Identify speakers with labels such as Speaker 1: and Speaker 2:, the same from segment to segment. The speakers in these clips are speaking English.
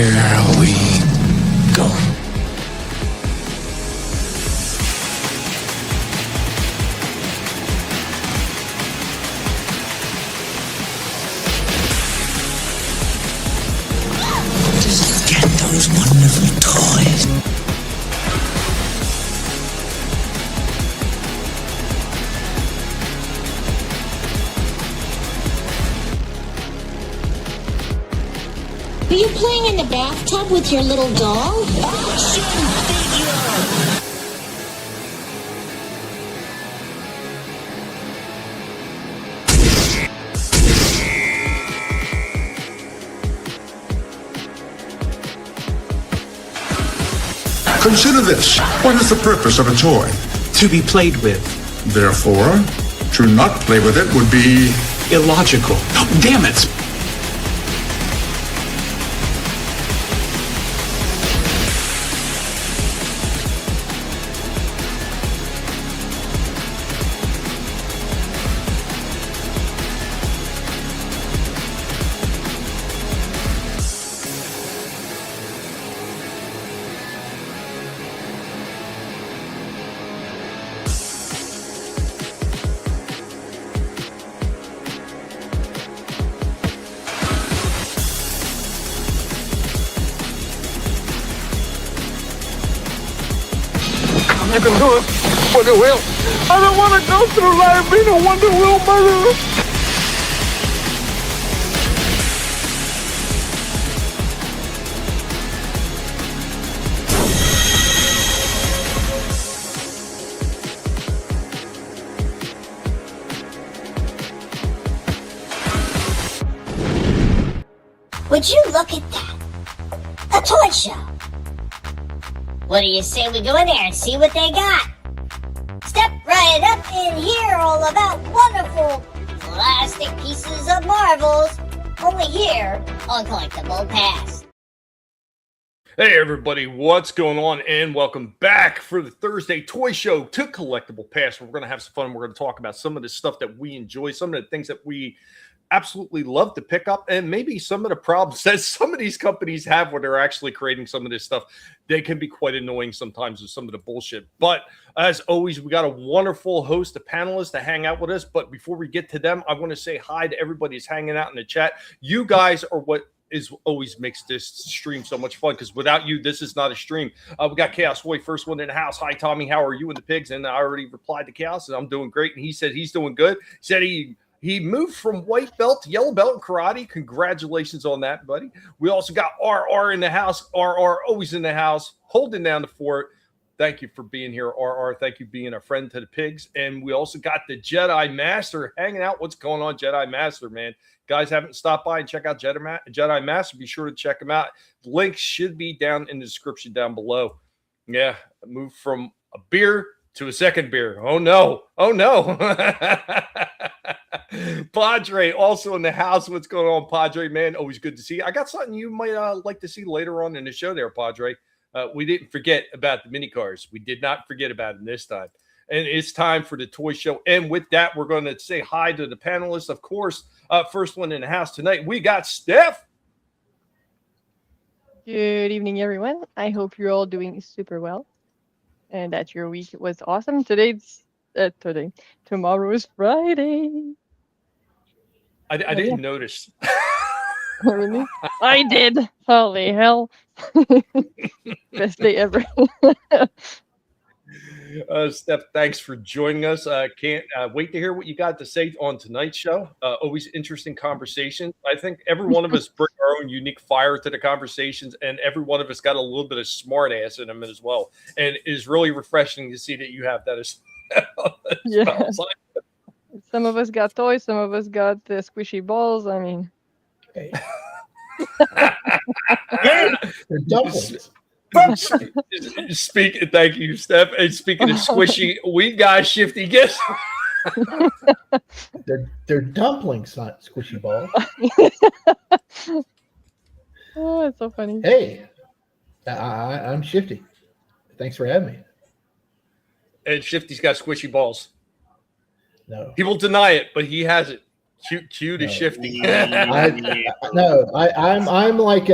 Speaker 1: Here we go. Just get those wonderful toys.
Speaker 2: Are you playing in the bathtub with your little doll?
Speaker 1: Action figure!
Speaker 3: Consider this. What is the purpose of a toy?
Speaker 4: To be played with.
Speaker 3: Therefore, to not play with it would be
Speaker 4: Illogical. Damn it!
Speaker 5: I can do it. Wonder Wheel. I don't want to go through life being a Wonder Wheel mother.
Speaker 2: Would you look at that? A toy show. What do you say we go in there and see what they got? Step right up in here, all about wonderful plastic pieces of marvels. Only here on Collectable Past.
Speaker 6: Hey everybody, what's going on? And welcome back for the Thursday toy show to Collectable Past. We're going to have some fun. We're going to talk about some of the stuff that we enjoy, some of the things that we absolutely love to pick up, and maybe some of the problems that some of these companies have when they're actually creating some of this stuff. They can be quite annoying sometimes with some of the bullshit. But as always, we got a wonderful host of panelists to hang out with us. But before we get to them, I want to say hi to everybody who's hanging out in the chat. You guys are what is always makes this stream so much fun, because without you, this is not a stream. We got Chaos Boy, first one in the house. Hi, Tommy. How are you and the pigs? And I already replied to Chaos, and I'm doing great. And he said he's doing good. He said he moved from white belt to yellow belt in karate. Congratulations on that, buddy. We also got RR in the house. RR always in the house, holding down the fort. Thank you for being here, RR. Thank you for being a friend to the pigs. And we also got the Jedi Master hanging out. What's going on, Jedi Master, man? Guys haven't stopped by and check out Jedi Master, be sure to check him out. Links should be down in the description down below. Yeah, I moved from a beer to a second beer. Oh, no. Oh, no. Padre also in the house. What's going on, Padre, man? Always good to see you. I got something you might like to see later on in the show there, Padre. We didn't forget about the mini cars. We did not forget about them this time. And it's time for the toy show. And with that, we're going to say hi to the panelists. Of course, first one in the house tonight, we got Steph.
Speaker 7: Good evening, everyone. I hope you're all doing super well and that your week was awesome. Tomorrow is Friday.
Speaker 6: I didn't notice.
Speaker 7: Really? I did. Holy hell. Best day ever.
Speaker 6: Steph, thanks for joining us. Can't wait to hear what you got to say on tonight's show. Always interesting conversation. I think every one of us bring our own unique fire to the conversations, and every one of us got a little bit of smart ass in them as well. And it is really refreshing to see that you have that as well.
Speaker 7: Yeah. Some of us got toys, some of us got the squishy balls. I mean,
Speaker 8: hey. They're dumplings.
Speaker 6: Thank you, Steph. And speaking of squishy, we got Shifty. Guess
Speaker 8: they're dumplings, not squishy balls.
Speaker 7: Oh, it's so funny.
Speaker 8: Hey, I'm Shifty. Thanks for having me.
Speaker 6: And Shifty's got squishy balls.
Speaker 8: No,
Speaker 6: he will deny it, but he has it. Cue to Shifty.
Speaker 8: I'm like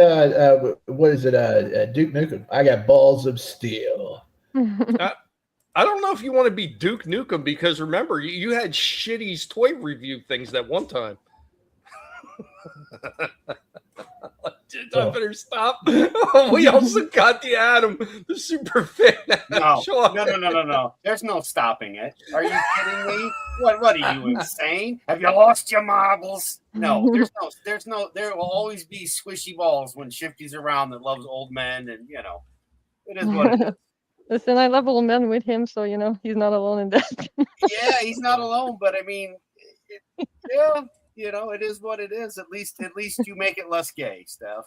Speaker 8: what is it? Duke Nukem. I got balls of steel.
Speaker 6: I don't know if you want to be Duke Nukem because remember you had Shity's toy review things that one time. I better stop. We also got the Adam, the super fan.
Speaker 9: No. There's no stopping it. Are you kidding me? What are you insane? Have you lost your marbles? No, there's no. There will always be squishy balls when Shifty's around that loves old men, and it is what it is.
Speaker 7: Listen, I love old men with him, so he's not alone in that.
Speaker 9: Yeah, he's not alone, but I mean, it is what it is. At least you make it less gay, Steph.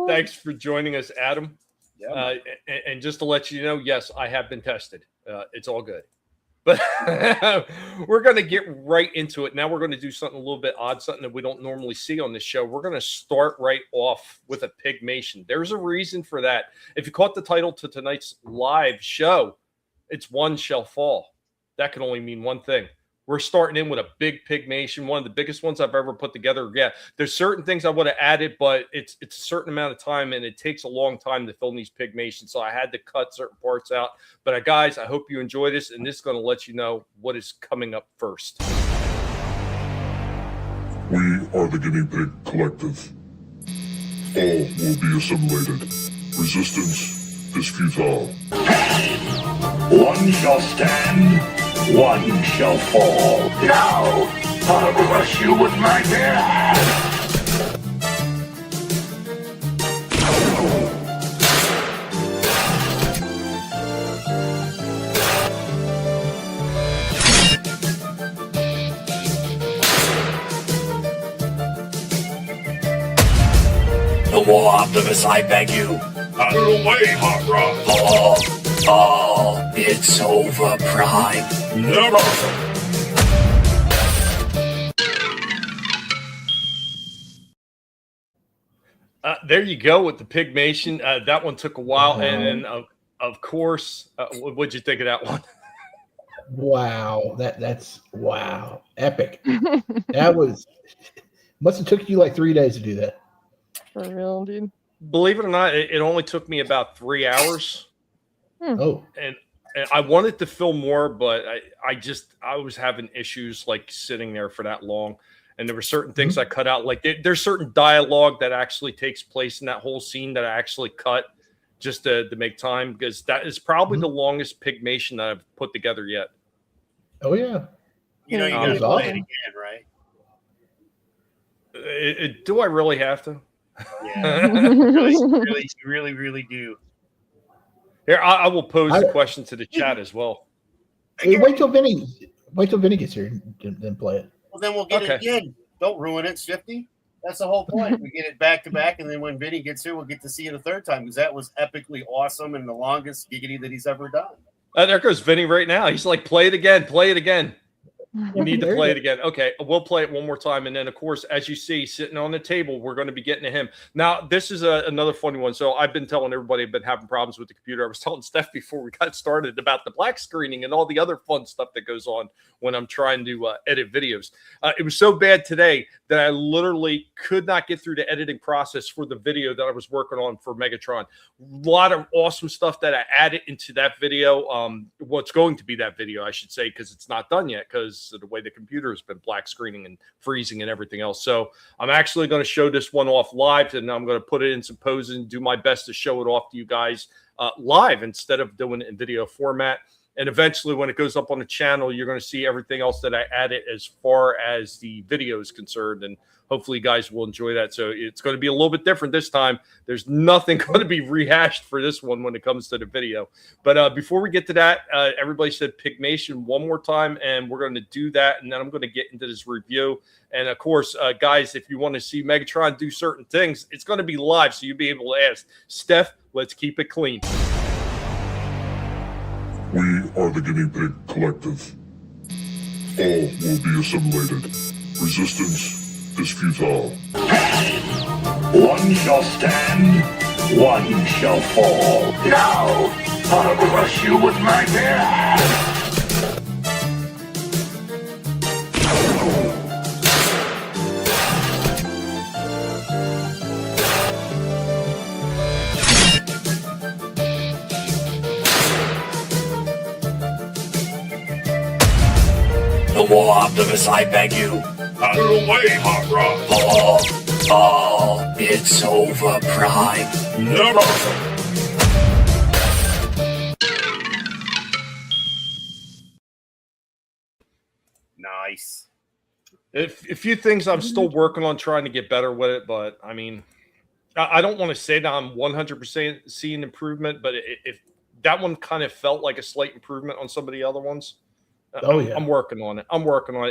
Speaker 6: Thanks for joining us, Adam.
Speaker 9: Yeah,
Speaker 6: and just to let you know, yes, I have been tested. It's all good. But we're going to get right into it. Now we're going to do something a little bit odd, something that we don't normally see on this show. We're going to start right off with a pigmation. There's a reason for that. If you caught the title to tonight's live show, it's One Shall Fall. That can only mean one thing. We're starting in with a big pigmation, one of the biggest ones I've ever put together. Yeah, there's certain things I would have added, but it's a certain amount of time, and it takes a long time to film these pigmations, so I had to cut certain parts out. But guys, I hope you enjoy this, and this is going to let you know what is coming up first.
Speaker 10: We are the Guinea Pig Collective. All will be assimilated. Resistance is futile.
Speaker 1: One shall stand, one shall fall. Now, I'll crush you with my bare hands. No more Optimus, I beg you.
Speaker 10: Out of the way, Hot Rod.
Speaker 1: Oh, it's over, Prime.
Speaker 10: Never.
Speaker 6: There you go with the pigmation. That one took a while, and then of course, what'd you think of that one?
Speaker 8: Wow, that's wow, epic. That must have took you like 3 days to do that.
Speaker 7: For real, dude.
Speaker 6: Believe it or not, it only took me about 3 hours.
Speaker 8: Oh,
Speaker 6: and I wanted to film more, but I was having issues like sitting there for that long, and there were certain things I cut out. Like there's certain dialogue that actually takes place in that whole scene that I actually cut just to make time, because that is probably the longest pigmation that I've put together yet.
Speaker 8: Oh yeah,
Speaker 9: you gotta play it again, right?
Speaker 6: Do I really have to?
Speaker 9: Yeah, really do.
Speaker 6: Here, I will pose the question to the chat as well.
Speaker 8: Hey, wait till Vinnie gets here and then play it.
Speaker 9: Well, then we'll get it again. Don't ruin it, Shifty. That's the whole point. We get it back to back, and then when Vinnie gets here, we'll get to see it a third time, because that was epically awesome and the longest giggity that he's ever done.
Speaker 6: There goes Vinnie right now. He's like, play it again. You need to play it again. Okay, we'll play it one more time. And then, of course, as you see, sitting on the table, we're going to be getting to him. Now, this is another funny one. So I've been telling everybody I've been having problems with the computer. I was telling Steph before we got started about the black screening and all the other fun stuff that goes on when I'm trying to edit videos. It was so bad today that I literally could not get through the editing process for the video that I was working on for Megatron. A lot of awesome stuff that I added into that video. What's going to be that video, I should say, because it's not done yet, because of the way the computer has been black screening and freezing and everything else. So I'm actually going to show this one off live, and I'm going to put it in some poses and do my best to show it off to you guys live instead of doing it in video format. And eventually, when it goes up on the channel, you're going to see everything else that I added as far as the video is concerned. And hopefully you guys will enjoy that. So it's going to be a little bit different this time. There's nothing going to be rehashed for this one when it comes to the video. But before we get to that, everybody said pigmation one more time, and we're going to do that. And then I'm going to get into this review. And of course, guys, if you want to see Megatron do certain things, it's going to be live. So you'll be able to ask, Steph, let's keep it clean.
Speaker 10: We are the Guinea Pig Collective. All will be assimilated. Resistance is futile.
Speaker 1: One shall stand, one shall fall. Now, I'll crush you with my bare hands. no more Optimus, I beg you. Out of the way, Hot Rod. Oh, it's over, Prime. Never.
Speaker 9: Nice.
Speaker 6: A few things I'm still working on trying to get better with it, but I mean, I don't want to say that I'm 100% seeing improvement, but if that one kind of felt like a slight improvement on some of the other ones. I'm working on it.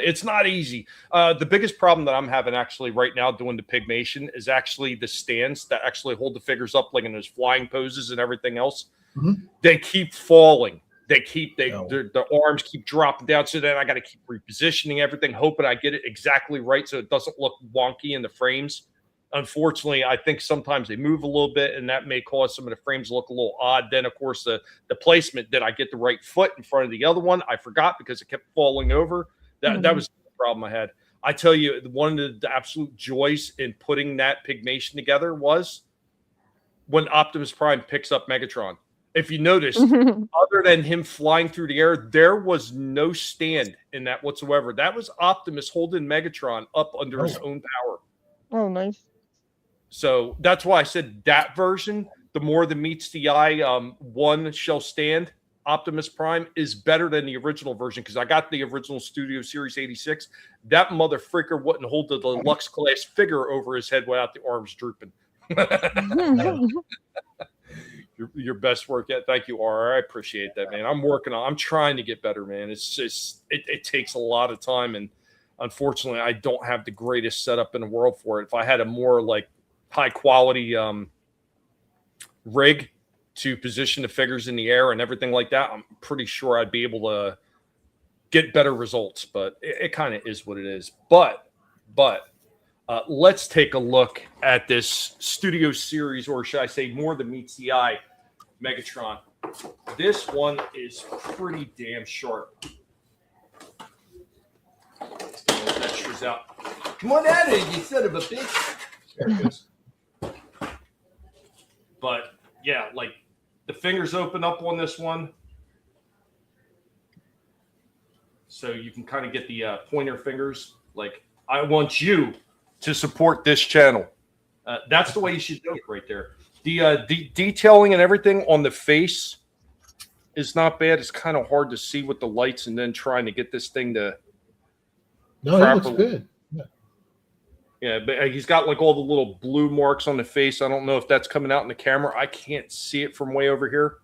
Speaker 6: It's not easy. The biggest problem that I'm having actually right now doing the pigmation is actually the stands that actually hold the figures up, like in those flying poses and everything else.
Speaker 8: Mm-hmm.
Speaker 6: They keep falling. Their arms keep dropping down. So then I got to keep repositioning everything, hoping I get it exactly right so it doesn't look wonky in the frames. Unfortunately, I think sometimes they move a little bit, and that may cause some of the frames to look a little odd. Then, of course, the placement, did I get the right foot in front of the other one? I forgot because it kept falling over. That was the problem I had. I tell you, one of the absolute joys in putting that pigmation together was when Optimus Prime picks up Megatron. If you noticed, other than him flying through the air, there was no stand in that whatsoever. That was Optimus holding Megatron up under his own power.
Speaker 7: Oh, nice.
Speaker 6: So that's why I said that version, the more that meets the eye, one shall stand, Optimus Prime, is better than the original version, because I got the original Studio Series 86. That mother freaker wouldn't hold the deluxe class figure over his head without the arms drooping. Your best work yet. Thank you, R. I appreciate that, man. I'm trying to get better, man. It's just it takes a lot of time, and unfortunately I don't have the greatest setup in the world for it. If I had a more like high quality rig to position the figures in the air and everything like that, I'm pretty sure I'd be able to get better results, but it kind of is what it is. But let's take a look at this Studio Series, or should I say more than meets the eye, Megatron. This one is pretty damn sharp. Let's get those extras out. Come on out of it, you son of a bitch. There it goes. But yeah, like the fingers open up on this one, so you can kind of get the pointer fingers. Like, I want you to support this channel. That's the way you should do it right there. The detailing and everything on the face is not bad. It's kind of hard to see with the lights and then trying to get this thing to.
Speaker 8: No, it looks good.
Speaker 6: Yeah, but he's got like all the little blue marks on the face. I don't know if that's coming out in the camera. I can't see it from way over here.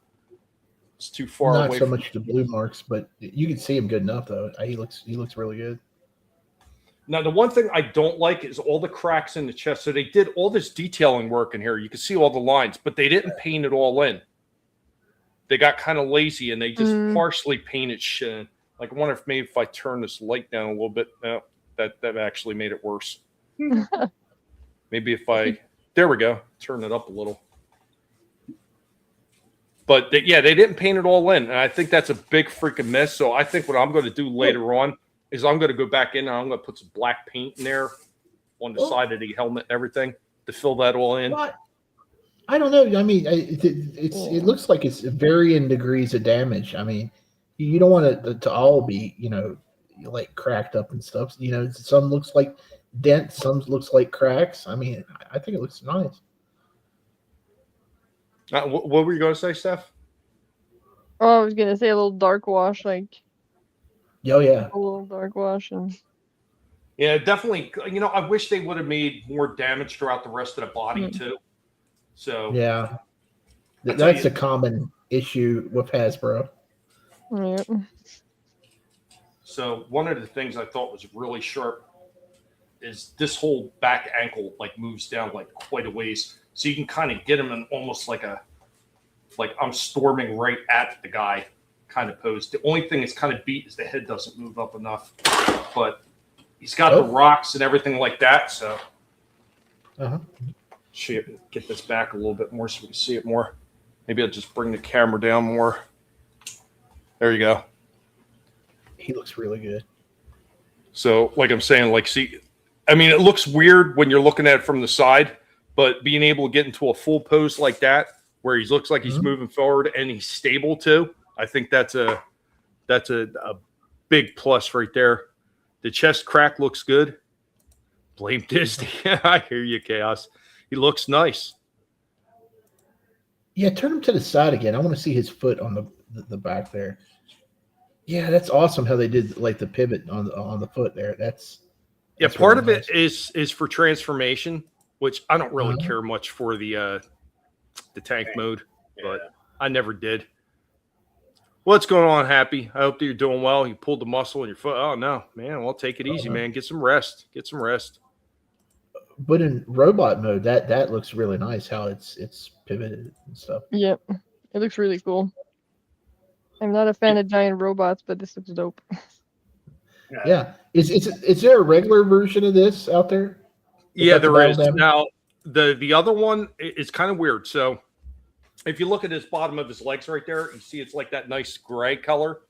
Speaker 6: It's too far away.
Speaker 8: Not so much the blue marks, but you can see him good enough though. He looks really good.
Speaker 6: Now, the one thing I don't like is all the cracks in the chest. So they did all this detailing work in here. You can see all the lines, but they didn't paint it all in. They got kind of lazy and they just partially painted shit. Like, I wonder if maybe if I turn this light down a little bit, no, that actually made it worse. Maybe if there we go, turn it up a little. But they didn't paint it all in, and I think that's a big freaking mess. So I think what I'm going to do later on is I'm going to go back in and I'm going to put some black paint in there on the side of the helmet and everything to fill that all in.
Speaker 8: What? I don't know. I mean, it looks like it's varying degrees of damage. I mean, you don't want it to all be, like cracked up and stuff. Some looks like dents, some looks like cracks. I mean, I think it looks nice.
Speaker 6: What were you going to say, Steph?
Speaker 7: Oh, I was going to say a little dark wash, like.
Speaker 8: Oh, yeah.
Speaker 7: A little dark wash.
Speaker 6: Yeah, definitely. I wish they would have made more damage throughout the rest of the body, too. So.
Speaker 8: Yeah. That's a common issue with Hasbro.
Speaker 7: Yeah.
Speaker 6: So one of the things I thought was really sharp is this whole back ankle like moves down like quite a ways. So you can kind of get him in almost like I'm storming right at the guy kind of pose. The only thing that's kind of beat is the head doesn't move up enough. But he's got the rocks and everything like that. So get this back a little bit more so we can see it more. Maybe I'll just bring the camera down more. There you go.
Speaker 8: He looks really good.
Speaker 6: So, like I'm saying, it looks weird when you're looking at it from the side, but being able to get into a full pose like that, where he looks like he's moving forward and he's stable too, I think that's a big plus right there. The chest crack looks good. Blame Disney. I hear you, Chaos. He looks nice.
Speaker 8: Yeah, turn him to the side again. I want to see his foot on the back there. Yeah, that's awesome how they did like the pivot on the foot there. That's
Speaker 6: part
Speaker 8: really
Speaker 6: of it is for transformation, which I don't really care much for the tank mode, but I never did. What's going on, Happy? I hope that you're doing well. You pulled the muscle in your foot. Oh no, man. Well, take it easy, man. Get some rest. Get some rest.
Speaker 8: But in robot mode, that looks really nice. How it's pivoted and stuff.
Speaker 7: Yep, it looks really cool. I'm not a fan of giant robots, but this looks dope.
Speaker 8: Yeah. Is there a regular version of this out there?
Speaker 6: Yeah, there is. Now, the other one is kind of weird. So if you look at his bottom of his legs right there, you see it's like that nice gray color.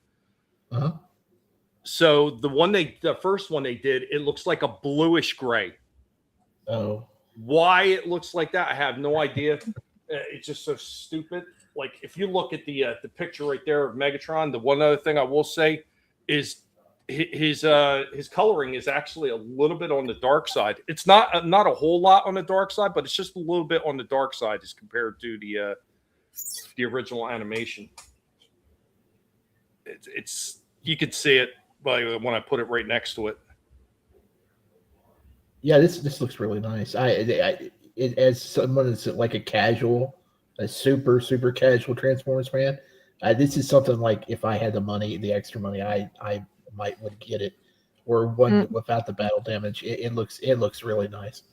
Speaker 8: Uh-huh.
Speaker 6: So the first one they did, it looks like a bluish gray.
Speaker 8: Oh.
Speaker 6: Why it looks like that, I have no idea. It's just so stupid. Like if you look at the picture right there of Megatron, the one other thing I will say is his coloring is actually a little bit on the dark side. It's not a whole lot on the dark side, but it's just a little bit on the dark side as compared to the original animation. It's you could see it when I put it right next to it.
Speaker 8: Yeah, this looks really nice. As someone that's like a super casual Transformers fan, this is something like if I had the extra money, I would get it, or one without the battle damage. It looks really nice.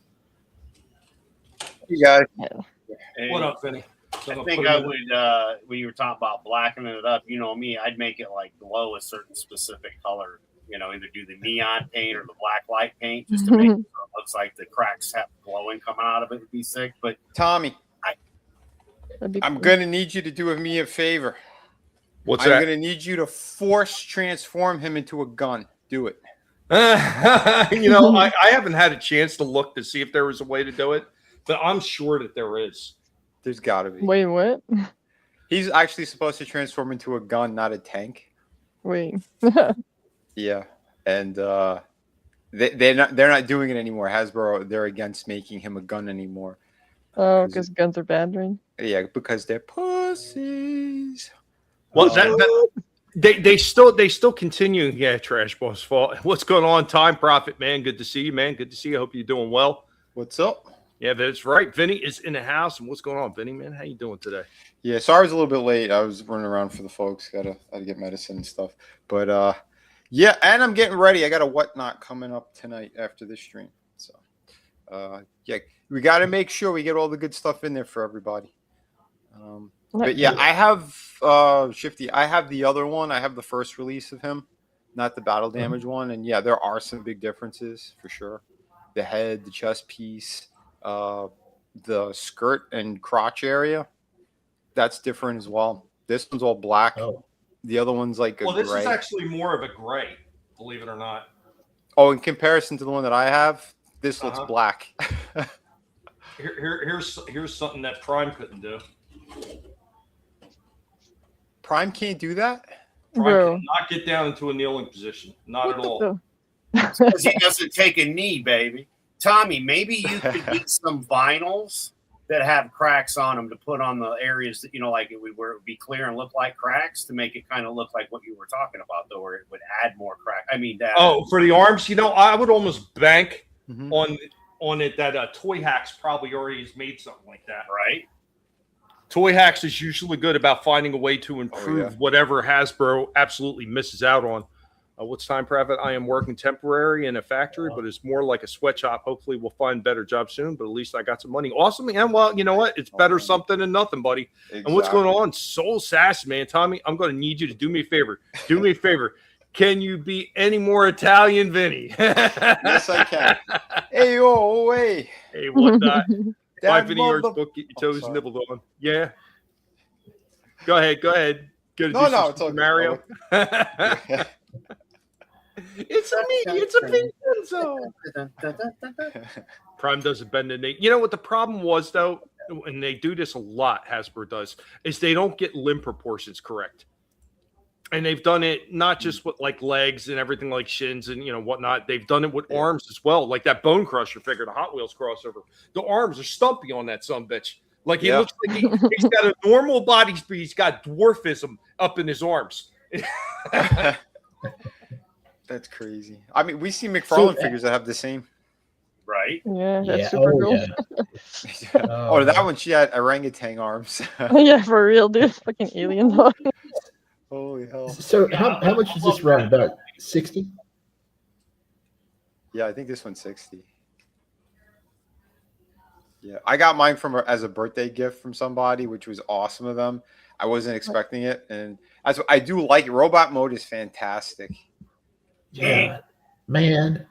Speaker 9: You guys,
Speaker 6: What up, Vinnie?
Speaker 9: I think I would. When you were talking about blackening it up, you know me, I'd make it like glow a certain specific color. You know, either do the neon paint or the black light paint, just to make it so it looks like the cracks have glowing coming out of it. Would be sick. But
Speaker 11: Tommy, I'm gonna need you to do me a favor.
Speaker 6: What's
Speaker 11: that?
Speaker 6: I'm
Speaker 11: gonna need you to force transform him into a gun. Do it.
Speaker 6: You know, I haven't had a chance to look to see if there was a way to do it, but I'm sure that there is.
Speaker 11: There's got to be.
Speaker 7: Wait, what?
Speaker 11: He's actually supposed to transform into a gun, not a tank.
Speaker 7: Wait.
Speaker 11: Yeah, and they're not doing it anymore. Hasbro, they're against making him a gun anymore.
Speaker 7: Oh, because guns are bad, right?
Speaker 11: Yeah, because they're pussies.
Speaker 6: Well, they still continue. Yeah, Trash Boss fault. What's going on, Time Prophet, man? Good to see you, man. Good to see you. I hope you're doing well.
Speaker 11: What's up?
Speaker 6: Yeah, that's right. Vinny is in the house. And what's going on, Vinny, man? How you doing today?
Speaker 11: Yeah, sorry I was a little bit late. I was running around for the folks. Gotta get medicine and stuff. But yeah, and I'm getting ready. I got a whatnot coming up tonight after this stream. So yeah, we got to make sure we get all the good stuff in there for everybody. But yeah, I have Shifty. I have the other one. I have the first release of him, not the battle damage one. And yeah, there are some big differences for sure. The head, the chest piece, the skirt and crotch area, that's different as well. This one's all black. Oh. The other one's like a gray.
Speaker 6: This is actually more of a gray, believe it or not.
Speaker 11: Oh, in comparison to the one that I have, this looks black.
Speaker 6: Here's something that Prime couldn't do.
Speaker 11: Prime can't do that?
Speaker 6: Prime cannot get down into a kneeling position. Not at all.
Speaker 9: Because he doesn't take a knee, baby. Tommy, maybe you could get some vinyls that have cracks on them to put on the areas that, you know, like where it would be clear and look like cracks to make it kind of look like what you were talking about, though, where it would add more crack. I mean,
Speaker 6: for the arms, you know, I would almost bank on it that Toy Hacks probably already has made something like that.
Speaker 9: Right.
Speaker 6: Toy Hacks is usually good about finding a way to improve whatever Hasbro absolutely misses out on. What's Time Prophet? I am working temporary in a factory, but it's more like a sweatshop. Hopefully we'll find a better job soon, but at least I got some money. Awesome. And well, you know what? It's better something than nothing, buddy. Exactly. And what's going on? Soul Sassy, man. Tommy, I'm going to need you to do me a favor. Do me a favor. Can you be any more Italian, Vinny?
Speaker 11: Yes, I can. Hey, oh, hey.
Speaker 6: Hey, what not? Why, Vinny, yours book, get your toes nibbled on. Yeah. Go ahead.
Speaker 11: No, it's all
Speaker 6: Mario. It's a Vincenzo. Prime doesn't bend the knee. You know what the problem was, though, and they do this a lot, Hasbro does, is they don't get limb proportions correct. And they've done it not just with like legs and everything like shins and whatnot. They've done it with arms as well, like that Bone Crusher figure, the Hot Wheels crossover. The arms are stumpy on that sumbitch. Like he looks like he's got a normal body speed. He's got dwarfism up in his arms.
Speaker 11: That's crazy. I mean, we see McFarlane figures that have the same.
Speaker 9: Right.
Speaker 7: Yeah, that's super cool.
Speaker 11: Yeah. That one, she had orangutan arms.
Speaker 7: Yeah, for real, dude. Fucking alien dog.
Speaker 11: Holy hell.
Speaker 8: So how much does this run? About 60?
Speaker 11: Yeah, I think this one's 60. Yeah, I got mine as a birthday gift from somebody, which was awesome of them. I wasn't expecting it, and I do like it. Robot mode is fantastic.
Speaker 8: Yeah, man.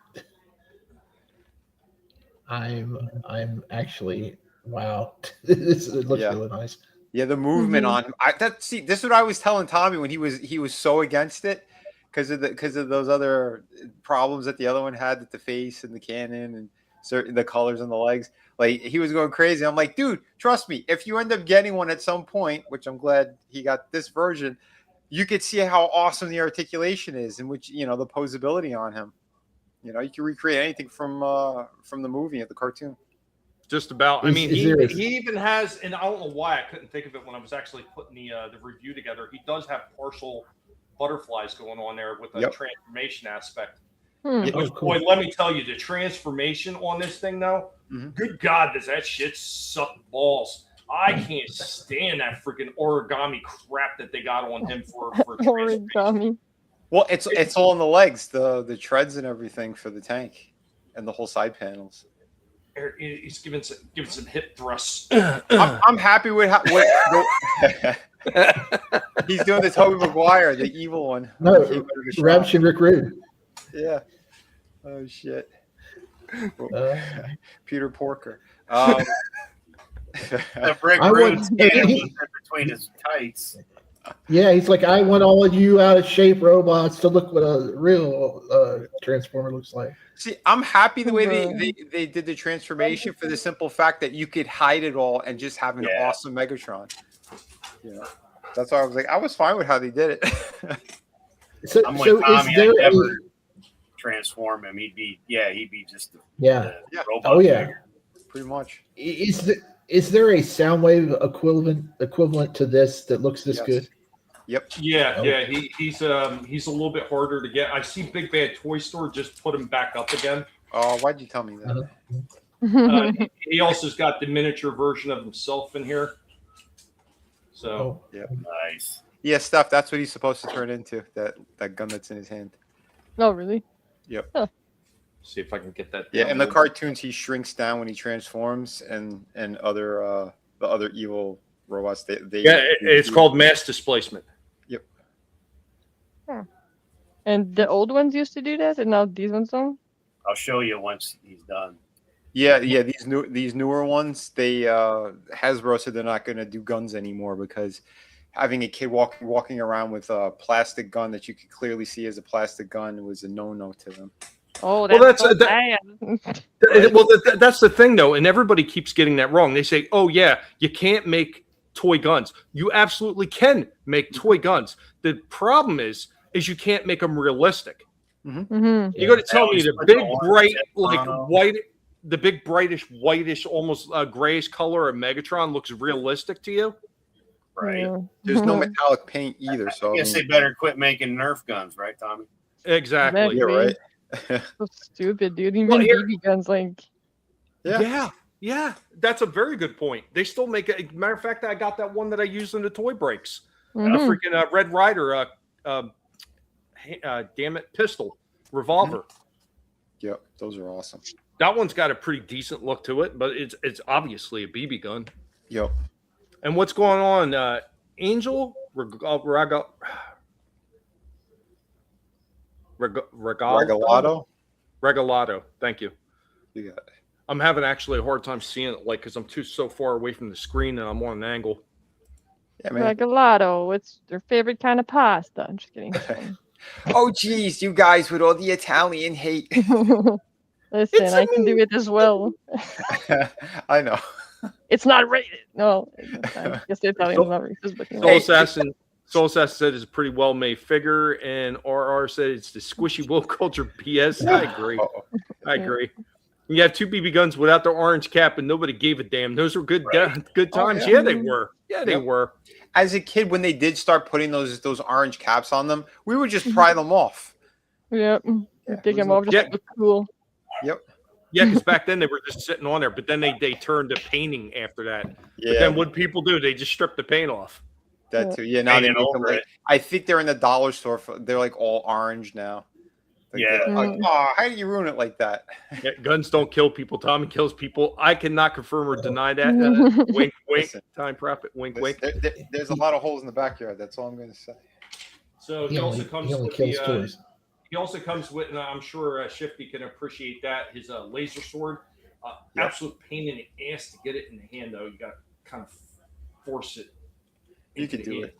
Speaker 8: I'm actually wow. This looks really nice.
Speaker 11: Yeah, the movement on him. This is what I was telling Tommy when he was so against it because of those other problems that the other one had with the face and the cannon and certain the colors on the legs. Like he was going crazy. I'm like, dude, trust me. If you end up getting one at some point, which I'm glad he got this version, you could see how awesome the articulation is, and which the posability on him. You can recreate anything from the movie or the cartoon.
Speaker 6: Just about. I mean, he even has, and I don't know why I couldn't think of it when I was actually putting the review together. He does have partial butterflies going on there with a transformation aspect. Which, boy, let me tell you, the transformation on this thing, though, good God, does that shit suck balls. I can't stand that freaking origami crap that they got on him for
Speaker 7: origami.
Speaker 11: Well, it's all in the legs, the treads and everything for the tank, and the whole side panels.
Speaker 6: He's giving some hip thrusts.
Speaker 11: I'm happy with how he's doing the Tobey Maguire, the evil one.
Speaker 8: No, Ravishing Rick Rude.
Speaker 11: Yeah. Oh shit. Peter Porker.
Speaker 9: Rick Rude's in between his tights.
Speaker 8: Yeah, he's like, I want all of you out of shape robots to look what a real Transformer looks like.
Speaker 11: See, I'm happy the way they did the transformation for the simple fact that you could hide it all and just have an awesome Megatron. That's why I was fine with how they did it.
Speaker 8: So
Speaker 9: Tommy, I'd never transform him. He'd be just the robot.
Speaker 8: Oh yeah,
Speaker 9: figure.
Speaker 11: Pretty much.
Speaker 8: Is there a Soundwave equivalent to this that looks this good?
Speaker 11: Yep.
Speaker 6: Yeah. He's a little bit harder to get. I see Big Bad Toy Store just put him back up again.
Speaker 11: Oh, why'd you tell me that?
Speaker 6: He also's got the miniature version of himself in here. So
Speaker 9: nice.
Speaker 11: Yeah, Steph, that's what he's supposed to turn into. That gun that's in his hand.
Speaker 7: Oh, really?
Speaker 11: Yep.
Speaker 7: Huh.
Speaker 6: See if I can get that.
Speaker 11: Yeah, in the cartoons, he shrinks down when he transforms, and the other evil robots.
Speaker 6: It's called mass displacement.
Speaker 11: Yep.
Speaker 7: Huh. And the old ones used to do that, and now these ones don't.
Speaker 9: I'll show you once he's done.
Speaker 11: Yeah. These newer ones, they Hasbro said they're not going to do guns anymore because having a kid walking around with a plastic gun that you could clearly see as a plastic gun was a no-no to them.
Speaker 7: Oh, that's bad.
Speaker 6: That's the thing, though, and everybody keeps getting that wrong. They say, "Oh yeah, you can't make toy guns." You absolutely can make toy guns. The problem is you can't make them realistic.
Speaker 7: Mm-hmm.
Speaker 6: You're going to tell me the big bright, white, the big brightish whitish, almost grayish color of Megatron looks realistic to you?
Speaker 9: Right.
Speaker 7: Yeah.
Speaker 11: There's no metallic paint either, so
Speaker 9: I guess they better quit making Nerf guns, right, Tommy?
Speaker 6: Exactly.
Speaker 11: Yeah, right.
Speaker 7: So stupid, dude. Even BB guns, like.
Speaker 6: Yeah. That's a very good point. They still make it. Matter of fact, I got that one that I used in the toy breaks. A freaking Red Rider, damn it, pistol revolver.
Speaker 11: Yep, those are awesome.
Speaker 6: That one's got a pretty decent look to it, but it's obviously a BB gun.
Speaker 11: Yep.
Speaker 6: And what's going on? Angel Regalado. Thank you.
Speaker 11: You got it.
Speaker 6: I'm having actually a hard time seeing it, because I'm so far away from the screen and I'm on an angle.
Speaker 11: Yeah, man.
Speaker 7: Regalado. What's their favorite kind of pasta? I'm just kidding.
Speaker 11: Oh, geez, you guys with all the Italian hate.
Speaker 7: Listen, I can do it as well.
Speaker 11: I know.
Speaker 7: It's not rated. No, I guess the Italian's not racist, but
Speaker 6: Soul Assassin Soulsass said it's a pretty well-made figure, and RR said it's the squishy woke culture BS. I agree. I agree. You have two BB guns without the orange cap, and nobody gave a damn. Those were good good times.
Speaker 11: yeah.
Speaker 6: Yeah, they were. Yeah, they were.
Speaker 11: As a kid, when they did start putting those orange caps on them, we would just pry them off.
Speaker 7: Yep. Take them off just to look cool.
Speaker 11: Yep.
Speaker 6: Yeah, because back then they were just sitting on there, but then they turned to painting after that.
Speaker 11: Yeah.
Speaker 6: But then what people do? They just strip the paint off.
Speaker 11: That too. Yeah. Now
Speaker 9: Paint
Speaker 11: they
Speaker 9: it
Speaker 11: make them
Speaker 9: over
Speaker 11: like,
Speaker 9: it.
Speaker 11: I think they're in the dollar store. They're like all orange now. Like,
Speaker 9: Yeah.
Speaker 11: they're like, oh, how do you ruin it like that?
Speaker 6: Yeah, guns don't kill people. Tommy kills people. I cannot confirm or deny that. Wink, wink.
Speaker 11: Listen.
Speaker 6: Time profit. Wink, wink.
Speaker 11: There's a lot of holes in the backyard. That's all I'm going to say.
Speaker 6: So
Speaker 8: He only kills toys.
Speaker 6: He also comes with, and I'm sure Shifty can appreciate that, his laser sword. Absolute pain in the ass to get it in the hand, though. You got to kind of force it.
Speaker 11: You can do it.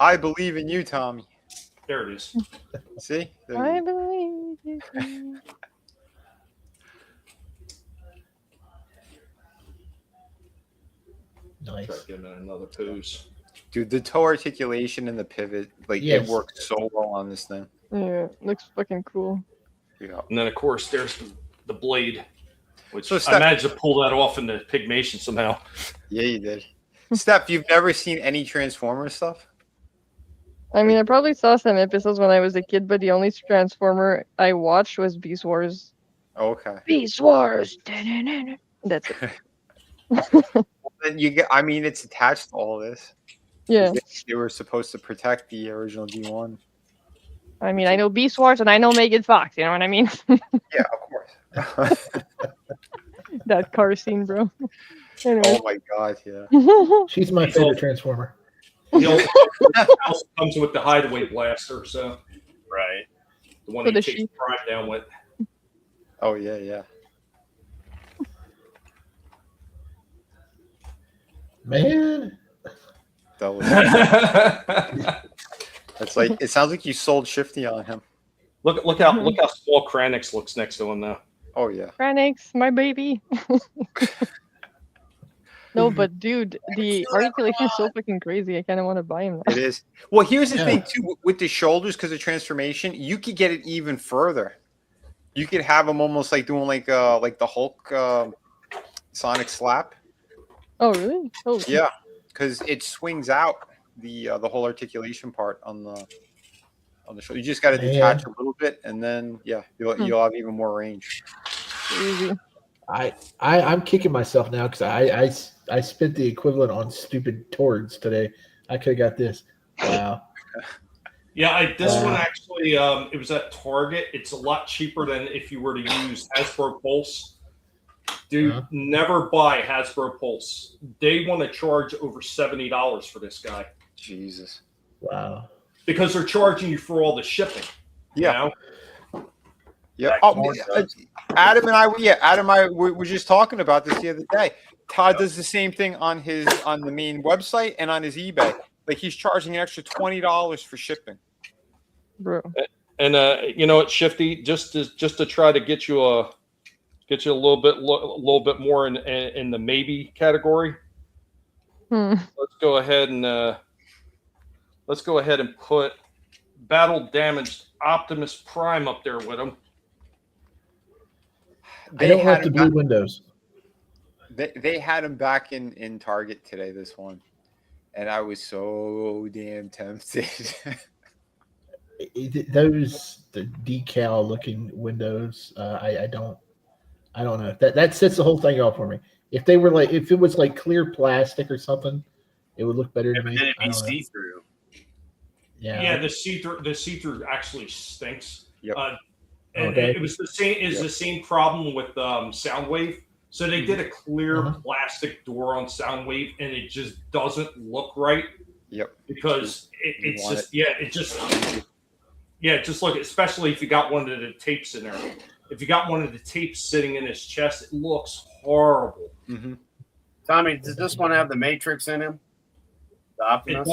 Speaker 11: I believe in you, Tommy.
Speaker 6: There it is.
Speaker 11: See? There
Speaker 7: I
Speaker 11: you go.
Speaker 7: believe you can.
Speaker 8: Nice.
Speaker 6: Try giving it another pose.
Speaker 11: Dude, the toe articulation and the pivot, like
Speaker 8: Yes.
Speaker 11: it works so well on this thing.
Speaker 7: Yeah, looks fucking cool.
Speaker 11: Yeah.
Speaker 6: And then, of course, there's the blade, which
Speaker 11: So,
Speaker 6: I
Speaker 11: Steph-
Speaker 6: managed to pull that off in the pigmation somehow.
Speaker 11: Yeah, you did. Steph, you've never seen any Transformers stuff?
Speaker 7: I mean, I probably saw some episodes when I was a kid, but the only Transformer I watched was Beast Wars.
Speaker 11: Okay.
Speaker 7: Beast Wars! That's it.
Speaker 11: Then you get, I mean, it's attached to all this.
Speaker 7: Yeah.
Speaker 11: They were supposed to protect the original G1.
Speaker 7: I mean, I know Beast Wars and I know Megan Fox, you know what I mean?
Speaker 11: Yeah, of course.
Speaker 7: That car scene, bro. Anyway.
Speaker 11: Oh my god, yeah.
Speaker 8: She's my favorite Transformer.
Speaker 6: He also comes with the hideaway blaster, so
Speaker 9: Right.
Speaker 6: the one
Speaker 7: For
Speaker 6: he
Speaker 7: the
Speaker 6: takes
Speaker 7: sheep.
Speaker 6: Prime down with.
Speaker 11: Oh yeah, yeah.
Speaker 8: Man.
Speaker 11: That was It's like it sounds like you sold Shifty on him.
Speaker 6: Look how small Kranix looks next to him now.
Speaker 11: Oh yeah.
Speaker 7: Kranix, my baby. No, but dude, the articulation is so fucking crazy. I kind of want to buy him now.
Speaker 11: It is. Well, here's the thing too with the shoulders, because of transformation, you could get it even further. You could have them almost like doing like the Hulk Sonic slap.
Speaker 7: Oh really? Oh
Speaker 11: Yeah, because it swings out the whole articulation part on the shoulder. You just got to detach a little bit, and then you'll have even more range.
Speaker 7: Easy.
Speaker 8: I'm kicking myself now because I spent the equivalent on stupid Tords today. I could have got this. Wow.
Speaker 6: Yeah, this one actually, it was at Target. It's a lot cheaper than if you were to use Hasbro Pulse. Dude, never buy Hasbro Pulse. They want to charge over $70 for this guy.
Speaker 11: Jesus.
Speaker 8: Wow.
Speaker 6: Because they're charging you for all the shipping.
Speaker 11: Yeah.
Speaker 6: You know?
Speaker 11: Yeah. Oh, Adam and I were just talking about this the other day. Todd does the same thing on the main website and on his eBay. Like he's charging an extra $20 for shipping.
Speaker 7: Bro.
Speaker 6: And you know what, Shifty, just to try to get you a little bit more in the maybe category. Let's go ahead and put battle damaged Optimus Prime up there with him.
Speaker 8: I don't like the blue windows.
Speaker 11: They had him back in Target today, this one. And I was so damn tempted.
Speaker 8: The decal looking windows, I don't know. That sets the whole thing off for me. If it was like clear plastic or something, it would look better to me.
Speaker 9: Then it'd be see-through.
Speaker 6: Yeah, the see-through actually stinks.
Speaker 11: Yep.
Speaker 6: And it was the same problem with Soundwave. So they did a clear plastic door on Soundwave, and it just doesn't look right.
Speaker 11: Yep.
Speaker 6: Because just look, especially if you got one of the tapes in there. If you got one of the tapes sitting in his chest, it looks horrible.
Speaker 11: Mm-hmm.
Speaker 9: Tommy, does this one have the Matrix in him? The Optimus?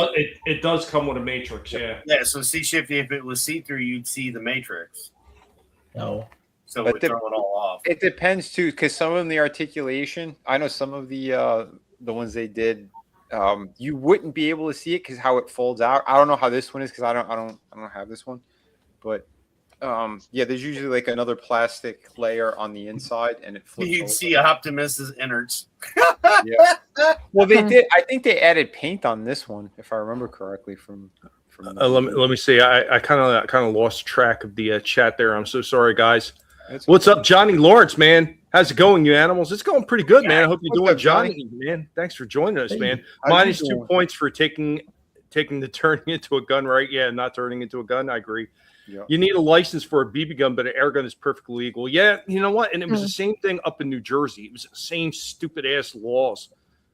Speaker 6: It does come with a Matrix, yeah.
Speaker 9: Yeah, so see, Shifty, if it was see-through, you'd see the Matrix.
Speaker 8: No.
Speaker 9: So it would throw it all off.
Speaker 11: It depends too, because some of them, the articulation, I know some of the ones they did you wouldn't be able to see it because how it folds out. I don't know how this one is because I don't have this one, but yeah, there's usually like another plastic layer on the inside, and it flips.
Speaker 9: You can
Speaker 11: over.
Speaker 9: see Optimus's innards.
Speaker 11: Yeah. Well, they did. I think they added paint on this one, if I remember correctly. From
Speaker 6: let me see. I kind of lost track of the chat there. I'm so sorry, guys. What's up, Johnny Lawrence, man? How's it going, you animals? It's going pretty good, man. I hope you're doing, Johnny, man. Thanks for joining us, man. Minus 2 points for taking the turning into a gun, right? Yeah, not turning into a gun. I agree. Yeah. You need a license for a BB gun, but an air gun is perfectly legal. Yeah, you know what? And it was the same thing up in New Jersey. It was the same stupid ass laws.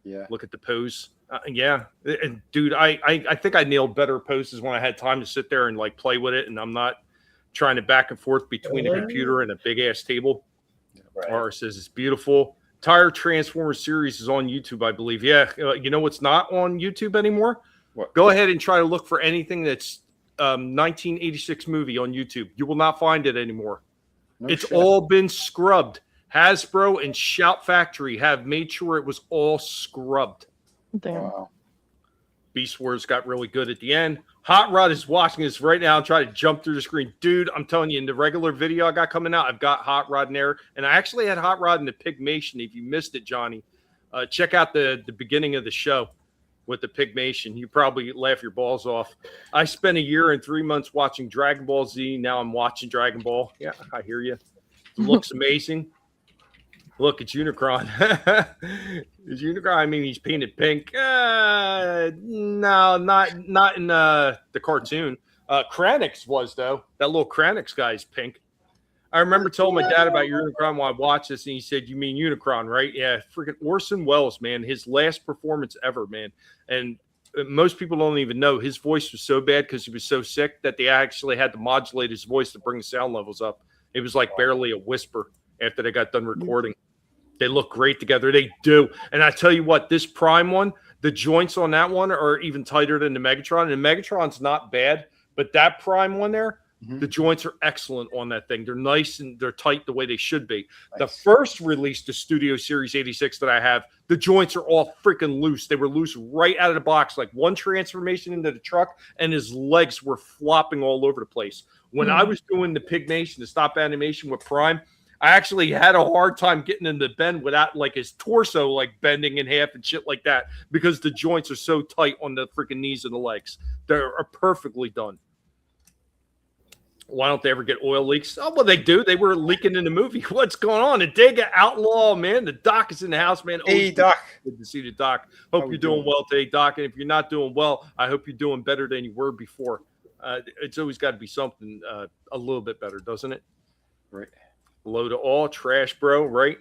Speaker 6: Yeah. Look at the pose. Yeah, and dude, I think I nailed better poses when I had time to sit there and like play with it, and I'm not trying to back and forth between a computer and a big ass table. Right. R says it's beautiful. Tire Transformer series is on YouTube, I believe. Yeah, you know what's not on YouTube anymore? What? Go ahead and try to look for anything that's 1986 movie on YouTube. You will not find it anymore. No it's shit. All been scrubbed. Hasbro and Shout Factory have made sure it was all scrubbed.
Speaker 7: Damn.
Speaker 6: Wow. Beast Wars got really good at the end. Hot Rod is watching this right now and trying to jump through the screen. Dude, I'm telling you, in the regular video I got coming out, I've got Hot Rod in there. And I actually had Hot Rod in the Pygmation. If you missed it, Johnny, check out the beginning of the show with the Pygmation. You probably laugh your balls off. I spent a year and 3 months watching Dragon Ball Z. Now I'm watching Dragon Ball. Yeah, I hear you. It looks amazing. Look, it's Unicron. It's Unicron. I mean, he's painted pink. No, not in the cartoon. Kranix was, though. That little Kranix guy's pink. I remember telling my dad about Unicron while I watched this, and he said, "You mean Unicron, right?" Yeah, freaking Orson Welles, man. His last performance ever, man. And most people don't even know his voice was so bad because he was so sick that they actually had to modulate his voice to bring the sound levels up. It was like barely a whisper after they got done recording. They look great together. They do. And I tell you what, this Prime one, the joints on that one are even tighter than the Megatron. And Megatron's not bad, but that Prime one there, the joints are excellent on that thing. They're nice and they're tight the way they should be. Nice. The first release, the Studio Series 86 that I have, the joints are all freaking loose. They were loose right out of the box, like one transformation into the truck, and his legs were flopping all over the place. When I was doing the Pygmation, the stop animation with Prime, I actually had a hard time getting in the bend without like his torso like bending in half and shit like that because the joints are so tight on the freaking knees and the legs. They're perfectly done. Why don't they ever get oil leaks? Oh, well, they do. They were leaking in the movie. What's going on? The Dega Outlaw, man. The Doc is in the house, man.
Speaker 11: Hey, Doc.
Speaker 6: Good to see the Doc. Hope you're doing well today, Doc. And if you're not doing well, I hope you're doing better than you were before. It's always got to be something a little bit better, doesn't it?
Speaker 11: Right.
Speaker 6: Low to all, trash, bro, right?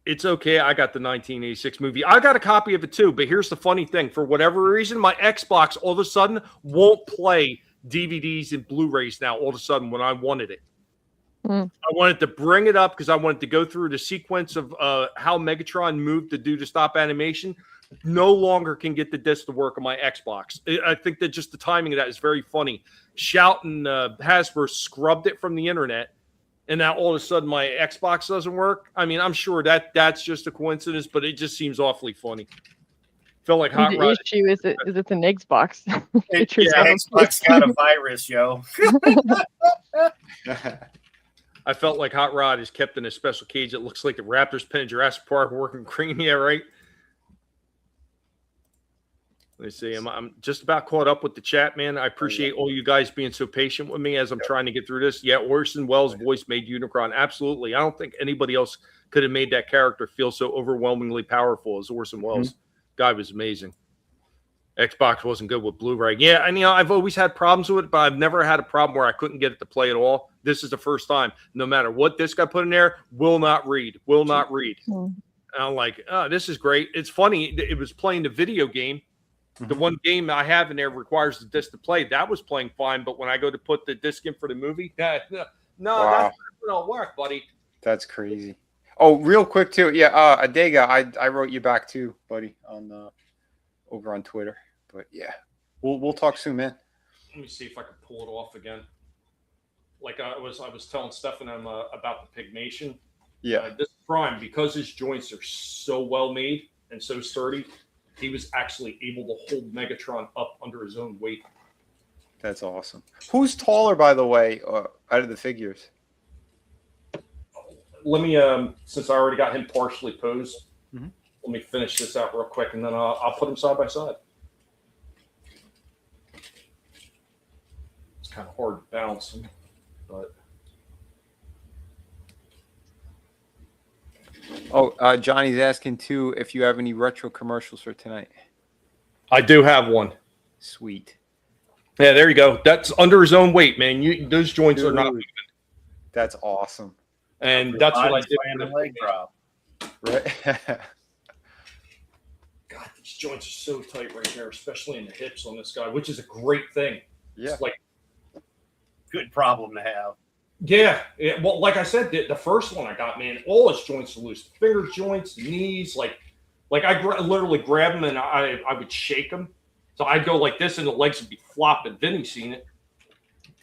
Speaker 6: It's okay. I got the 1986 movie. I got a copy of it too, but here's the funny thing. For whatever reason, my Xbox all of a sudden won't play DVDs and Blu-rays now all of a sudden when I wanted it. I wanted to bring it up because I wanted to go through the sequence of how Megatron moved to do the stop animation. No longer can get the disc to work on my Xbox. I think that just the timing of that is very funny. Shout and Hasbro scrubbed it from the internet, and now all of a sudden my Xbox doesn't work. I mean, I'm sure that's just a coincidence, but it just seems awfully funny. Felt like Hot Rod.
Speaker 7: The issue is it's an Xbox.
Speaker 9: Xbox got a virus, yo.
Speaker 6: I felt like Hot Rod is kept in a special cage. It looks like the Raptors pen in Jurassic Park working cream. Yeah, right. Let me see. I'm just about caught up with the chat, man. I appreciate all you guys being so patient with me as I'm trying to get through this. Yeah, Orson Welles' voice made Unicron. Absolutely. I don't think anybody else could have made that character feel so overwhelmingly powerful as Orson Welles. Guy was amazing. Xbox wasn't good with Blu-ray. Yeah, and I've always had problems with it, but I've never had a problem where I couldn't get it to play at all. This is the first time. No matter what disc I put in there, will not read. And I'm like, oh, this is great. It's funny. It was playing the video game. The one game I have in there requires the disc to play. That was playing fine, but when I go to put the disc in for the movie, that's not going to work, buddy.
Speaker 11: That's crazy. Oh, real quick too. Yeah, Adega, I wrote you back too, buddy, on over on Twitter. But yeah, we'll talk soon, man.
Speaker 6: Let me see if I can pull it off again. Like I was telling Steph and them about the Pygmation.
Speaker 11: Yeah,
Speaker 6: this Prime, because his joints are so well made and so sturdy, he was actually able to hold Megatron up under his own weight.
Speaker 11: That's awesome. Who's taller, by the way, out of the figures?
Speaker 6: Let me, since I already got him partially posed, let me finish this out real quick, and then I'll put them side by side. It's kind of hard to balance them, but.
Speaker 11: Oh, Johnny's asking too if you have any retro commercials for tonight.
Speaker 6: I do have one.
Speaker 11: Sweet.
Speaker 6: Yeah, there you go. That's under his own weight, man. Those joints are not moving.
Speaker 11: That's awesome.
Speaker 6: And that's what I did.
Speaker 9: The leg drop.
Speaker 11: Right.
Speaker 6: God, these joints are so tight right there, especially in the hips on this guy, which is a great thing.
Speaker 11: Yeah.
Speaker 6: It's like
Speaker 9: good problem to have.
Speaker 6: Yeah. Well, like I said, the first one I got, man, all his joints are loose. Finger joints, knees, like I literally grab them and I would shake them. So I'd go like this and the legs would be flopping. Vinnie seen it.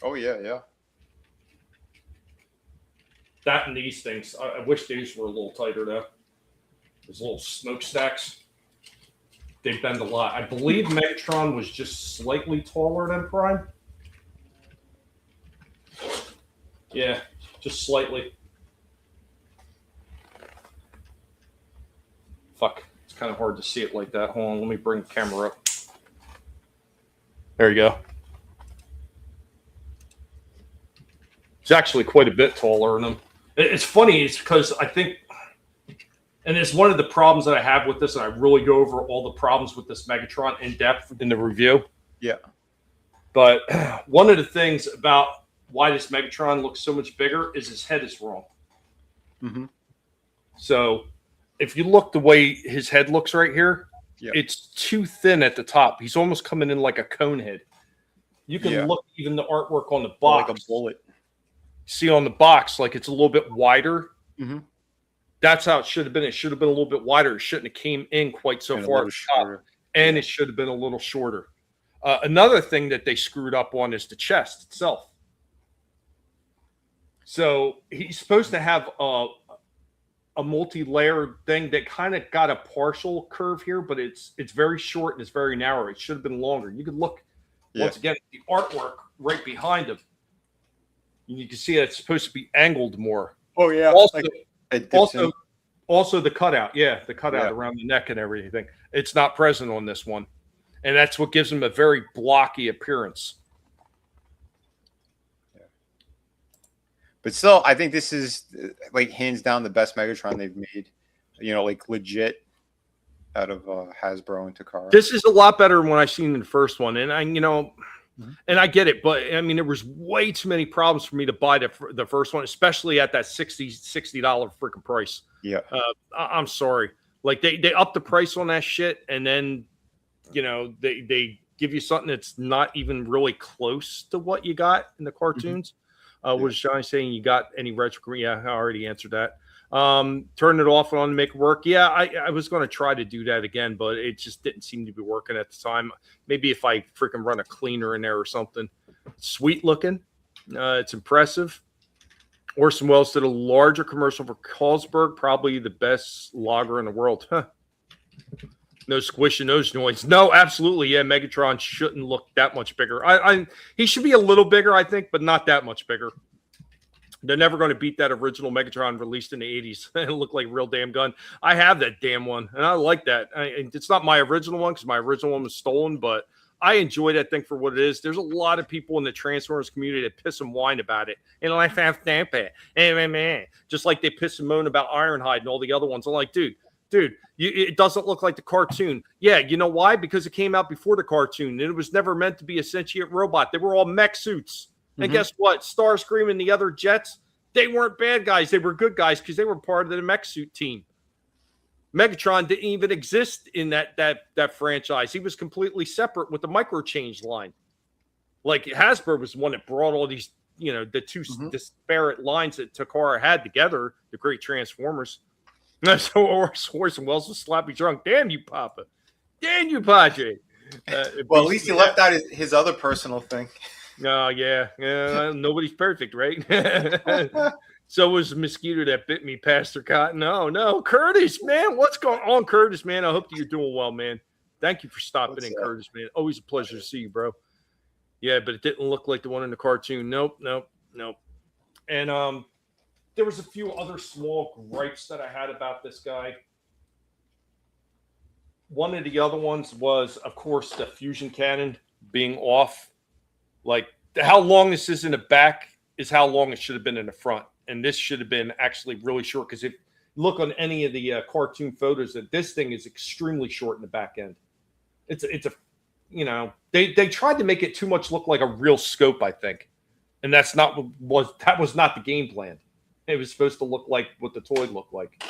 Speaker 11: Oh, yeah.
Speaker 6: That and these things. I wish these were a little tighter, though. Those little smokestacks. They bend a lot. I believe Megatron was just slightly taller than Prime. Yeah, just slightly. Fuck. It's kind of hard to see it like that. Hold on, let me bring the camera up. There you go. It's actually quite a bit taller than him. It's funny, it's because I think, and it's one of the problems that I have with this, and I really go over all the problems with this Megatron in depth in the review.
Speaker 11: Yeah.
Speaker 6: But one of the things about why this Megatron looks so much bigger is his head is wrong.
Speaker 11: Mm-hmm.
Speaker 6: So if you look the way his head looks right here, it's too thin at the top. He's almost coming in like a cone head. You can look even the artwork on the box.
Speaker 11: Like a bullet.
Speaker 6: See on the box, like it's a little bit wider.
Speaker 11: Mm-hmm.
Speaker 6: That's how it should have been. It should have been a little bit wider. It shouldn't have came in quite so far at the top. And it should have been a little shorter. Another thing that they screwed up on is the chest itself. So he's supposed to have a multi-layered thing that kind of got a partial curve here, but it's very short and it's very narrow. It should have been longer. You could look once again at the artwork right behind him. And you can see that it's supposed to be angled more.
Speaker 11: Oh yeah.
Speaker 6: Also the cutout. Yeah, the cutout around the neck and everything. It's not present on this one. And that's what gives him a very blocky appearance.
Speaker 11: But still, I think this is like hands down the best Megatron they've made. You know, like legit out of Hasbro and Takara.
Speaker 6: This is a lot better than what I seen in the first one, and and I get it, but I mean, there was way too many problems for me to buy the first one, especially at that $60 freaking price.
Speaker 11: Yeah,
Speaker 6: I'm sorry. Like they upped the price on that shit, and then they give you something that's not even really close to what you got in the cartoons. Was Johnny saying you got any retro? Yeah, I already answered that. Turn it off and on to make it work. Yeah, I was going to try to do that again, but it just didn't seem to be working at the time. Maybe if I freaking run a cleaner in there or something. Sweet looking. It's impressive. Orson Welles did a larger commercial for Carlsberg, probably the best lager in the world. Huh. No squishing those joints. No, absolutely. Yeah, Megatron shouldn't look that much bigger. He should be a little bigger, I think, but not that much bigger. They're never going to beat that original Megatron released in the 80s. It looked like a real damn gun. I have that damn one, and I like that. It's not my original one because my original one was stolen, but I enjoy that thing for what it is. There's a lot of people in the Transformers community that piss and whine about it. And I have stamp it. Just like they piss and moan about Ironhide and all the other ones. I'm like, dude, it doesn't look like the cartoon. Yeah, you know why? Because it came out before the cartoon, and it was never meant to be a sentient robot. They were all mech suits. And guess what? Starscream and the other Jets, they weren't bad guys. They were good guys because they were part of the mech suit team. Megatron didn't even exist in that franchise. He was completely separate with the micro-change line. Like Hasbro was the one that brought all these, the two disparate lines that Takara had together, the great Transformers. So Orson Welles was sloppy drunk. Damn you, Papa. Damn you, Padre.
Speaker 11: Well, at least he left out his other personal thing.
Speaker 6: Oh, yeah. Nobody's perfect, right? So was the mosquito that bit me, Pastor Cotton. Oh, no. Curtis, man. What's going on, Curtis, man? I hope you're doing well, man. Thank you for stopping
Speaker 11: What's
Speaker 6: in,
Speaker 11: up?
Speaker 6: Curtis, man. Always a pleasure to see you, bro. Yeah, but it didn't look like the one in the cartoon. Nope. And there was a few other small gripes that I had about this guy. One of the other ones was, of course, the fusion cannon being off. Like, how long this is in the back is how long it should have been in the front. And this should have been actually really short, because if you look on any of the cartoon photos, that this thing is extremely short in the back end. It's a, you know, they tried to make it too much look like a real scope, I think. And that was not the game plan. It was supposed to look like what the toy looked like.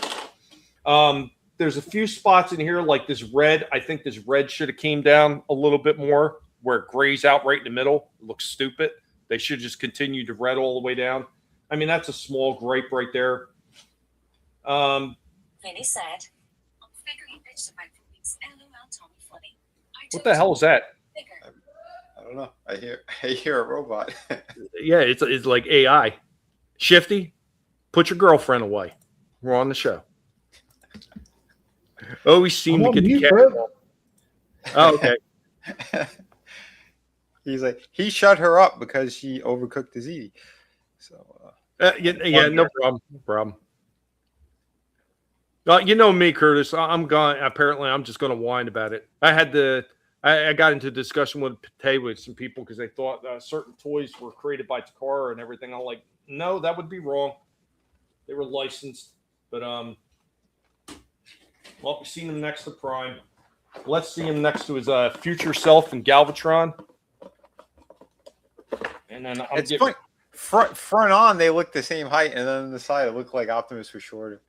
Speaker 6: There's a few spots in here, like this red. I think this red should have came down a little bit more, where it grays out right in the middle. It looks stupid. They should just continue to red all the way down. I mean, that's a small gripe right there.
Speaker 12: Vinnie said, I'm figuring bitch about for weeks. LOL, Tommy funny.
Speaker 6: What the hell is that?
Speaker 11: I don't know. I hear a robot.
Speaker 6: Yeah, it's like AI. Shifty, put your girlfriend away. We're on the show. Always seem to get the camera. Oh, okay.
Speaker 11: He's like, he shut her up because she overcooked his ziti. So
Speaker 6: yeah, no problem. You know me, Curtis. Apparently, I'm just going to whine about it. I got into a discussion with Pate with some people because they thought certain toys were created by Takara and everything. I'm like, no, that would be wrong. They were licensed, but well, we've seen him next to Prime. Let's see him next to his future self in Galvatron. And then
Speaker 11: it's funny. Front on, they look the same height, and then on the side, it looked like Optimus was shorter.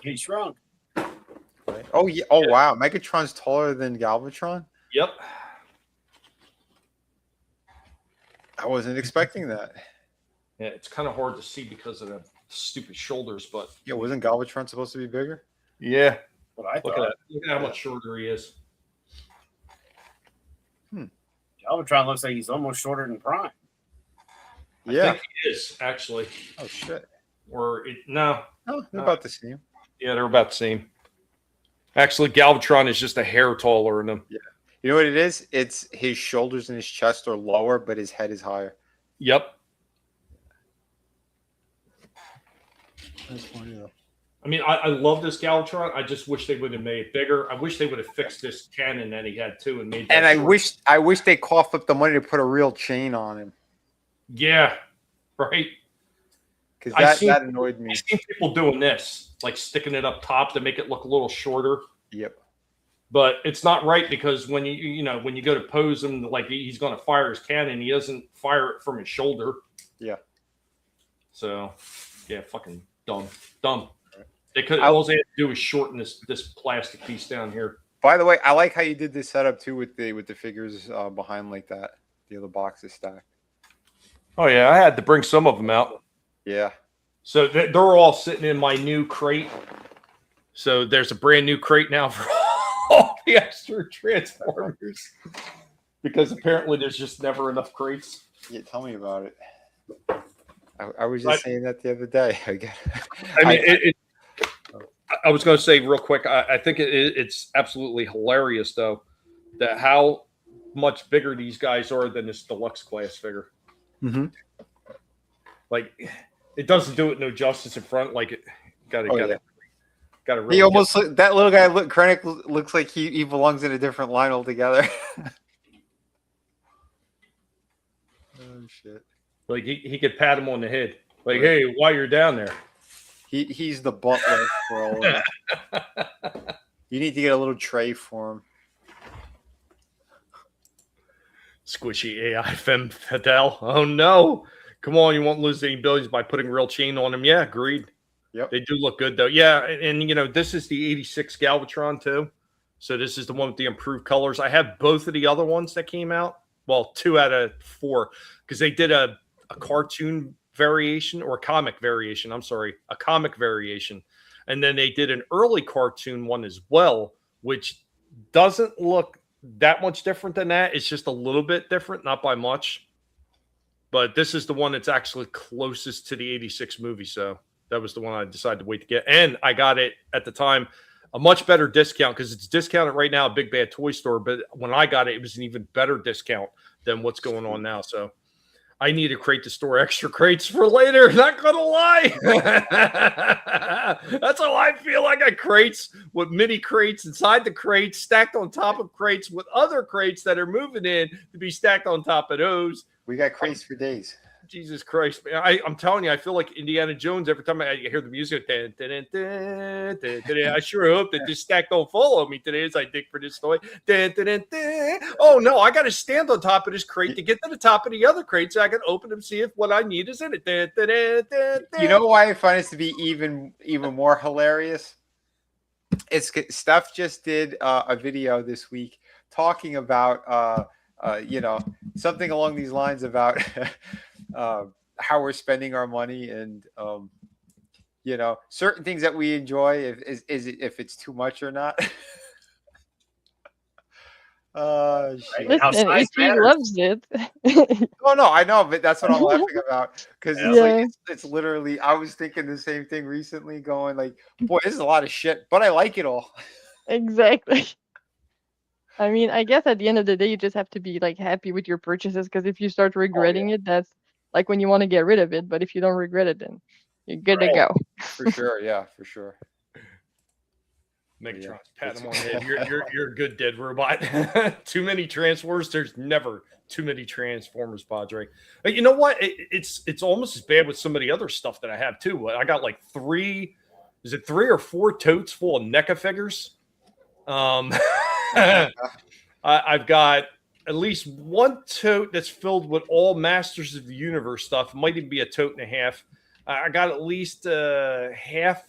Speaker 9: He shrunk.
Speaker 11: Right. Oh yeah. Oh wow, Megatron's taller than Galvatron.
Speaker 6: Yep.
Speaker 11: I wasn't expecting that.
Speaker 6: Yeah, it's kind of hard to see because of the stupid shoulders, but
Speaker 11: yeah, wasn't Galvatron supposed to be bigger?
Speaker 6: Yeah.
Speaker 9: What I
Speaker 6: Look
Speaker 9: thought.
Speaker 6: at that. Look at how much shorter he is.
Speaker 9: Galvatron looks like he's almost shorter than Prime.
Speaker 11: Yeah,
Speaker 6: I think he is actually.
Speaker 11: Oh shit.
Speaker 6: Or no.
Speaker 11: Oh, they're about the same.
Speaker 6: Yeah, they're about the same. Actually, Galvatron is just a hair taller than him.
Speaker 11: Yeah. You know what it is? It's his shoulders and his chest are lower, but his head is higher.
Speaker 6: Yep.
Speaker 11: That's funny though.
Speaker 6: I mean, I love this Galvatron. I just wish they would have made it bigger. I wish they would have fixed this cannon that he had too and made that
Speaker 11: And I
Speaker 6: short.
Speaker 11: wish they coughed up the money to put a real chain on him.
Speaker 6: Yeah, right.
Speaker 11: Because that annoyed me.
Speaker 6: I've seen people doing this, like sticking it up top to make it look a little shorter.
Speaker 11: Yep.
Speaker 6: But it's not right, because when you go to pose him, like he's going to fire his cannon, he doesn't fire it from his shoulder.
Speaker 11: Yeah.
Speaker 6: So, yeah, fucking dumb. They could. All they had to do was shorten this plastic piece down here.
Speaker 11: By the way, I like how you did this setup too with the figures behind like that. The other boxes stacked.
Speaker 6: Oh yeah, I had to bring some of them out.
Speaker 11: Yeah.
Speaker 6: So they're all sitting in my new crate. So there's a brand new crate now for all the extra Transformers, because apparently there's just never enough crates.
Speaker 11: Yeah, tell me about it. I was just saying that the other day.
Speaker 6: I was going to say real quick, I think it's absolutely hilarious, though, that how much bigger these guys are than this deluxe class figure.
Speaker 11: Mm-hmm.
Speaker 6: Like, it doesn't do it no justice in front. Like, it got to really.
Speaker 11: He almost that little guy Krennic looks like he belongs in a different line altogether. Oh shit!
Speaker 6: Like he could pat him on the head. Like, hey, while you're down there.
Speaker 11: He's the butler for all of it. You need to get a little tray for him.
Speaker 6: Squishy AI femme fatale. Oh no! Come on, you won't lose any billions by putting real chain on them. Yeah, agreed.
Speaker 11: Yep.
Speaker 6: They do look good though. Yeah, and this is the 86 Galvatron too. So this is the one with the improved colors. I have both of the other ones that came out. Well, 2 out of 4, because they did a cartoon variation or a comic variation. I'm sorry, a comic variation. And then they did an early cartoon one as well, which doesn't look that much different than that. It's just a little bit different, not by much. But this is the one that's actually closest to the 86 movie. So That was the one I decided to wait to get. And I got it at the time a much better discount because it's discounted right now at Big Bad Toy Store. But when I got it, it was an even better discount than what's going on now. So I need a crate to store extra crates for later. Not going to lie. That's how I feel. I got crates with mini crates inside the crates stacked on top of crates with other crates that are moving in to be stacked on top of those.
Speaker 11: We got crates for days.
Speaker 6: Jesus Christ, man. I'm telling you, I feel like Indiana Jones every time I hear the music. Dun, dun, dun, dun, dun, dun. I sure hope that this stack don't follow me today as I dig for this toy. Dun, dun, dun, dun. Oh, no, I got to stand on top of this crate to get to the top of the other crate so I can open them and see if what I need is in it. Dun, dun, dun, dun, dun.
Speaker 11: You know why I find this to be even more hilarious? It's Steph just did a video this week talking about, something along these lines about how we're spending our money and certain things that we enjoy if it's too much or not.
Speaker 7: Listen, if he loves it.
Speaker 11: No, I know, but that's what I'm laughing about because it's literally. I was thinking the same thing recently, going like, "Boy, this is a lot of shit," but I like it all.
Speaker 7: Exactly. I mean, I guess at the end of the day, you just have to be like happy with your purchases because if you start regretting it, that's like when you want to get rid of it. But if you don't regret it, then you're good to go.
Speaker 11: For sure, yeah, for sure.
Speaker 6: Megatron's pat him on the head. You're a good dead robot. Too many Transformers. There's never too many Transformers, Padre. But you know what? It's almost as bad with some of the other stuff that I have too. I got like 3 or 4 totes full of NECA figures. I've got at least 1 tote that's filled with all Masters of the Universe stuff. It might even be a tote and a half. I got at least half,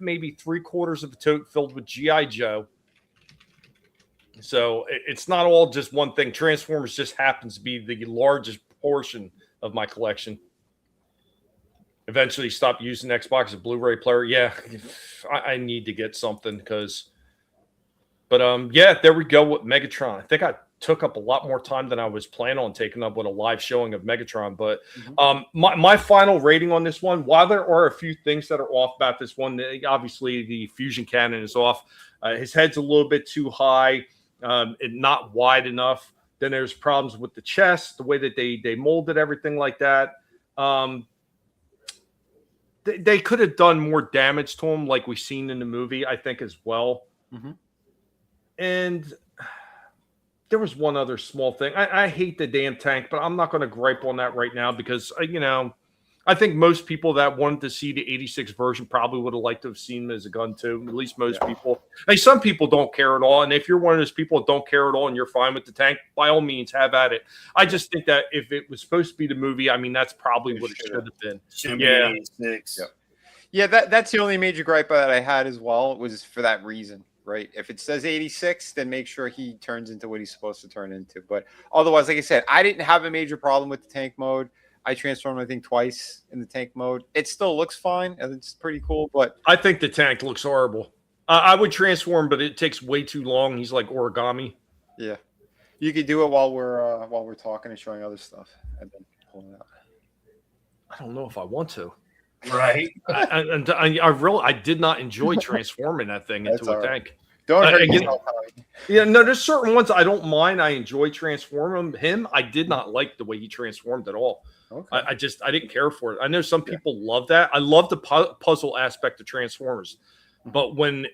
Speaker 6: maybe 3/4 of a tote filled with G.I. Joe. So it's not all just one thing. Transformers just happens to be the largest portion of my collection. Eventually stop using Xbox as a Blu-ray player. Yeah, I need to get something But there we go with Megatron. I think I took up a lot more time than I was planning on taking up with a live showing of Megatron. But my final rating on this one, while there are a few things that are off about this one, obviously the fusion cannon is off. His head's a little bit too high and not wide enough. Then there's problems with the chest, the way that they molded everything like that. They could have done more damage to him like we've seen in the movie, I think, as well.
Speaker 11: Mm-hmm.
Speaker 6: And there was one other small thing. I hate the damn tank, but I'm not going to gripe on that right now because, I think most people that wanted to see the 86 version probably would have liked to have seen him as a gun too. At least most people. Hey, some people don't care at all. And if you're one of those people that don't care at all and you're fine with the tank, by all means, have at it. I just think that if it was supposed to be the movie, I mean, that's probably what it should have been.
Speaker 9: Yeah.
Speaker 11: 86. Yeah, that's the only major gripe that I had as well. Was for that reason. Right. If it says 86, then make sure he turns into what he's supposed to turn into. But otherwise, like I said, I didn't have a major problem with the tank mode. I transformed, I think, twice in the tank mode. It still looks fine and it's pretty cool. But
Speaker 6: I think the tank looks horrible. I would transform, but it takes way too long. He's like origami.
Speaker 11: Yeah, you could do it while we're talking and showing other stuff. And then pulling it out.
Speaker 6: I don't know if I want to.
Speaker 9: Right.
Speaker 6: I did not enjoy transforming that thing into a tank.
Speaker 11: Don't hurt yourself.
Speaker 6: There's certain ones I don't mind. I enjoy transforming him. I did not like the way he transformed at all.
Speaker 11: Okay.
Speaker 6: I didn't care for it. I know some people love that. I love the puzzle aspect of Transformers, but when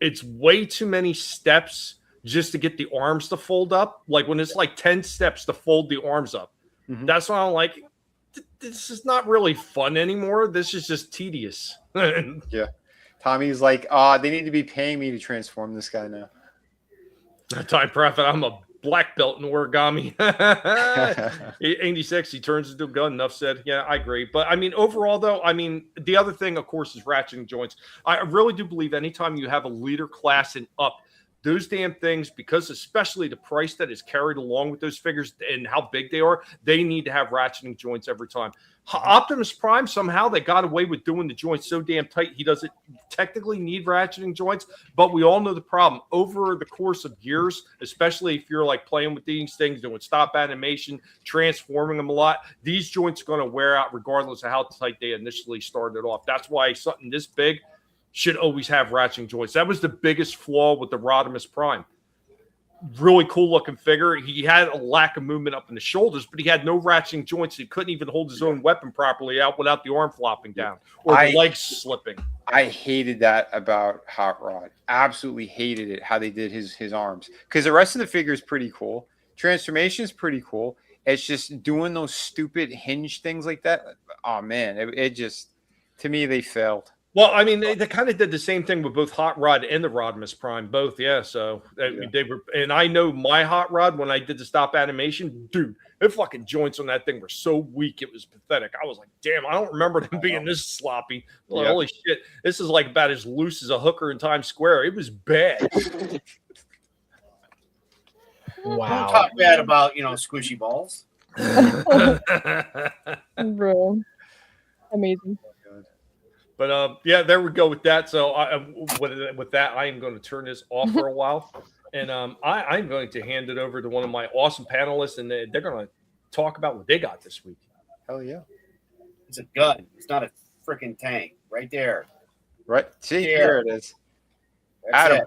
Speaker 6: it's way too many steps just to get the arms to fold up, like when it's like 10 steps to fold the arms up, that's why I'm like, this is not really fun anymore. This is just tedious.
Speaker 11: Yeah. Tommy's like, they need to be paying me to transform this guy now.
Speaker 6: Time Prophet, I'm a black belt in origami. 86, he turns into a gun. Enough said. Yeah, I agree. But I mean, overall, though, the other thing, of course, is ratcheting joints. I really do believe anytime you have a leader class and up, those damn things, because especially the price that is carried along with those figures and how big they are, they need to have ratcheting joints every time. Optimus Prime, somehow they got away with doing the joints so damn tight he doesn't technically need ratcheting joints, but we all know the problem. Over the course of years, especially if you're like playing with these things, doing stop animation, transforming them a lot, these joints are going to wear out regardless of how tight they initially started off. That's why something this big should always have ratcheting joints. That was the biggest flaw with the Rodimus Prime. Really cool looking figure. He had a lack of movement up in the shoulders, but he had no ratcheting joints. He couldn't even hold his own weapon properly out without the arm flopping down or the legs slipping.
Speaker 11: I hated that about Hot Rod. Absolutely hated it, how they did his arms. Because the rest of the figure is pretty cool. Transformation is pretty cool. It's just doing those stupid hinge things like that. Oh, man. It just, to me, they failed.
Speaker 6: Well, I mean, they kind of did the same thing with both Hot Rod and the Rodimus Prime, both, yeah. So they were, and I know my Hot Rod when I did the stop animation, dude, the fucking joints on that thing were so weak, it was pathetic. I was like, damn, I don't remember them being this sloppy. Like, holy shit, this is like about as loose as a hooker in Times Square. It was bad.
Speaker 9: Wow. Don't talk bad about squishy balls.
Speaker 7: Bro, amazing.
Speaker 6: But yeah, there we go with that. So with that, I am going to turn this off for a while, and I'm going to hand it over to one of my awesome panelists, and they're going to talk about what they got this week.
Speaker 11: Hell yeah!
Speaker 9: It's a gun. It's not a freaking tank. Right there.
Speaker 11: Right. See, there it is.
Speaker 9: That's
Speaker 11: Adam.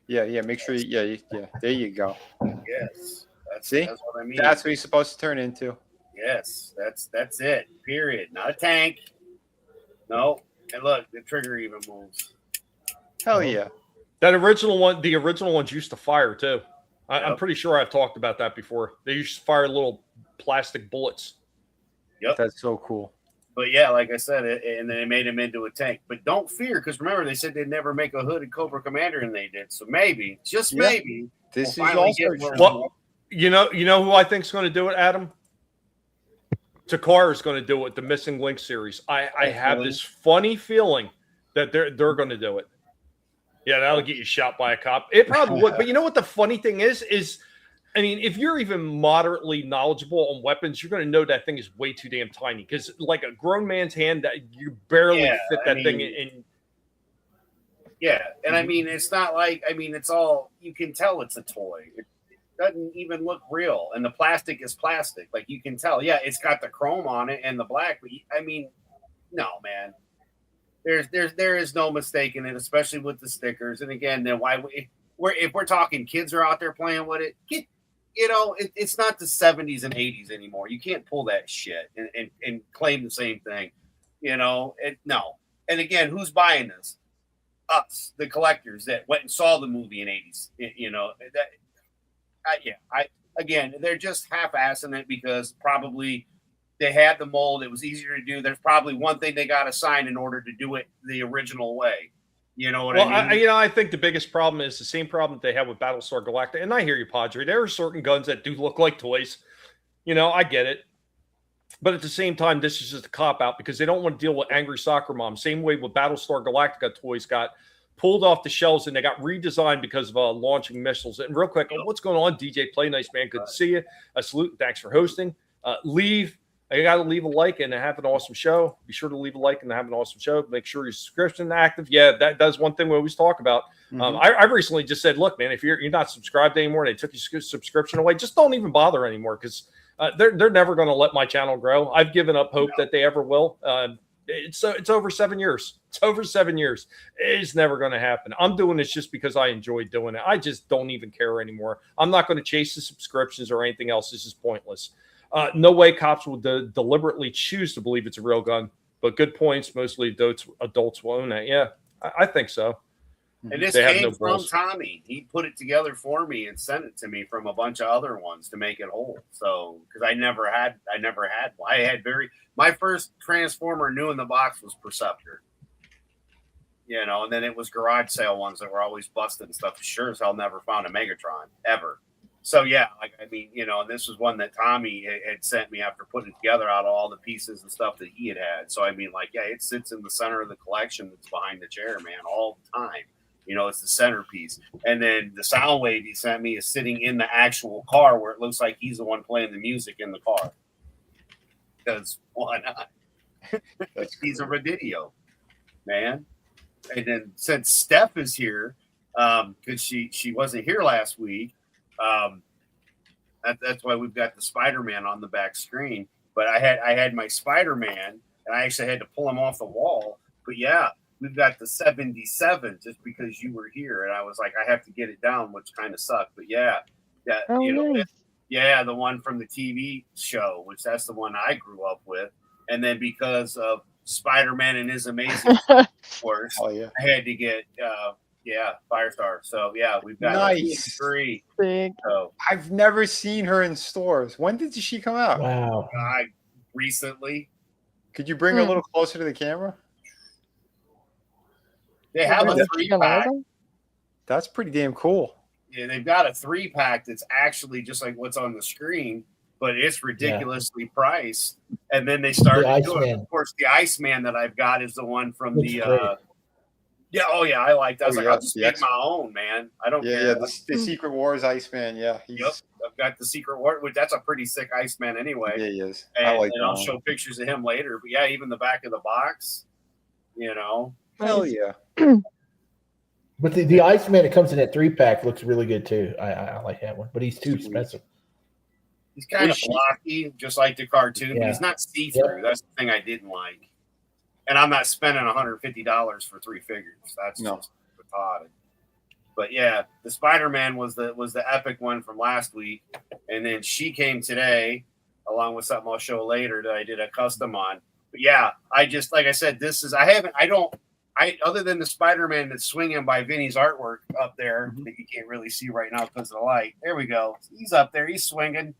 Speaker 9: it.
Speaker 11: Yeah. Make sure. Yeah. There you go.
Speaker 9: Yes. That's what I mean.
Speaker 11: That's what he's supposed to turn into.
Speaker 9: Yes. That's it. Period. Not a tank. No. And look, the trigger even moves.
Speaker 11: Hell yeah.
Speaker 6: That original one, the original ones used to fire too. I'm pretty sure I've talked about that before. They used to fire little plastic bullets.
Speaker 9: Yep.
Speaker 11: That's so cool.
Speaker 9: But yeah, like I said, and they made him into a tank. But don't fear, because remember, they said they'd never make a hooded Cobra Commander, and they did. So maybe, just maybe,
Speaker 11: this
Speaker 9: we'll
Speaker 11: is also
Speaker 9: true.
Speaker 6: Well, you know who I think is going to do it, Adam? Takara is going to do it, the Missing Link series. I have this funny feeling that they're going to do it. Yeah, that'll get you shot by a cop. It probably would. But you know what the funny thing is, I mean, if you're even moderately knowledgeable on weapons, you're going to know that thing is way too damn tiny. Because like a grown man's hand, that you barely fit that thing in.
Speaker 9: Yeah, and I mean, it's not like, it's all, you can tell it's a toy. It doesn't even look real, and the plastic is plastic. Like, you can tell. Yeah, it's got the chrome on it and the black, but no, man. There is no mistake in it, especially with the stickers. And again, then if we're talking kids are out there playing with it, it's not the 70s and 80s anymore. You can't pull that shit and claim the same thing. No. And again, who's buying this? Us, the collectors that went and saw the movie in 80s. Again, they're just half-assing it because probably they had the mold. It was easier to do. There's probably one thing they got to sign in order to do it the original way. You know what I mean?
Speaker 6: I think the biggest problem is the same problem that they have with Battlestar Galactica. And I hear you, Padre. There are certain guns that do look like toys. I get it. But at the same time, this is just a cop-out because they don't want to deal with angry soccer moms. Same way with Battlestar Galactica toys got pulled off the shelves and they got redesigned because of launching missiles. And real quick, what's going on, DJ Play Nice, man? Good to see you. A salute. Thanks for hosting. Leave. You got to leave a like and have an awesome show. Be sure to leave a like and have an awesome show. Make sure your subscription is active. Yeah, that's one thing we always talk about.
Speaker 11: Mm-hmm.
Speaker 6: I recently just said, look, man, if you're not subscribed anymore and they took your subscription away, just don't even bother anymore because they're never going to let my channel grow. I've given up hope that they ever will. It's over 7 years. It's over 7 years. It's never going to happen. I'm doing this just because I enjoy doing it. I just don't even care anymore. I'm not going to chase the subscriptions or anything else. It's just pointless. No way cops will deliberately choose to believe it's a real gun, but good points. Mostly adults will own it. Yeah, I think so.
Speaker 9: And this came from Tommy. He put it together for me and sent it to me from a bunch of other ones to make it whole. So, because I never had one. My first Transformer new in the box was Perceptor. And then it was garage sale ones that were always busted and stuff. Sure as hell never found a Megatron ever. So yeah, and this was one that Tommy had sent me after putting it together out of all the pieces and stuff that he had. So it sits in the center of the collection that's behind the chair, man, all the time. It's the centerpiece. And then the sound wave he sent me is sitting in the actual car where it looks like he's the one playing the music in the car. because why not? He's a Radidio, man. And then since Steph is here, because she wasn't here last week, that's why we've got the Spider-Man on the back screen. But I had my Spider-Man, and I actually had to pull him off the wall. But yeah, we've got the 77 just because you were here, and I was like, I have to get it down, which kind of sucked. But yeah,
Speaker 7: Nice.
Speaker 9: yeah, the one from the TV show, which that's the one I grew up with, and then because of Spider-Man and his amazing force, I had to get Firestar. So yeah, we've got
Speaker 11: Nice.
Speaker 9: 3.
Speaker 7: Sick.
Speaker 9: So
Speaker 11: I've never seen her in stores. When did she come out?
Speaker 8: Wow.
Speaker 9: Recently.
Speaker 11: Could you bring her a little closer to the camera?
Speaker 9: They have a 3-pack.
Speaker 11: That's pretty damn cool.
Speaker 9: Yeah, they've got a 3-pack that's actually just like what's on the screen, but it's ridiculously priced. And then they started doing, of course, the Iceman that I've got is the one from
Speaker 8: Looks
Speaker 9: the
Speaker 8: great.
Speaker 9: I like that. I was like,
Speaker 11: yeah,
Speaker 9: I'll just make my own, man. I don't care.
Speaker 11: Yeah, the Secret Wars Iceman. Yeah,
Speaker 9: Yep, I've got the Secret War, which that's a pretty sick Iceman anyway.
Speaker 11: Yeah, he is.
Speaker 9: And,
Speaker 11: I like
Speaker 9: and
Speaker 11: that
Speaker 9: I'll
Speaker 11: one.
Speaker 9: show pictures of him later. But yeah, even the back of the box, you know.
Speaker 11: Hell yeah.
Speaker 8: But the Iceman that comes in that 3-pack looks really good too. I like that one, but he's too expensive.
Speaker 9: He's kind of blocky, just like the cartoon, but
Speaker 8: Yeah.
Speaker 9: he's not see-through. That's the thing I didn't like. And I'm not spending $150 for 3 figures. That's just retarded. But yeah, the Spider-Man was the epic one from last week, and then she came today, along with something I'll show later that I did a custom on. But yeah, I just like I said, other than the Spider-Man that's swinging by Vinnie's artwork up there that you can't really see right now because of the light. There we go. He's up there. He's swinging.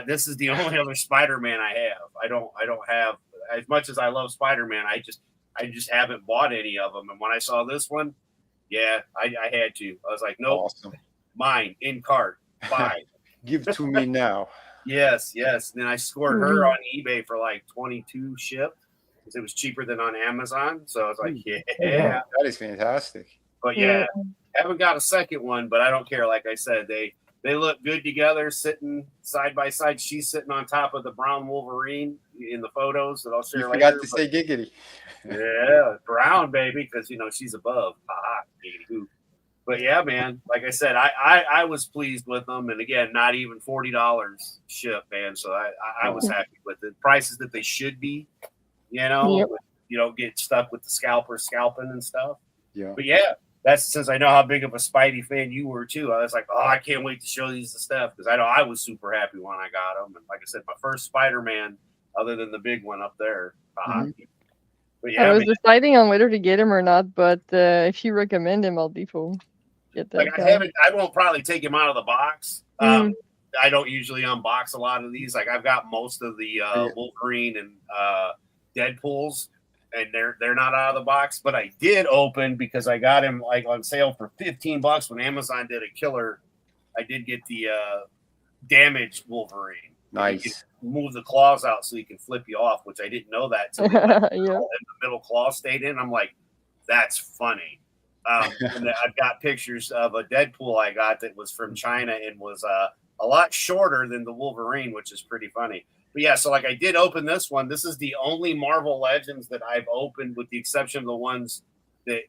Speaker 9: This is the only other Spider-Man I have. I don't have, as much as I love Spider-Man, I just haven't bought any of them. And when I saw this one, yeah, I had to. I was like, nope,
Speaker 11: Awesome.
Speaker 9: Mine in cart. Buy.
Speaker 11: Give to me now.
Speaker 9: Yes. And then I scored her on eBay for like 22 shipped. It was cheaper than on Amazon, so I was like, yeah,
Speaker 11: that is fantastic.
Speaker 9: But yeah, haven't got a second one, but I don't care. Like I said, they look good together, sitting side by side. She's sitting on top of the brown Wolverine in the photos that I'll share later.
Speaker 11: Forgot to say giggity.
Speaker 9: Yeah, brown baby, because she's above. Giggity. But yeah, man, like I said, I was pleased with them, and again, not even $40 shipped, man. So I was happy with the prices that they should be. You don't get stuck with the scalper scalping and stuff.
Speaker 11: Yeah.
Speaker 9: But yeah, that's since I know how big of a Spidey fan you were too. I was like, oh, I can't wait to show these to Steph because I know I was super happy when I got them. And like I said, my first Spider-Man, other than the big one up there. But yeah,
Speaker 7: I was deciding on whether to get him or not, but if you recommend him, I'll default get that.
Speaker 9: Like I won't probably take him out of the box. I don't usually unbox a lot of these. Like I've got most of the Wolverine and Deadpools, and they're not out of the box, but I did open because I got him like on sale for $15 when Amazon did a killer. I did get the damaged Wolverine.
Speaker 11: Nice.
Speaker 9: You can move the claws out so you can flip you off, which I didn't know that until the middle claw stayed in. I'm like, that's funny. And then I've got pictures of a Deadpool I got that was from China and was a lot shorter than the Wolverine, which is pretty funny. But yeah, so like I did open this one. This is the only Marvel Legends that I've opened, with the exception of the ones that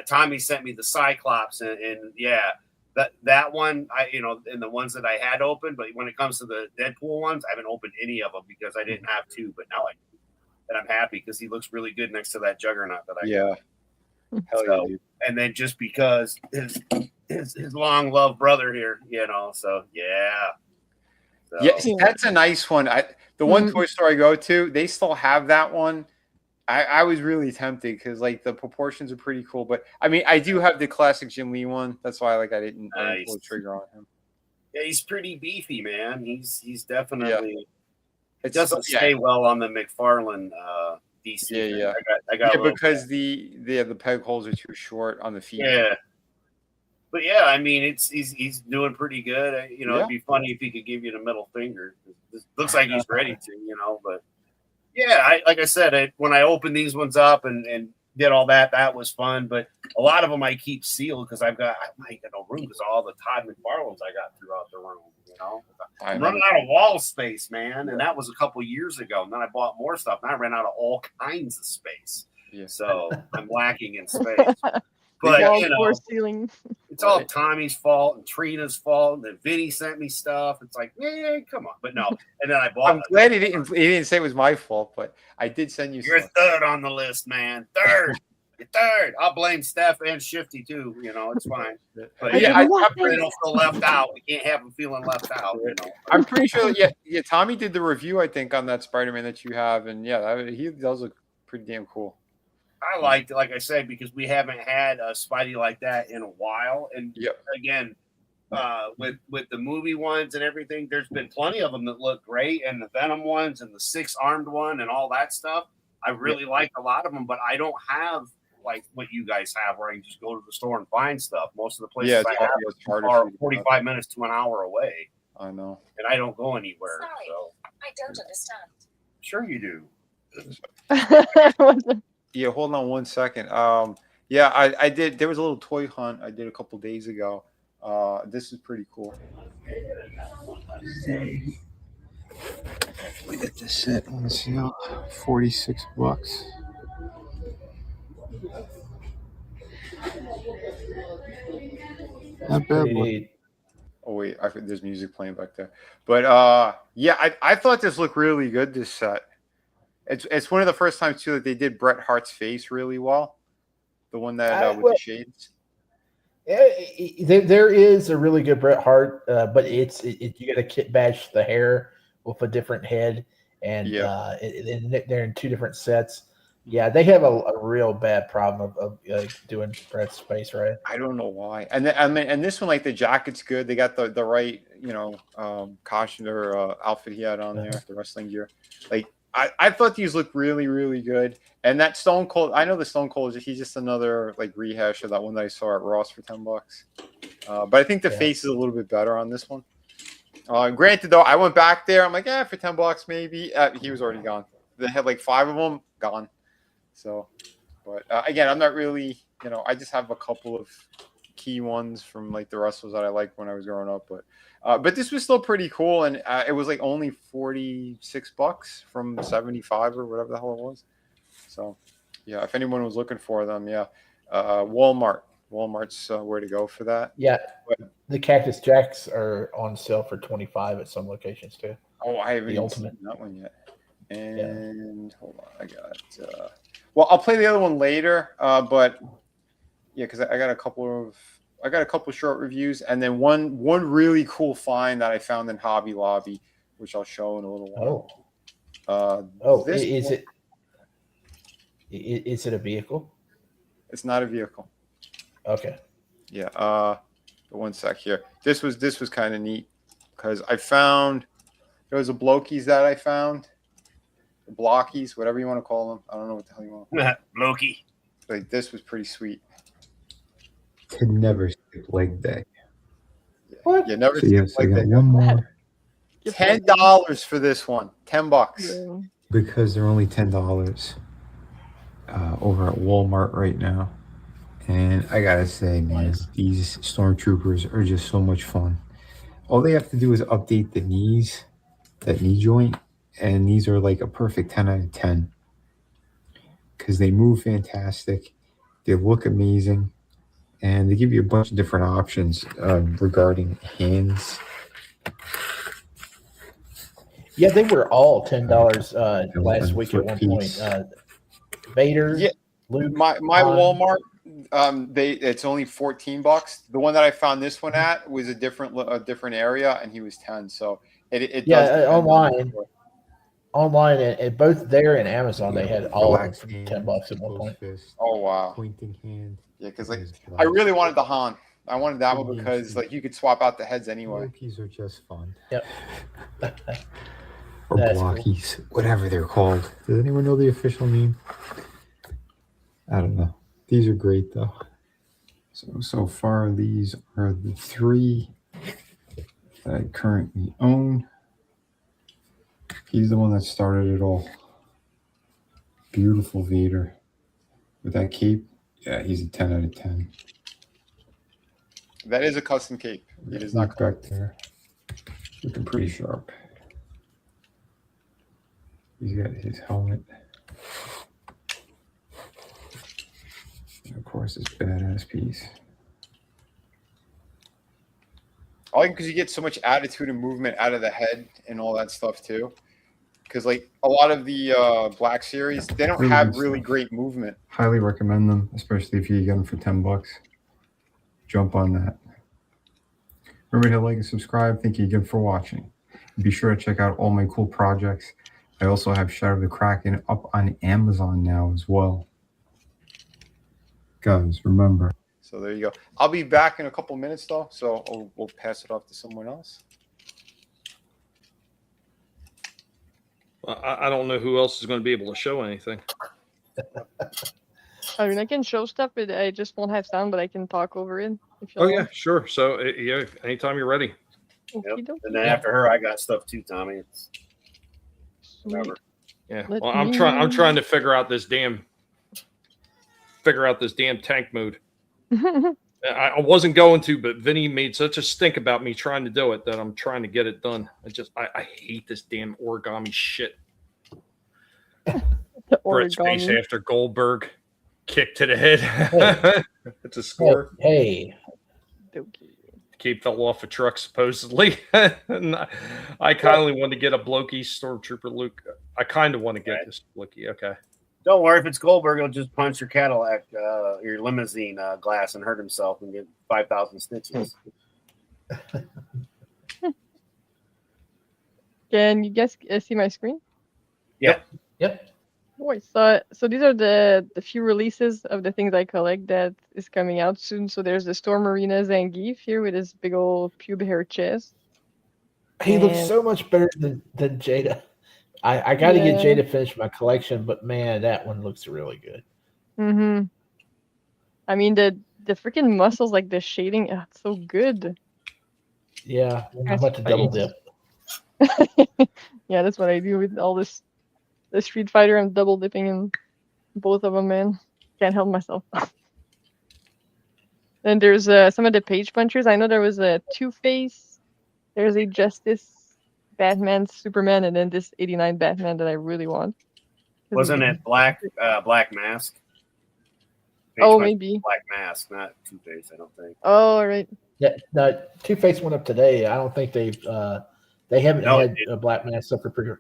Speaker 9: Tommy sent me, the Cyclops, and yeah, that one and the ones that I had opened. But when it comes to the Deadpool ones, I haven't opened any of them because I didn't have to. But now and I'm happy because he looks really good next to that Juggernaut that I got.
Speaker 11: Hell yeah, dude.
Speaker 9: And then just because his long loved brother here, so yeah. So.
Speaker 11: Yes, that's a nice one. The one toy store I go to, they still have that one. I was really tempted because like the proportions are pretty cool. But I mean, I do have the classic Jim Lee one. That's why I didn't pull the trigger on him.
Speaker 9: Yeah, he's pretty beefy, man. He's definitely.
Speaker 11: Yeah.
Speaker 9: It doesn't stay well on the McFarlane DC.
Speaker 11: Yeah.
Speaker 9: I got
Speaker 11: because the peg holes are too short on the feet.
Speaker 9: Yeah. But yeah, I mean, he's doing pretty good. It'd be funny if he could give you the middle finger. It looks like he's ready to, But yeah, like I said, when I opened these ones up and did all that, that was fun. But a lot of them I keep sealed because I might get no room because all the Todd McFarlanes I got throughout the room. You know,
Speaker 11: I
Speaker 9: I'm
Speaker 11: know.
Speaker 9: running out of wall space, man, and that was a couple years ago. And then I bought more stuff, and I ran out of all kinds of space.
Speaker 11: Yeah.
Speaker 9: So I'm lacking in space. But
Speaker 7: Walls,
Speaker 9: you know,
Speaker 7: floor, ceiling.
Speaker 9: it's all Tommy's fault and Trina's fault, and then Vinnie sent me stuff. It's like, yeah, come on. But no. And then I bought.
Speaker 11: I'm glad he didn't say it was my fault, but I did send you.
Speaker 9: You're
Speaker 11: stuff.
Speaker 9: third on the list, man. Third. You're third. I'll blame Steph and Shifty too. You know, it's fine. But
Speaker 11: Yeah,
Speaker 9: I'm
Speaker 11: I'm
Speaker 9: pretty don't feel left out. We can't have them feeling left out. You know.
Speaker 11: I'm pretty sure. Yeah. Tommy did the review, I think, on that Spider-Man that you have, and yeah, he does look pretty damn cool.
Speaker 9: I liked it, like I said, because we haven't had a Spidey like that in a while. And again, with the movie ones and everything, there's been plenty of them that look great, and the Venom ones and the 6-armed one and all that stuff. I really like a lot of them, but I don't have like what you guys have, where I can just go to the store and find stuff. Most of the places I have are 45 minutes to an hour away.
Speaker 11: I know,
Speaker 9: and I don't go anywhere.
Speaker 12: Sorry,
Speaker 9: so
Speaker 12: I don't understand.
Speaker 9: sure you do.
Speaker 11: Yeah, hold on one second. Yeah, I did. There was a little toy hunt I did a couple days ago. This is pretty cool. We got this set on sale, $46. Not bad. Oh wait, there's music playing back there. But yeah, I thought this looked really good. This set. It's one of the first times too that they did Bret Hart's face really well. The one that with the shades.
Speaker 8: There is a really good Bret Hart, but you got to kit bash the hair with a different head, and they're in two different sets. Yeah, they have a real bad problem of doing Bret's face right.
Speaker 11: I don't know why. And this one, like the jacket's good. They got the right costume or outfit he had on there, the wrestling gear. Like I thought these looked really, really good. And that Stone Cold, I know the Stone Cold, he's just another like rehash of that one that I saw at Ross for $10. But I think the face is a little bit better on this one. Granted, though, I went back there. I'm like, for $10 maybe. He was already gone. They had like 5 of them gone. So, but again, I'm not really, I just have a couple of key ones from like the wrestlers that I liked when I was growing up. But this was still pretty cool, and it was like only $46 from 75 or whatever the hell it was. So, yeah, if anyone was looking for them, Walmart's where to go for that.
Speaker 8: Yeah, the Cactus Jacks are on sale for $25 at some locations too.
Speaker 11: Oh, I haven't
Speaker 8: even
Speaker 11: seen that one yet. And hold on, I got. Well, I'll play the other one later. But yeah, because I got a couple short reviews, and then one really cool find that I found in Hobby Lobby, which I'll show in a little while.
Speaker 8: Is it a vehicle?
Speaker 11: It's not a vehicle.
Speaker 8: Okay.
Speaker 11: Yeah. But one sec here. This was kind of neat because I found there was a blokies that I found. The blockies, whatever you want to call them. I don't know what the hell you want.
Speaker 9: Loki.
Speaker 11: Like this was pretty sweet.
Speaker 13: To never skip leg day.
Speaker 11: What? You never skip
Speaker 13: I
Speaker 11: leg
Speaker 13: got
Speaker 11: day.
Speaker 13: one more.
Speaker 11: $10 for this one. $10.
Speaker 13: Because they're only $10 over at Walmart right now. And I gotta say, man, these stormtroopers are just so much fun. All they have to do is update the knees, that knee joint, and these are like a perfect 10 out of 10. Because they move fantastic, they look amazing, and they give you a bunch of different options regarding hands.
Speaker 8: Yeah, they were all $10 last week at one point. Vader, Luke,
Speaker 11: my Walmart, it's only $14. The one that I found this one at was a different area, and he was 10. So it does
Speaker 8: online and both there and Amazon they had all $10 at one point.
Speaker 11: Oh wow!
Speaker 13: Pointing hand.
Speaker 11: Yeah, because like I really wanted the Han. I wanted that one because like you could swap out the heads anyway.
Speaker 13: Blockies are just fun.
Speaker 8: Yep.
Speaker 13: Or blockies, whatever they're called. Does anyone know the official name? I don't know. These are great though. So far these are the 3 that I currently own. He's the one that started it all. Beautiful Vader with that cape. Yeah, he's a 10 out of 10.
Speaker 11: That is a custom cape. It is not
Speaker 13: back there. Looking pretty sharp. He's got his helmet. And of course, this badass piece.
Speaker 11: I like because you get so much attitude and movement out of the head and all that stuff too. Because like a lot of the Black Series, they don't have really great movement.
Speaker 13: Highly recommend them, especially if you get them for $10. Jump on that. Remember to like and subscribe. Thank you again for watching. Be sure to check out all my cool projects. I also have Shadow the Kraken up on Amazon now as well. Guys, remember.
Speaker 11: So there you go. I'll be back in a couple minutes though, so we'll pass it off to someone else.
Speaker 6: I don't know who else is going to be able to show anything.
Speaker 7: I mean, I can show stuff, but I just won't have sound, but I can talk over it. If you
Speaker 6: Oh,
Speaker 7: want.
Speaker 6: yeah, sure. So, yeah, anytime you're ready.
Speaker 9: Yep. And then after her, I got stuff too, Tommy. It's whatever.
Speaker 6: Yeah.
Speaker 7: Let
Speaker 6: Well, I'm trying to figure out this damn tank mode. I wasn't going to, but Vinnie made such a stink about me trying to do it that I'm trying to get it done. I hate this damn origami shit. Brett Space after Goldberg kick to the head.
Speaker 8: Hey.
Speaker 6: It's a score.
Speaker 8: Hey.
Speaker 6: Cape fell off a truck supposedly. And I kind of want to get a Blokey Stormtrooper Luke. I kind of want to get this Blokey. Okay.
Speaker 9: Don't worry, if it's Goldberg, he'll just punch your Cadillac, your limousine glass and hurt himself and get 5,000 stitches.
Speaker 7: Can you guys see my screen?
Speaker 9: Yep.
Speaker 7: Boy, so these are the few releases of the things I collect that is coming out soon. So there's the Storm Arena Zangief here with his big old pube hair chest.
Speaker 8: He looks so much better than Jada. I got to get Jada to finish my collection, but man, that one looks really good.
Speaker 7: Mm-hmm. I mean, the freaking muscles, like the shading, it's so good.
Speaker 8: Yeah, I'm about to double dip.
Speaker 7: Yeah, that's what I do with all this. The Street Fighter, I'm double dipping in both of them, man. Can't help myself. Then there's some of the page punchers. I know there was a Two-Face. There's a Justice, Batman, Superman, and then this 89 Batman that I really want.
Speaker 9: Wasn't it Black Mask?
Speaker 7: Maybe.
Speaker 9: Black Mask, not Two-Face, I don't think.
Speaker 7: Oh, all right.
Speaker 8: Yeah, no, Two-Face went up today. I don't think they haven't had a Black Mask up for pre.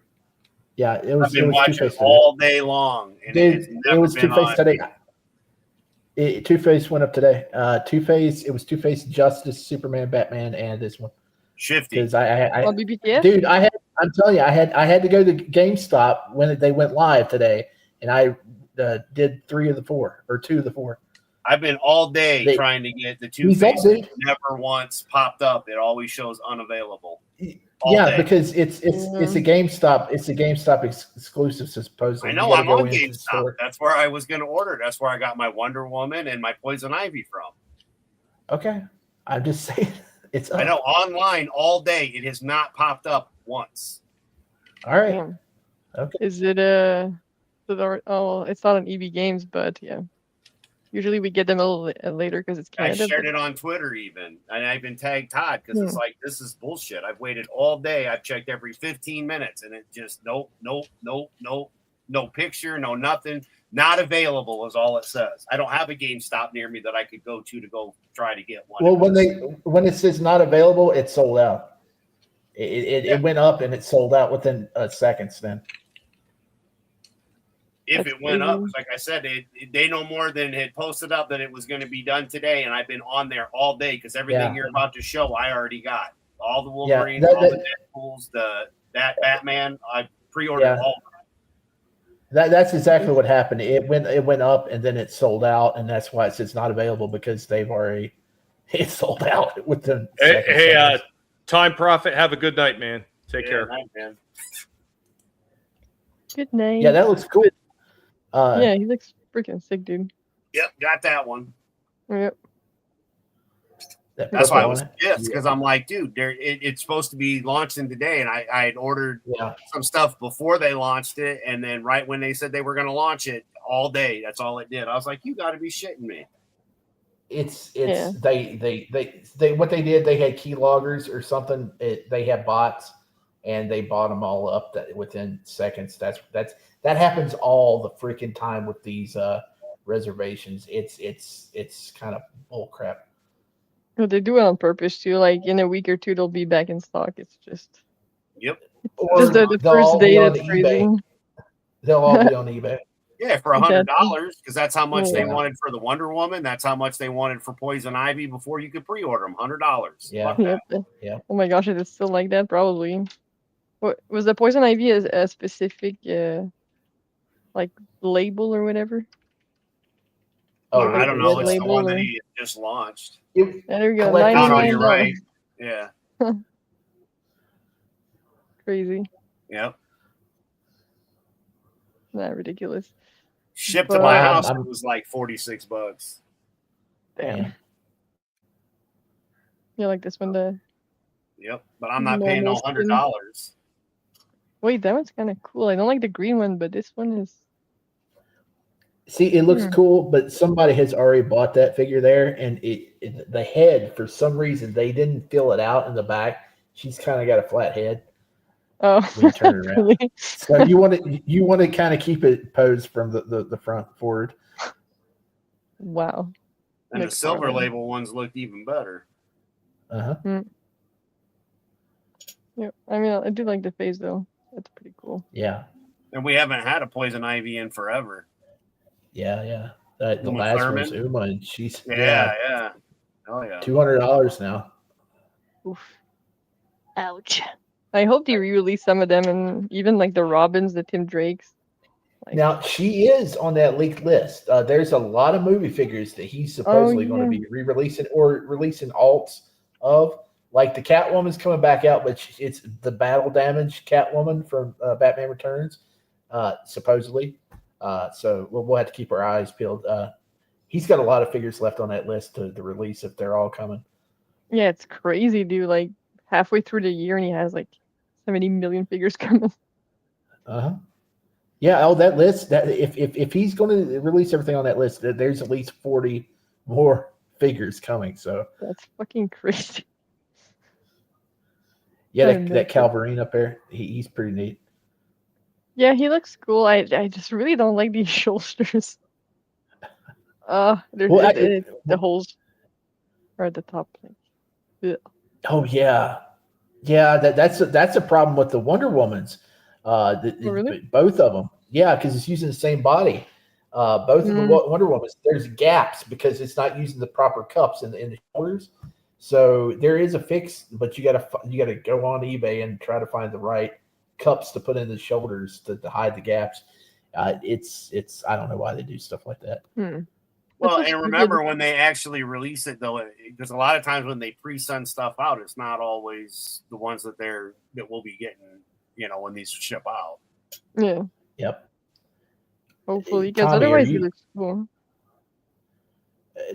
Speaker 8: Yeah, it was.
Speaker 9: I've been watching
Speaker 8: Two-Face
Speaker 9: all day long. And
Speaker 8: dude, it was Two-Face today. Two-Face went up today. Two-Face, it was Two-Face, Justice, Superman, Batman, and this one.
Speaker 9: Shifty.
Speaker 8: Because dude, I'm telling you, I had to go to GameStop when they went live today, and I did 2 of the 4.
Speaker 9: I've been all day trying to get the Two-Face. It never once popped up. It always shows unavailable.
Speaker 8: Yeah, because it's a GameStop. It's a GameStop exclusive, supposedly.
Speaker 9: I know. I'm on GameStop. That's where I was going to order. That's where I got my Wonder Woman and my Poison Ivy from.
Speaker 8: Okay, I'm just saying it's up.
Speaker 9: I know, online all day. It has not popped up once.
Speaker 8: All right. Okay.
Speaker 7: Is it it's not on EB Games, but yeah. Usually we get them a little later because it's Canada.
Speaker 9: I shared it on Twitter even, and I've been tagged Todd because it's like, this is bullshit. I've waited all day. I've checked every 15 minutes, and it just no picture, no nothing. Not available is all it says. I don't have a GameStop near me that I could go to try to get one.
Speaker 8: Well, when it says not available, it's sold out. It went up and it sold out within seconds. Then.
Speaker 9: If it went up, like I said, they no more than had posted up that it was going to be done today, and I've been on there all day because everything you're about to show, I already got. All the Wolverines, all the Deadpools, that Batman, I pre-ordered all of them.
Speaker 8: That's exactly what happened. It went up and then it sold out, and that's why it says not available because it sold out within.
Speaker 6: Hey, Time Prophet, have a good night, man. Take care.
Speaker 9: Night, man.
Speaker 7: Good night.
Speaker 8: Yeah, that looks cool.
Speaker 7: Yeah, he looks freaking sick, dude.
Speaker 9: Yep, got that one.
Speaker 7: Yep.
Speaker 9: That's why I was pissed because I'm like, dude, it's supposed to be launching today, and I had ordered some stuff before they launched it, and then right when they said they were going to launch it all day, that's all it did. I was like, you got to be shitting me.
Speaker 8: they what they did, they had keyloggers or something. They have bots, and they bought them all up within seconds. That happens all the freaking time with these reservations. It's kind of bull crap.
Speaker 7: But they do it on purpose too. Like in a week or two, they'll be back in stock. It's just
Speaker 9: Yep.
Speaker 7: just the first day that's crazy.
Speaker 8: They'll all be on eBay.
Speaker 9: Yeah, for $100, because that's how much they
Speaker 8: Yeah.
Speaker 9: wanted for the Wonder Woman. That's how much they wanted for Poison Ivy before you could pre-order them. $100.
Speaker 8: Yeah.
Speaker 7: Yep.
Speaker 8: Yeah.
Speaker 7: Oh my gosh, is it still like that? Probably. What was the Poison Ivy a specific like label or whatever?
Speaker 8: Oh,
Speaker 9: I don't know.
Speaker 7: Red
Speaker 9: It's the one
Speaker 7: label
Speaker 9: that
Speaker 7: or-
Speaker 9: he just launched.
Speaker 7: There we go.
Speaker 8: Collect-
Speaker 9: Oh, no,
Speaker 7: $99.
Speaker 9: you're right. Yeah.
Speaker 7: Crazy.
Speaker 9: Yep.
Speaker 7: Not ridiculous.
Speaker 9: Shipped to my
Speaker 7: But-
Speaker 9: house, it was like $46.
Speaker 7: Damn. Yeah, like this one. The
Speaker 9: Yep. But I'm not paying no
Speaker 7: Normal skin.
Speaker 9: $100.
Speaker 7: wait, that one's kind of cool. I don't like the green one, but this one is.
Speaker 8: See, it looks cool, but somebody has already bought that figure there, and the head, for some reason, they didn't fill it out in the back. She's kind of got a flat head.
Speaker 7: Oh,
Speaker 8: when you turn it around.
Speaker 7: really?
Speaker 8: So you want to kind of keep it posed from the front forward.
Speaker 7: Wow.
Speaker 9: And the silver
Speaker 7: McFarlane.
Speaker 9: label ones looked even better.
Speaker 8: Uh-huh.
Speaker 7: Yeah, I mean, I do like the face though. That's pretty cool.
Speaker 8: Yeah.
Speaker 9: And we haven't had a Poison Ivy in forever.
Speaker 8: Yeah. The
Speaker 9: Uma
Speaker 8: last one
Speaker 9: Thurman?
Speaker 8: was Uma, and she's
Speaker 9: Yeah. Oh, yeah.
Speaker 8: $200 now.
Speaker 7: Oof. Ouch. I hope they re-release some of them, and even like the Robins, the Tim Drakes.
Speaker 8: Now she is on that leaked list. There's a lot of movie figures that he's supposedly going to
Speaker 7: yeah.
Speaker 8: be re-releasing or releasing alts of. Like the Catwoman's coming back out, but it's the battle damage Catwoman from Batman Returns, supposedly. So we'll have to keep our eyes peeled. He's got a lot of figures left on that list to release if they're all coming.
Speaker 7: Yeah, it's crazy, dude. Like halfway through the year, and he has like 70 million figures coming.
Speaker 8: Uh-huh. Yeah, that list, that if he's going to release everything on that list, there's at least 40 more figures coming. So
Speaker 7: That's fucking crazy.
Speaker 8: yeah,
Speaker 7: I know.
Speaker 8: that Calverine up there, he's pretty neat.
Speaker 7: Yeah, he looks cool. I just really don't like these shoulders. There's
Speaker 8: Well,
Speaker 7: the holes are at the top. Like, yeah.
Speaker 8: Oh yeah, that's a problem with the Wonder Womans.
Speaker 7: Really?
Speaker 8: Both of them. Yeah, because it's using the same body. Both of the Wonder Womans. There's gaps because it's not using the proper cups in the shoulders. So there is a fix, but you gotta go on eBay and try to find the right cups to put in the shoulders to hide the gaps. It's I don't know why they do stuff like that.
Speaker 9: Well, and remember when they actually release it, though, because a lot of times when they pre-send stuff out, it's not always the ones that we'll be getting, when these ship out.
Speaker 7: Yeah.
Speaker 8: Yep.
Speaker 7: Hopefully, because
Speaker 8: Tommy,
Speaker 7: otherwise he looks cool.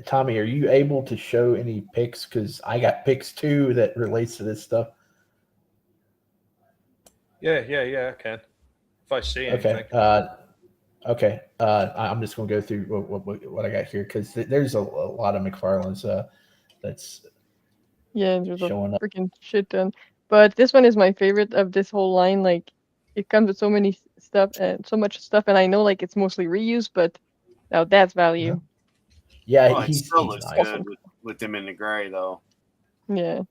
Speaker 8: Tommy, are you able to show any pics? Because I got pics too that relates to this stuff.
Speaker 6: Yeah, I can. If I see anything.
Speaker 8: Okay. I'm just going to go through what I got here because there's a lot of McFarlane's that's
Speaker 7: Yeah, there's a
Speaker 8: showing up.
Speaker 7: freaking shit ton. But this one is my favorite of this whole line. Like, it comes with so many stuff and so much stuff, and I know like it's mostly reused, but now that's value.
Speaker 8: Yeah,
Speaker 9: Well, it still looks
Speaker 8: nice.
Speaker 9: good with them in the gray, though.
Speaker 7: Yeah.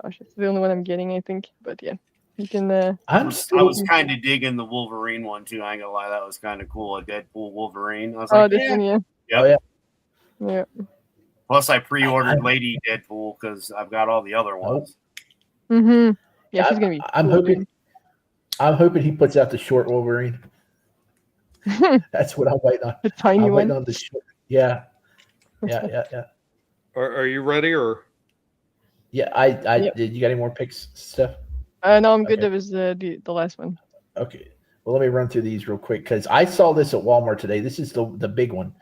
Speaker 7: Gosh, it's the only one I'm getting, I think. But yeah, you can.
Speaker 9: I was kind of digging the Wolverine one too. I ain't gonna lie, that was kind of cool. A Deadpool Wolverine. I was like,
Speaker 7: this one, yeah.
Speaker 9: Yep.
Speaker 7: Yeah.
Speaker 9: Plus, I pre-ordered Lady Deadpool because I've got all the other ones.
Speaker 7: Mm-hmm. Yeah, she's gonna be.
Speaker 8: I'm
Speaker 7: cool,
Speaker 8: hoping he puts out the short Wolverine. That's what I'm waiting on.
Speaker 7: The tiny
Speaker 8: I'm waiting
Speaker 7: one.
Speaker 8: on the short. Yeah.
Speaker 6: Are you ready or?
Speaker 8: Yeah, did you got any more picks, Steph?
Speaker 7: No, I'm good.
Speaker 8: Okay.
Speaker 7: That was the last one.
Speaker 8: Okay. Well, let me run through these real quick because I saw this at Walmart today. This is the big one.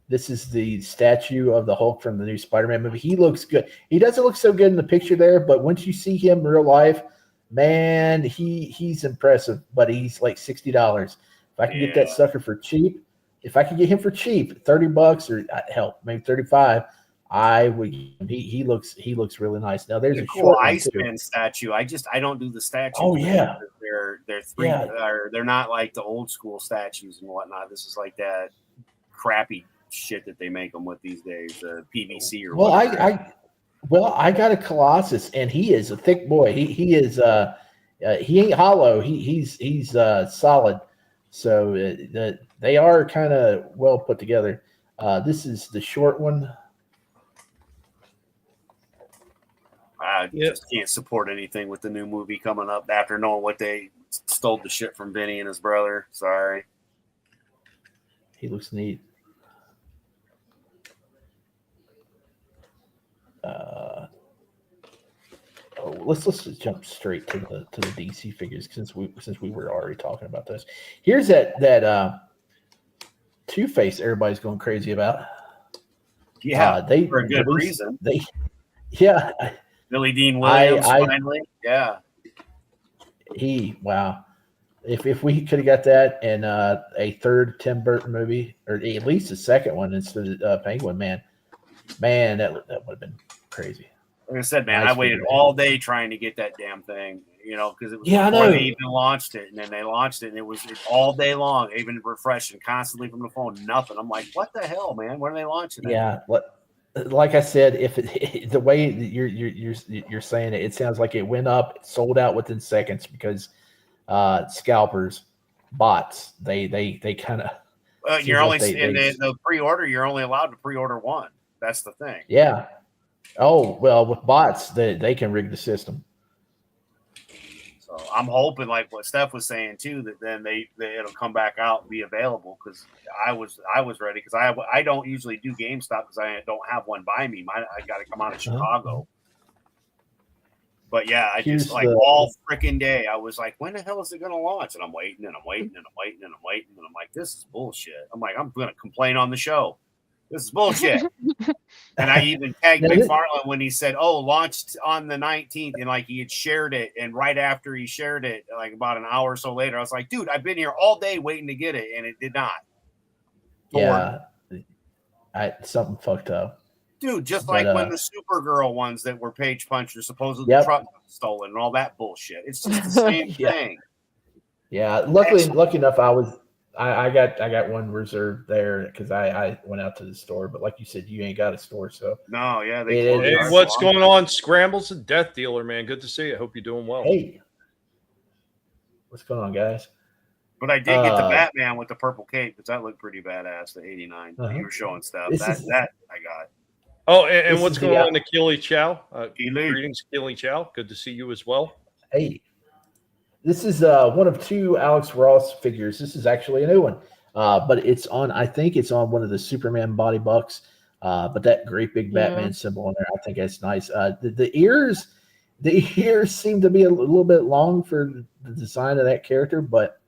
Speaker 8: This is the statue of the Hulk from the new Spider-Man movie. He looks good. He doesn't look so good in the picture there, but once you see him in real life, man, he's impressive. But he's like $60. If I can get that sucker for cheap, if I can get him for cheap, $30 or hell, maybe $35, I would. He looks really nice. Now there's a
Speaker 9: cool
Speaker 8: short one
Speaker 9: Iceman
Speaker 8: too.
Speaker 9: statue. I don't do the statues.
Speaker 8: Oh yeah,
Speaker 9: they're three. They're not like the old school statues and whatnot. This is like that crappy shit that they make them with these days, PVC or
Speaker 8: well,
Speaker 9: whatever.
Speaker 8: I got a Colossus, and he is a thick boy. He is he ain't hollow. He's solid. So they are kind of well put together. This is the short one.
Speaker 9: I just can't support anything with the new movie coming up after knowing what they stole the shit from Vinnie and his brother. Sorry.
Speaker 8: He looks neat. Let's just jump straight to the DC figures since we were already talking about this. Here's that Two-Face everybody's going crazy about.
Speaker 9: Yeah, for a good reason. Billy Dean Williams finally. Yeah.
Speaker 8: Wow. If we could have got that in a third Tim Burton movie, or at least a second one instead of Penguin, man, that would have been crazy.
Speaker 9: Like I said, man, I waited all day trying to get that damn thing, because it was
Speaker 8: before
Speaker 9: they even launched it, and then they launched it, and it was all day long, even refreshing constantly from the phone, nothing. I'm like, what the hell, man? When are they launching it?
Speaker 8: Yeah, like I said, if the way that you're saying it, it sounds like it went up, sold out within seconds because scalpers, bots, they kind of.
Speaker 9: You're only in the pre-order. You're only allowed to pre-order one. That's the thing.
Speaker 8: Yeah. Oh well, with bots, they can rig the system.
Speaker 9: So I'm hoping, like what Steph was saying too, that then it'll come back out and be available, because I was ready, because I don't usually do GameStop because I don't have one by me. I got to come out of Chicago. But yeah, I just all freaking day I was like, when the hell is it going to launch? And I'm waiting and I'm waiting and I'm waiting and I'm waiting, and I'm like, this is bullshit. I'm like, I'm going to complain on the show. This is bullshit. And I even tagged McFarlane when he said, launched on the 19th, and like he had shared it. And right after he shared it, like about an hour or so later, I was like, dude, I've been here all day waiting to get it, and it did not.
Speaker 8: Yeah. Something fucked up.
Speaker 9: Dude, just like when the Supergirl ones that were page punched, supposedly the truck was stolen and all that bullshit. It's just the same thing.
Speaker 8: Yeah. Lucky enough, I got one reserved there because I went out to the store, but like you said, you ain't got a store, so
Speaker 9: no, yeah.
Speaker 6: Hey, what's going on? Scrambles and Death Dealer, man. Good to see you. Hope you're doing well.
Speaker 8: Hey, what's going on, guys?
Speaker 9: But I did get the Batman with the purple cape, because that looked pretty badass. The 89 you were showing stuff. That I got.
Speaker 6: Oh, and what's going on to Keely Chow? Greetings, Keely Chow. Good to see you as well.
Speaker 8: Hey. This is one of two Alex Ross figures. This is actually a new one, but I think it's on one of the Superman body bucks. But that great big Batman symbol on there, I think that's nice. The ears seem to be a little bit long for the design of that character, but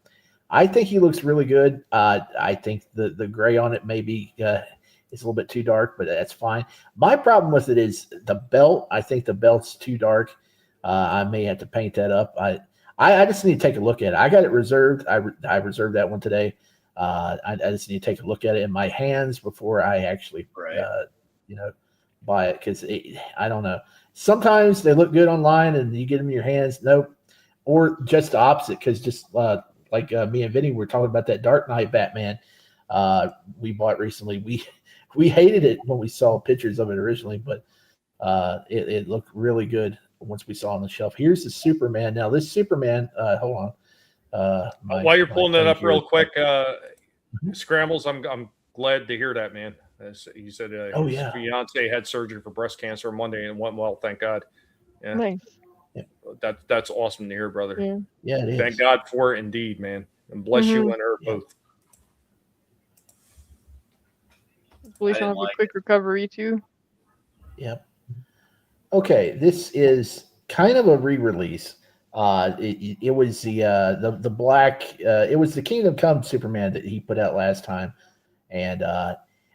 Speaker 8: I think he looks really good. I think the gray on it maybe it's a little bit too dark, but that's fine. My problem with it is the belt. I think the belt's too dark. I may have to paint that up. I just need to take a look at it. I got it reserved. I reserved that one today. I just need to take a look at it in my hands before I actually, buy it, because I don't know. Sometimes they look good online and you get them in your hands. Nope. Or just the opposite, because just like me and Vinnie were talking about that Dark Knight Batman we bought recently. We hated it when we saw pictures of it originally, but it looked really good once we saw it on the shelf. Here's the Superman. Now this Superman, hold on.
Speaker 6: While you're pulling that up real quick, Scrambles, I'm glad to hear that, man. As he said his fiance had surgery for breast cancer on Monday and went well, thank God. Yeah.
Speaker 7: Nice.
Speaker 6: That's awesome to hear, brother.
Speaker 8: Yeah, it is.
Speaker 6: Thank God for it indeed, man. And bless you and her both.
Speaker 7: Hopefully she'll have a quick recovery too.
Speaker 8: Yep. Okay, this is kind of a re-release. It was the black. It was the Kingdom Come Superman that he put out last time, and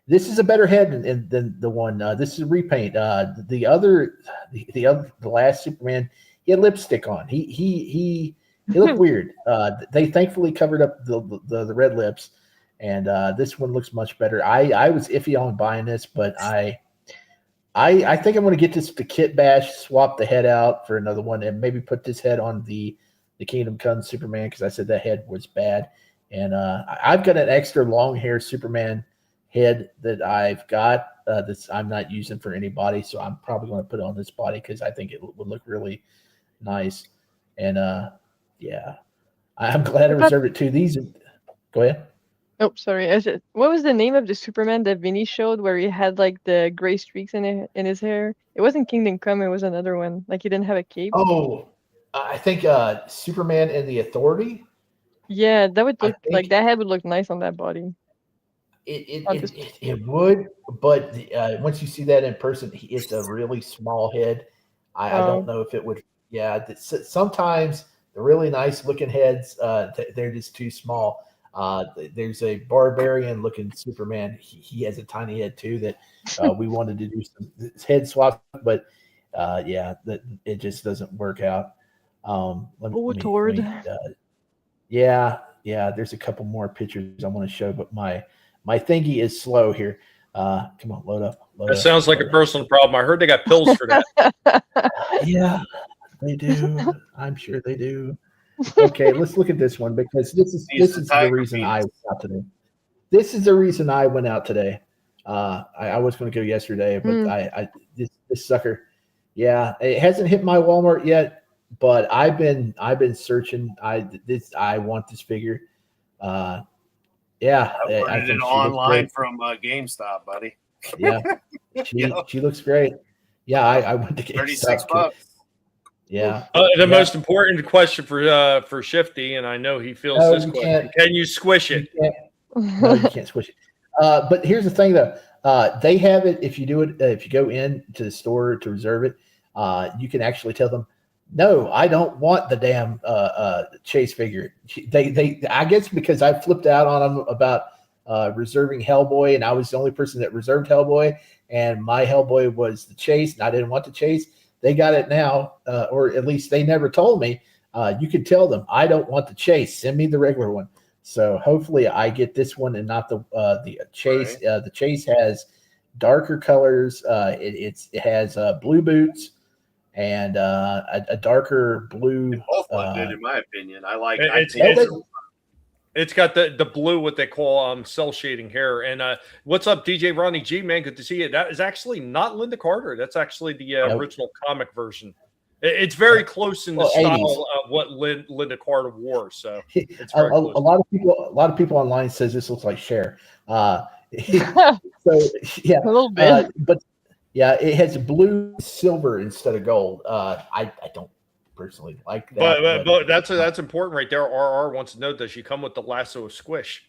Speaker 8: this is a better head than the one. This is a repaint. The last Superman, he had lipstick on. He looked weird. They thankfully covered up the red lips, and this one looks much better. I was iffy on buying this, but I think I'm going to get this for Kit Bash, swap the head out for another one, and maybe put this head on the Kingdom Come Superman because I said that head was bad. And I've got an extra long hair Superman head that I've got that I'm not using for any body, so I'm probably going to put it on this body because I think it would look really nice. And yeah, I'm glad I reserved it too. Go ahead.
Speaker 7: Oh, sorry. What was the name of the Superman that Vinnie showed where he had like the gray streaks in his hair? It wasn't Kingdom Come. It was another one. Like he didn't have a cape.
Speaker 8: Oh, I think Superman and the Authority.
Speaker 7: Yeah, that would look like that head would look nice on that body.
Speaker 8: It would, but once you see that in person, it's a really small head. I don't know if it would. Yeah, sometimes the really nice looking heads, they're just too small. There's a barbarian looking Superman. He has a tiny head too that we wanted to do some head swap, but yeah, it just doesn't work out. Yeah, there's a couple more pictures I want to show, but my thingy is slow here. Come on, load up.
Speaker 6: That sounds like a personal problem. I heard they got pills for that.
Speaker 8: Yeah, they do. I'm sure they do. Okay, let's look at this one because this is the reason I went out today. This is the reason I went out today. I was going to go yesterday, but this sucker. Yeah, it hasn't hit my Walmart yet, but I've been searching. I want this figure. Yeah,
Speaker 9: I ordered it online from GameStop, buddy.
Speaker 8: Yeah, she looks great. Yeah, I went to GameStop.
Speaker 9: $36.
Speaker 8: Yeah.
Speaker 6: The most important question for Shifty, and I know he feels this question: can you squish it?
Speaker 8: No, you can't squish it. But here's the thing, though. They have it if you do it. If you go in to the store to reserve it, you can actually tell them, "No, I don't want the damn Chase figure." They I guess because I flipped out on them about reserving Hellboy, and I was the only person that reserved Hellboy, and my Hellboy was the Chase, and I didn't want the Chase. They got it now, or at least they never told me. You could tell them, I don't want the Chase. Send me the regular one. So hopefully I get this one and not the Chase. Right. The Chase has darker colors. It has blue boots and a darker blue.
Speaker 9: They both look good in my opinion. I like.
Speaker 6: It's got the blue, what they call cell shading hair. And what's up, DJ Ronnie G, man? Good to see you. That is actually not Linda Carter. That's actually the original comic version. It's very close in the style 80s. Of what Linda Carter wore. So it's very close.
Speaker 8: A lot of people online says this looks like Cher. So yeah,
Speaker 7: a little bit.
Speaker 8: But yeah, it has blue, silver instead of gold. I don't personally like that.
Speaker 6: But that's important right there. RR wants to note that she come with the lasso of squish.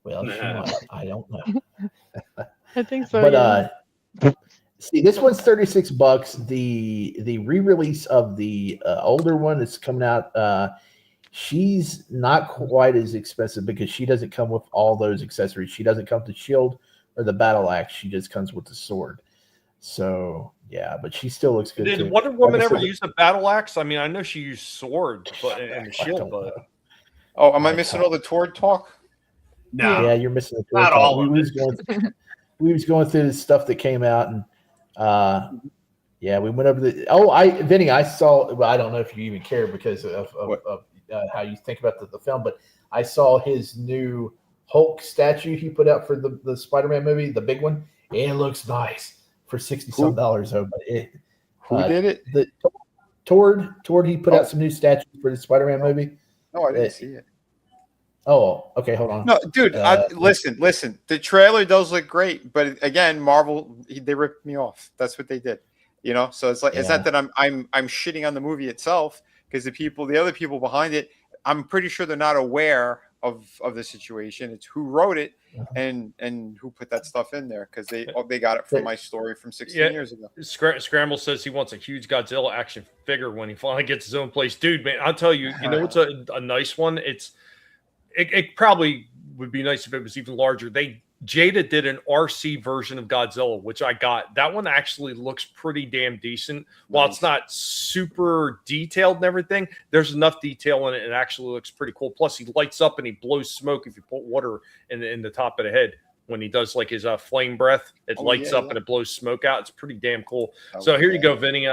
Speaker 8: Well, I don't know.
Speaker 7: I think so.
Speaker 8: But see, this one's $36. The re-release of the older one is coming out. She's not quite as expensive because she doesn't come with all those accessories. She doesn't come with the shield or the battle axe. She just comes with the sword. So yeah, but she still looks good.
Speaker 6: Did Wonder Woman ever use a battle axe? I mean, I know she used sword, and the shield. But
Speaker 11: am I missing all the Tord talk?
Speaker 9: No.
Speaker 8: Yeah, you're missing the Tord
Speaker 9: Not
Speaker 8: talk.
Speaker 9: all of
Speaker 8: it. We was going through the stuff that came out, and yeah, we went over the. Vinny, I saw. Well, I don't know if you even care because of how you think about the film, but I saw his new Hulk statue he put out for the Spider-Man movie, the big one. It looks nice. For $60-some. But
Speaker 11: who did it?
Speaker 8: Tord. He put out some new statues for the Spider-Man movie.
Speaker 11: No, I didn't see it.
Speaker 8: Oh, okay. Hold on.
Speaker 11: No, dude. Listen. The trailer does look great, but again, Marvel they ripped me off. That's what they did. You know, so it's like it's not that I'm shitting on the movie itself because the other people behind it, I'm pretty sure they're not aware of the situation. It's who wrote it and who put that stuff in there because they got it from my story from 16 years ago.
Speaker 6: Scramble says he wants a huge Godzilla action figure when he finally gets his own place. Dude, man, I'll tell you, you know what's a nice one? It probably would be nice if it was even larger. Jada did an RC version of Godzilla, which I got. That one actually looks pretty damn decent. While it's not super detailed and everything, there's enough detail in it. It actually looks pretty cool. Plus, he lights up and he blows smoke if you put water in the top of the head. when he does like his flame breath. It lights up and it blows smoke out. It's pretty damn cool. So here you go, Vinny.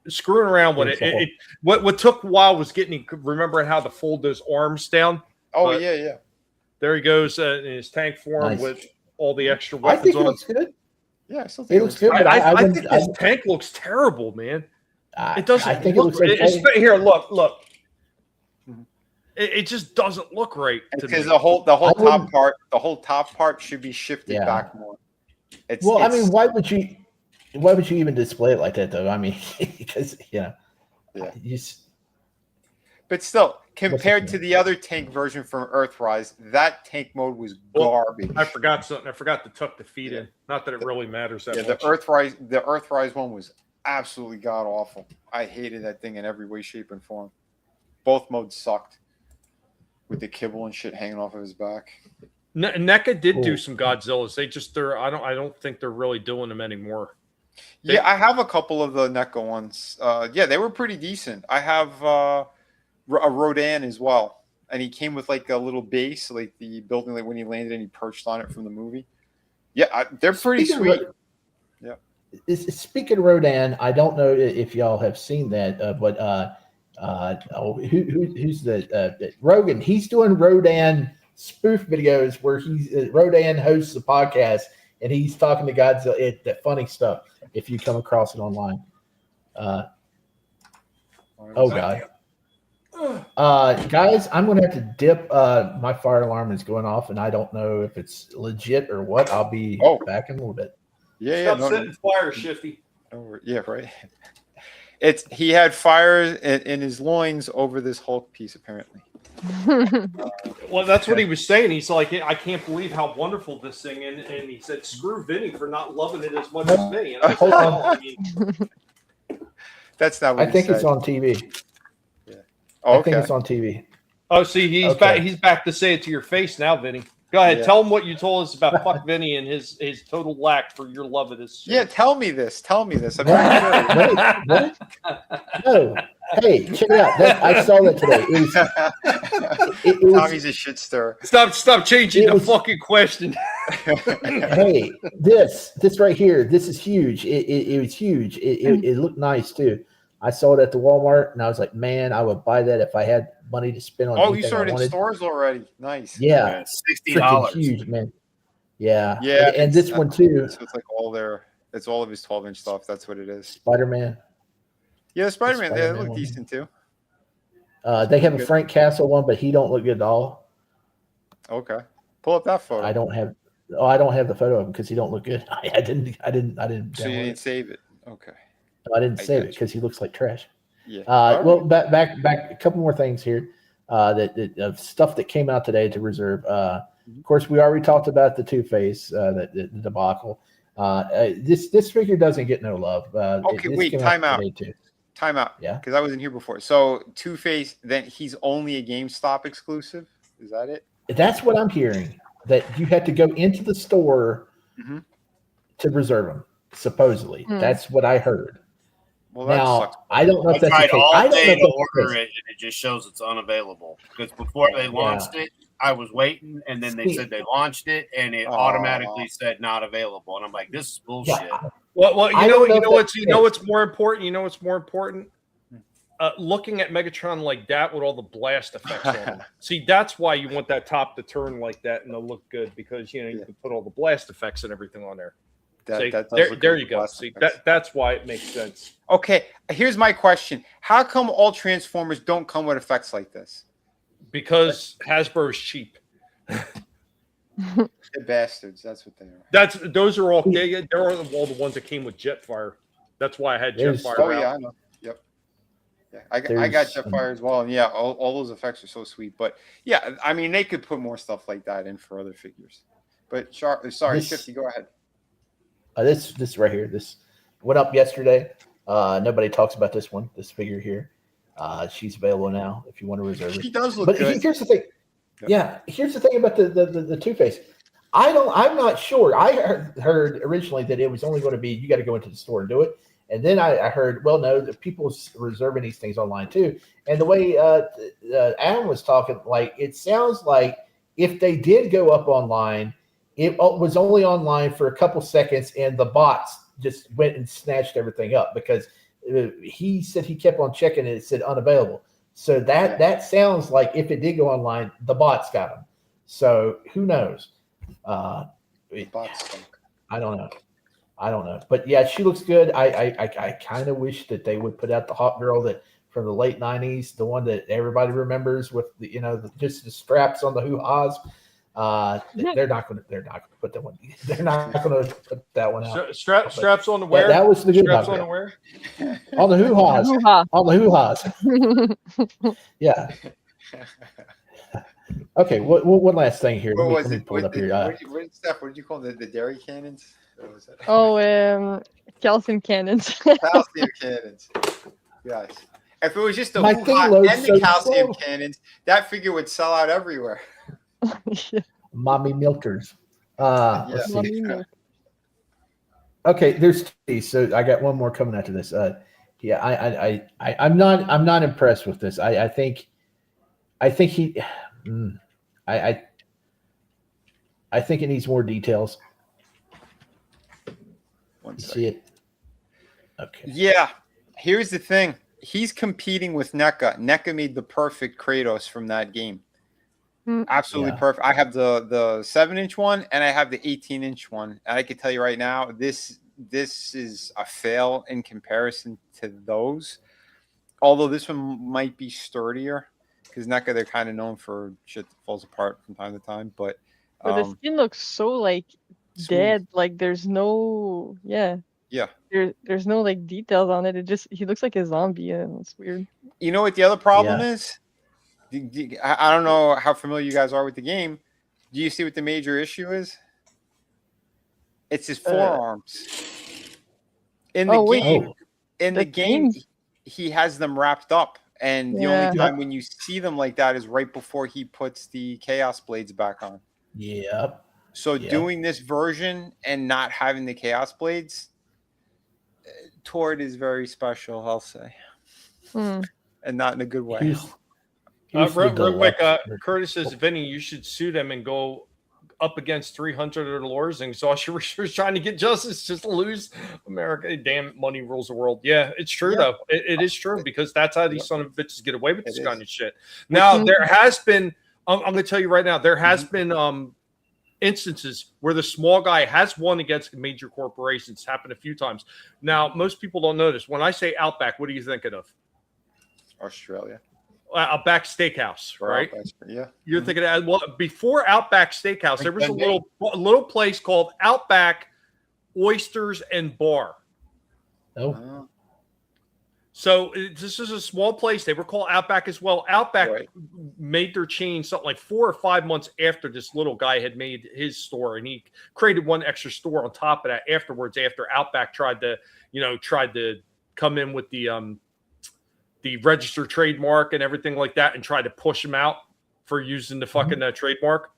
Speaker 6: Screwing around with it. What took a while was getting remembering how to fold those arms down.
Speaker 11: Oh, yeah.
Speaker 6: There he goes in his tank form with all the extra weapons.
Speaker 8: I think it looks good.
Speaker 11: Yeah, I still think
Speaker 8: it looks good. But
Speaker 6: I think this tank looks terrible, man. It doesn't.
Speaker 8: I think it looks okay.
Speaker 6: Here, look. It just doesn't look right.
Speaker 11: Because the whole top part should be shifted back more.
Speaker 8: I mean, why would you even display it like that though? I mean, because
Speaker 11: but still, compared to the other tank version from Earthrise, that tank mode was garbage.
Speaker 6: I forgot something. I forgot to tuck the feet in. Not that it really matters that much.
Speaker 11: The Earthrise one was absolutely god awful. I hated that thing in every way, shape, and form. Both modes sucked. With the kibble and shit hanging off of his back.
Speaker 6: NECA did do some Godzillas. I don't think they're really doing them anymore.
Speaker 11: I have a couple of the NECA ones. They were pretty decent. I have a Rodan as well, and he came with like a little base, like the building, like when he landed and he perched on it from the movie. They're pretty sweet.
Speaker 8: Speaking of Rodan, I don't know if y'all have seen that, but who's the Rogan? He's doing Rodan spoof videos where Rodan hosts a podcast and he's talking to Godzilla. That funny stuff. If you come across it online, God, guys, I'm gonna have to dip. My fire alarm is going off, and I don't know if it's legit or what. I'll be back in a little bit.
Speaker 6: Stop setting fire, Shifty.
Speaker 11: Right. He had fire in his loins over this Hulk piece, apparently.
Speaker 6: Well, that's what he was saying. He's like, I can't believe how wonderful this thing is. And he said, screw Vinny for not loving it as much as me. And I said, I mean,
Speaker 11: that's not what
Speaker 8: I think it's on TV.
Speaker 11: Yeah.
Speaker 8: I think it's on TV.
Speaker 6: Oh, see, he's back. He's back to say it to your face now, Vinny. Go ahead. Tell him what you told us about fuck Vinny and his total lack for your love of this shit.
Speaker 11: Yeah, tell me this. I'm
Speaker 8: Wait. No. Hey, check it out. I saw that today. It was
Speaker 11: Tommy's a shit stir.
Speaker 6: Stop changing the fucking question.
Speaker 8: Hey, this right here, this is huge. It was huge. It looked nice too. I saw it at the Walmart, and I was like, man, I would buy that if I had money to spend on.
Speaker 11: Oh, you saw it in stores already? Nice.
Speaker 8: Yeah,
Speaker 9: $60.
Speaker 8: Huge, man. Yeah.
Speaker 11: And
Speaker 8: this one too.
Speaker 11: So it's like it's all of his 12-inch stuff. That's what it is.
Speaker 8: Spider-Man.
Speaker 11: Yeah, Spider-Man. They look decent too.
Speaker 8: They have a Frank Castle one, but he don't look good at all.
Speaker 11: Okay, pull up that photo.
Speaker 8: I don't have the photo of him because he don't look good. I didn't.
Speaker 11: So you didn't save it. Okay.
Speaker 8: No, I didn't save it because he looks like trash.
Speaker 11: Yeah.
Speaker 8: Well, back. A couple more things here. That stuff that came out today to reserve. Of course, we already talked about the Two-Face, the debacle. This figure doesn't get no love.
Speaker 11: Okay, wait. Time out. Yeah, because I wasn't here before. So Two-Face, then he's only a GameStop exclusive. Is that it?
Speaker 8: That's what I'm hearing. That you had to go into the store to reserve them. Supposedly, that's what I heard.
Speaker 11: Well,
Speaker 8: now I don't know if that's the case.
Speaker 9: I
Speaker 8: don't know if
Speaker 9: to
Speaker 8: that's
Speaker 9: order it, and it just shows it's unavailable. Because before they launched it, I was waiting, and then they said they launched it, and it automatically said not available. And I'm like, this is bullshit.
Speaker 8: Yeah.
Speaker 6: Well, you know what's more important. You know what's more important. Looking at Megatron like that with all the blast effects on him. See, that's why you want that top to turn like that and to look good because you can put all the blast effects and everything on there. There you go. See, that's why it makes sense.
Speaker 11: Okay, here's my question: how come all Transformers don't come with effects like this?
Speaker 6: Because Hasbro's cheap.
Speaker 11: They're bastards. That's what they are.
Speaker 6: Those are all. They're all the ones that came with Jetfire. That's why I had Jetfire.
Speaker 11: Oh yeah, I know. Yep. Yeah, I got Jetfire as well, and yeah, all those effects are so sweet. But yeah, I mean, they could put more stuff like that in for other figures. But sorry, Shifty, go ahead.
Speaker 8: This right here, this went up yesterday. Nobody talks about this one. This figure here, she's available now if you want to reserve it.
Speaker 11: She does look
Speaker 8: good.
Speaker 11: But
Speaker 8: here's the thing. Yeah, here's the thing about the Two-Face. I'm not sure. I heard originally that it was only going to be you got to go into the store and do it, and then I heard no, the people's reserving these things online too. And the way Adam was talking, like it sounds like if they did go up online, it was only online for a couple seconds, and the bots just went and snatched everything up because he said he kept on checking and it said unavailable. So that sounds like if it did go online, the bots got them. So who knows?
Speaker 11: Bots.
Speaker 8: I don't know. But yeah, she looks good. I kind of wish that they would put out the hot girl that from the late '90s, the one that everybody remembers with the just the straps on the hoo-has. They're not going to put that one. They're not going to put that one out.
Speaker 6: Straps on the wear.
Speaker 8: That was the good
Speaker 6: straps
Speaker 8: hot
Speaker 6: on the
Speaker 8: girl.
Speaker 6: wear.
Speaker 8: On the hoo-has. On the hoo-has. Yeah. Okay. One last thing here. Let me pull it up here.
Speaker 11: Steph, what did you call them? The dairy cannons? What was that?
Speaker 7: Oh, calcium cannons.
Speaker 11: Calcium cannons. Yes. If it was just the
Speaker 8: My
Speaker 11: hoo-ha
Speaker 8: thing loads
Speaker 11: and the
Speaker 8: so
Speaker 11: calcium
Speaker 8: slow.
Speaker 11: cannons, that figure would sell out everywhere.
Speaker 8: Mommy milkers. Let's see.
Speaker 7: Mommy milk.
Speaker 8: Okay, there's two. So I got one more coming after this. Yeah, I'm not impressed with this. I think he I think it needs more details.
Speaker 11: One second.
Speaker 8: See it? Okay.
Speaker 11: Yeah. Here's the thing. He's competing with NECA. NECA made the perfect Kratos from that game. Absolutely perfect. I have the 7-inch one and I have the 18-inch one. And I can tell you right now, this is a fail in comparison to those. Although this one might be sturdier because NECA, they're kind of known for shit that falls apart from time to time. But
Speaker 7: the skin looks so like dead. Like there's no
Speaker 11: Yeah.
Speaker 7: There's no like details on it. He looks like a zombie and it's weird.
Speaker 11: You know what the other problem is? I don't know how familiar you guys are with the game. Do you see what the major issue is? It's his forearms. In the game, he has them wrapped up. And the only time when you see them like that is right before he puts the Chaos Blades back on.
Speaker 8: Yep.
Speaker 11: So doing this version and not having the Chaos Blades, Tord is very special, I'll say. And not in a good way.
Speaker 6: Real quick, Curtis says, Vinny, you should sue them and go up against 300 other lawyers and exhaust your research trying to get justice just to lose America. Damn it, money rules the world. Yeah, it's true, though. It is true because that's how these son of bitches get away with this kind of shit. Now, there has been, I'm going to tell you right now, there has been instances where the small guy has won against major corporations. Happened a few times. Now, most people don't know this. When I say Outback, what are you thinking of?
Speaker 11: Australia.
Speaker 6: Outback Steakhouse, right?
Speaker 11: Yeah.
Speaker 6: You're thinking of, well, before Outback Steakhouse, there was a little place called Outback Oysters and Bar.
Speaker 8: Oh.
Speaker 6: So this is a small place. They were called Outback as well. Outback made their chain something like 4 or 5 months after this little guy had made his store, and he created one extra store on top of that afterwards. After Outback tried to come in with the registered trademark and everything like that, and tried to push him out for using the fucking trademark.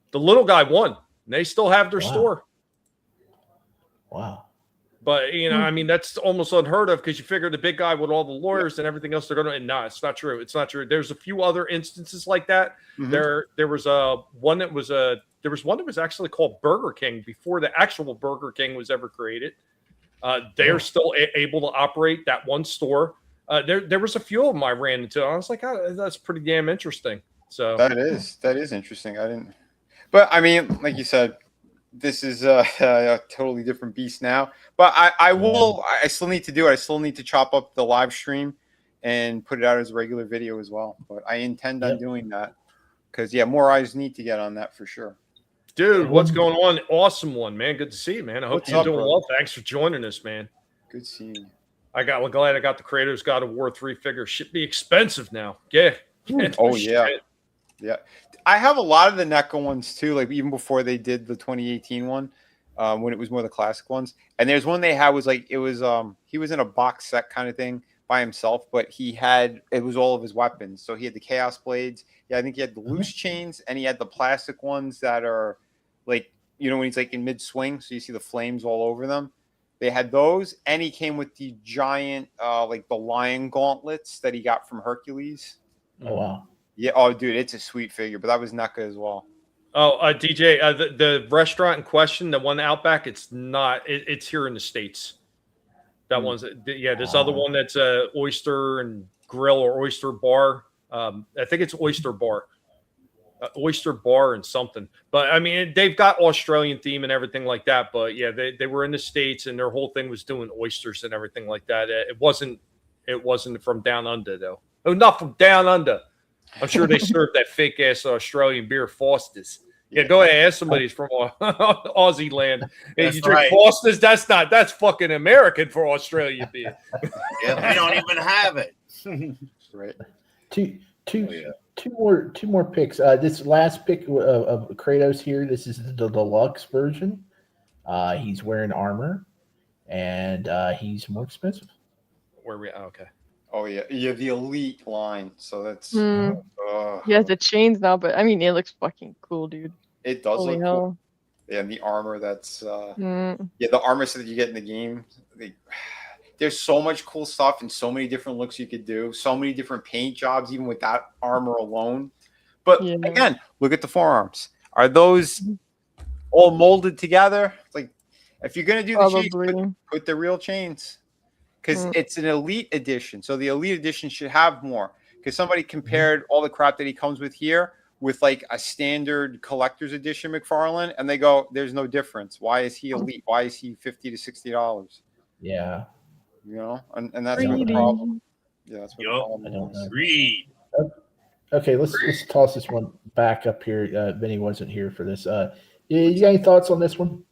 Speaker 6: The little guy won. And they still have their store.
Speaker 8: Wow.
Speaker 6: But, I mean, that's almost unheard of because you figure the big guy with all the lawyers and everything else, they're going to, and no, it's not true. It's not true. There's a few other instances like that. There was one that was actually called Burger King before the actual Burger King was ever created. They're still able to operate that one store. There was a few of them I ran into. I was like, oh, that's pretty damn interesting. So
Speaker 11: that is interesting. But I mean, like you said, this is a totally different beast now. But I still need to do it. I still need to chop up the live stream and put it out as a regular video as well. But I intend on doing that because more eyes need to get on that for sure.
Speaker 6: Dude, what's going on? Awesome one, man. Good to see you, man. I hope you're doing well. Thanks for joining us, man.
Speaker 11: Good seeing you.
Speaker 6: I'm glad I got the Creators God of War 3 figure. Should be expensive now. Yeah.
Speaker 11: Yeah. I have a lot of the NECA ones too, like even before they did the 2018 one, when it was more the classic ones. And there's one they had was like, it was he was in a box set kind of thing by himself, but it was all of his weapons. So he had the Chaos Blades. Yeah, I think he had the loose chains, and he had the plastic ones that are like, when he's like in mid swing, so you see the flames all over them. They had those, and he came with the giant, like the lion gauntlets that he got from Hercules.
Speaker 8: Oh, wow.
Speaker 11: Yeah. Oh, dude, it's a sweet figure, but that was NECA as well.
Speaker 6: Oh, DJ, the restaurant in question, the one Outback, it's not. It's here in the States. That one's This other one that's oyster and grill or oyster bar. I think it's oyster bar. Oyster bar and something, but I mean they've got Australian theme and everything like that. But yeah, they were in the States and their whole thing was doing oysters and everything like that. It wasn't from down under though. Oh, not from down under. I'm sure they served that fake ass Australian beer, Foster's. Yeah, go ahead. Ask somebody from Aussie land. Hey, you drink Foster's? That's fucking American for Australian beer.
Speaker 9: Yeah, we don't even have it.
Speaker 11: Right.
Speaker 8: Two more picks. This last pick of Kratos here. This is the deluxe version. He's wearing armor, and he's more expensive.
Speaker 6: Where we? Okay.
Speaker 11: Oh yeah, the elite line. So that's.
Speaker 7: He has the chains now, but I mean, it looks fucking cool, dude.
Speaker 11: It does
Speaker 7: Holy
Speaker 11: look
Speaker 7: hell.
Speaker 11: cool. Yeah, and the armor that's. The armor set that you get in the game. There's so much cool stuff and so many different looks you could do. So many different paint jobs, even with that armor alone. But again, look at the forearms. Are those all molded together? Like, if you're gonna do the chains, put the real chains, because it's an elite edition. So the elite edition should have more. Because somebody compared all the crap that he comes with here with like a standard collector's edition McFarlane, and they go, "There's no difference. Why is he elite? Why is he $50 to $60?"
Speaker 8: Yeah.
Speaker 11: You know, and that's what the problem. Yeah, that's what the problem is.
Speaker 9: Read.
Speaker 8: Okay, let's toss this one back up here. Vinnie wasn't here for this. You got any thoughts on this one?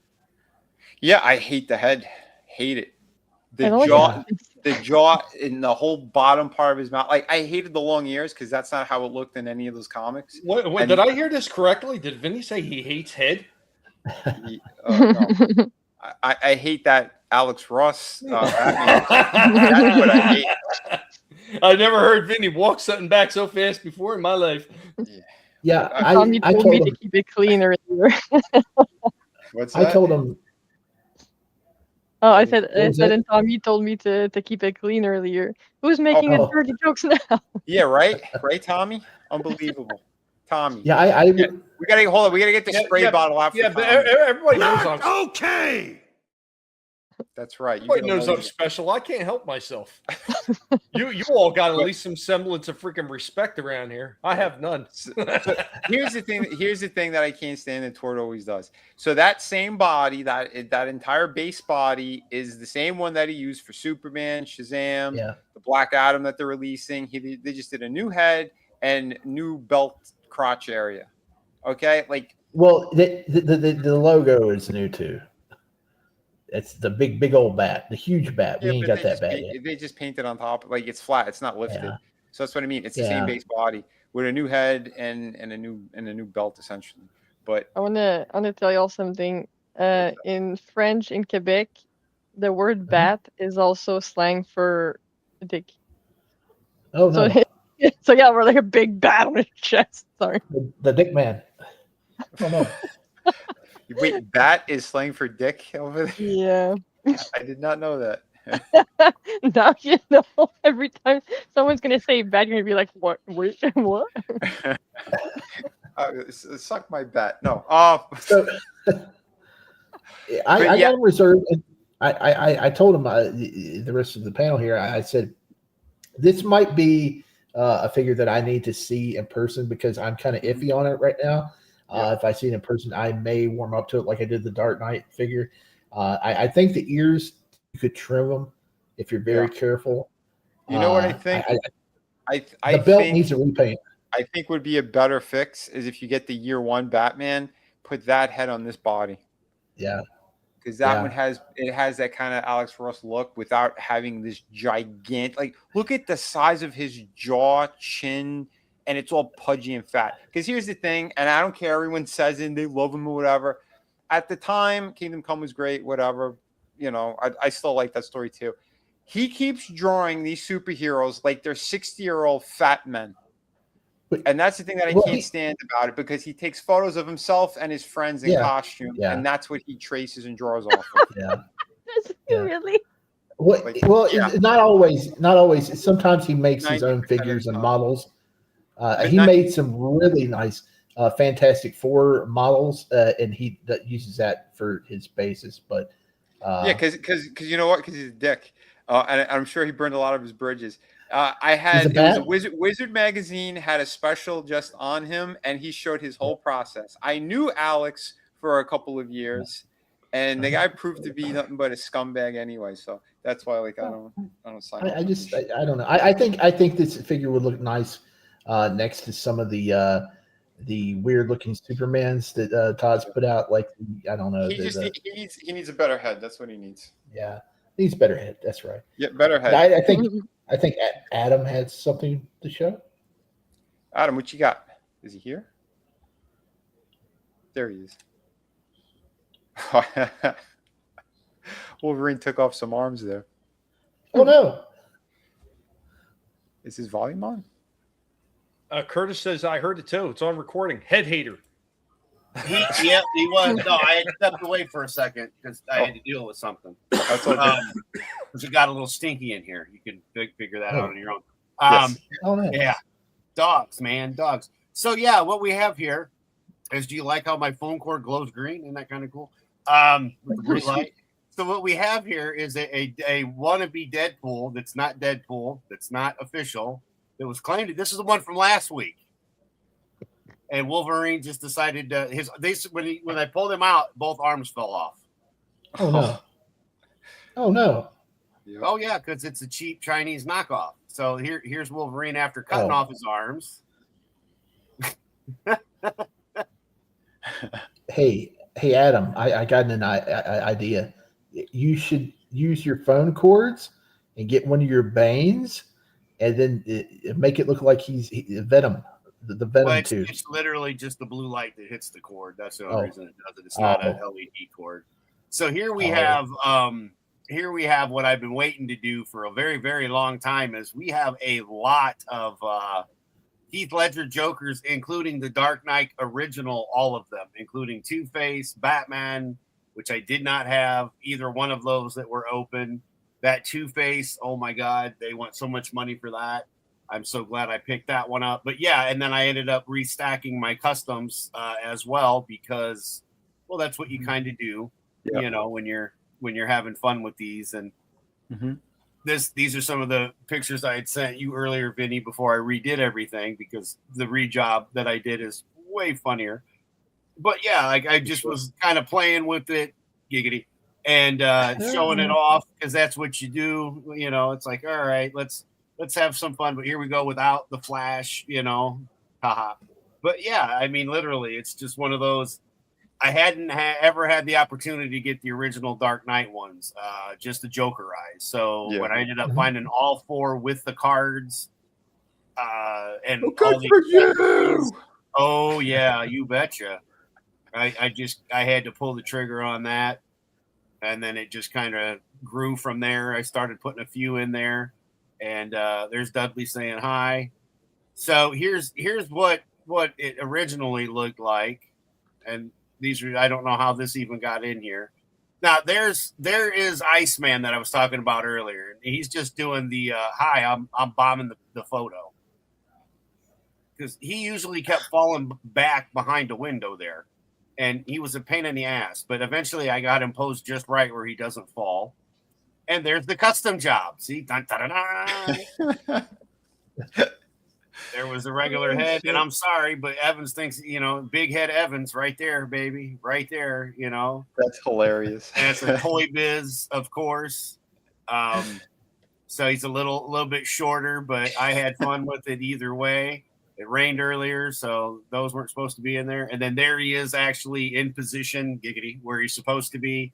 Speaker 11: Yeah, I hate the head. Hate it. The jaw in the whole bottom part of his mouth. Like, I hated the long ears because that's not how it looked in any of those comics.
Speaker 6: Wait, did I hear this correctly? Did Vinnie say he hates head?
Speaker 11: No. I hate that Alex Ross. That's what I hate.
Speaker 6: I never heard Vinnie walk something back so fast before in my life.
Speaker 8: Yeah,
Speaker 7: I told me to keep it clean earlier.
Speaker 11: What's that?
Speaker 8: I told him.
Speaker 7: Oh, I said, and Tommy told me to keep it clean earlier. Who's making the dirty jokes now?
Speaker 11: Yeah, right, Tommy. Unbelievable, Tommy.
Speaker 8: Yeah,
Speaker 11: we gotta hold on. We gotta get the spray bottle out.
Speaker 6: Yeah, but everybody knows I'm
Speaker 1: okay.
Speaker 11: That's right.
Speaker 6: Everybody knows I'm special. I can't help myself. You all got at least some semblance of freaking respect around here. I have none.
Speaker 11: So here's the thing. Here's the thing that I can't stand that Tord always does. So that same body, that entire base body, is the same one that he used for Superman, Shazam, the Black Adam that they're releasing. They just did a new head and new belt crotch area. Okay, like.
Speaker 8: Well, the logo is new too. It's the big old bat, the huge bat. We ain't got that bat yet.
Speaker 11: They just painted on top, like it's flat. It's not lifted. Yeah. So that's what I mean. It's the same base body with a new head and a new belt essentially. But
Speaker 7: I wanna tell y'all something. In French in Quebec, the word bat is also slang for dick.
Speaker 8: Oh no.
Speaker 7: So yeah, we're like a big bat on his chest. Sorry.
Speaker 8: The dick man. Oh no.
Speaker 11: Wait, bat is slang for dick over there?
Speaker 7: Yeah.
Speaker 11: I did not know that.
Speaker 7: Now you know. Every time someone's gonna say bat, you're gonna be like, "What? Wait, what?"
Speaker 11: Suck my bat. No.
Speaker 8: So, I got him reserved. I told him the rest of the panel here. I said this might be a figure that I need to see in person because I'm kind of iffy on it right now. If I see it in person, I may warm up to it like I did the Dark Knight figure. I think the ears, you could trim them if you're very careful.
Speaker 11: You know what I think?
Speaker 8: The belt needs a repaint.
Speaker 11: I think would be a better fix is if you get the year one Batman, put that head on this body.
Speaker 8: Yeah.
Speaker 11: Because that one has that kind of Alex Ross look without having this gigantic, like, look at the size of his jaw, chin, and it's all pudgy and fat. Because here's the thing, and I don't care, everyone says it, they love him or whatever. At the time, Kingdom Come was great, whatever. You know, I still like that story too. He keeps drawing these superheroes like they're 60-year-old fat men. And that's the thing that I can't stand about it, because he takes photos of himself and his friends in costume, and that's what he traces and draws off of.
Speaker 7: Really?
Speaker 8: Not always. Sometimes he makes his own figures and models. He made some really nice Fantastic Four models, and he uses that for his bases. But
Speaker 11: yeah, because you know what? Because he's a dick, and I'm sure he burned a lot of his bridges. It was a Wizard magazine had a special just on him, and he showed his whole process. I knew Alex for a couple of years, and the guy proved to be nothing but a scumbag anyway. So that's why, like, I don't sign.
Speaker 8: I don't know. I think this figure would look nice next to some of the weird looking Supermans that Todd's put out. Like, I don't know.
Speaker 11: He needs a better head. That's what he needs.
Speaker 8: Yeah, needs better head. That's right.
Speaker 11: Yeah, better head.
Speaker 8: I think Adam had something to show.
Speaker 11: Adam, what you got? Is he here? There he is. Wolverine took off some arms there.
Speaker 8: Oh no!
Speaker 11: Is his volume on?
Speaker 6: Curtis says, I heard it too. It's on recording. Head hater.
Speaker 9: He was. No, I had stepped away for a second because I had to deal with something.
Speaker 11: That's okay.
Speaker 9: Because it got a little stinky in here. You can figure that out on your own.
Speaker 11: Yes.
Speaker 9: Yeah. Dogs, man. Dogs. So, yeah, what we have here is, do you like how my phone cord glows green? Isn't that kind of cool? With the blue light. So what we have here is a wannabe Deadpool that's not Deadpool, that's not official. It was claimed. This is the one from last week, and Wolverine just decided when I pulled him out, both arms fell off.
Speaker 8: Oh no! Oh no!
Speaker 9: Oh yeah, because it's a cheap Chinese knockoff. So here's Wolverine after cutting off his arms.
Speaker 8: Hey Adam, I got an idea. You should use your phone cords and get one of your Banes, and then make it look like he's Venom, the Venom tube.
Speaker 9: It's literally just the blue light that hits the cord. That's the only reason it does it. It's not a LED cord. So here we have what I've been waiting to do for a very, very long time. Is we have a lot of Heath Ledger Jokers, including the Dark Knight original, all of them, including Two-Face, Batman, which I did not have either one of those that were open. That Two-Face, oh my God, they want so much money for that. I'm so glad I picked that one up. But yeah, and then I ended up restacking my customs as well because, well, that's what you kind of do, you know, when you're having fun with these. And these are some of the pictures I had sent you earlier, Vinny, before I redid everything, because the rejob that I did is way funnier. But yeah, I just was kind of playing with it, giggity, and showing it off because that's what you do. You know, it's like, all right, let's have some fun. But here we go without the Flash, you know, haha. But yeah, I mean, literally, it's just one of those. I hadn't ever had the opportunity to get the original Dark Knight ones, just the Joker eyes. So when I ended up finding all four with the cards, and all for you. Oh yeah, you betcha. I had to pull the trigger on that, and then it just kind of grew from there. I started putting a few in there, and there's Dudley saying hi. So here's what it originally looked like, and these are, I don't know how this even got in here. Now there is Iceman that I was talking about earlier. He's just doing the hi. I'm bombing the photo because he usually kept falling back behind a window there. And he was a pain in the ass, but eventually I got him posed just right where he doesn't fall. And there's the custom job. See, dun, dun, dun, dun. There was a regular head, and I'm sorry, but Evans thinks, you know, big head Evans right there, baby, right there, you know.
Speaker 11: That's hilarious.
Speaker 9: And it's a Toy Biz, of course. So he's a little bit shorter, but I had fun with it either way. It rained earlier, so those weren't supposed to be in there. And then there he is actually in position, giggity, where he's supposed to be,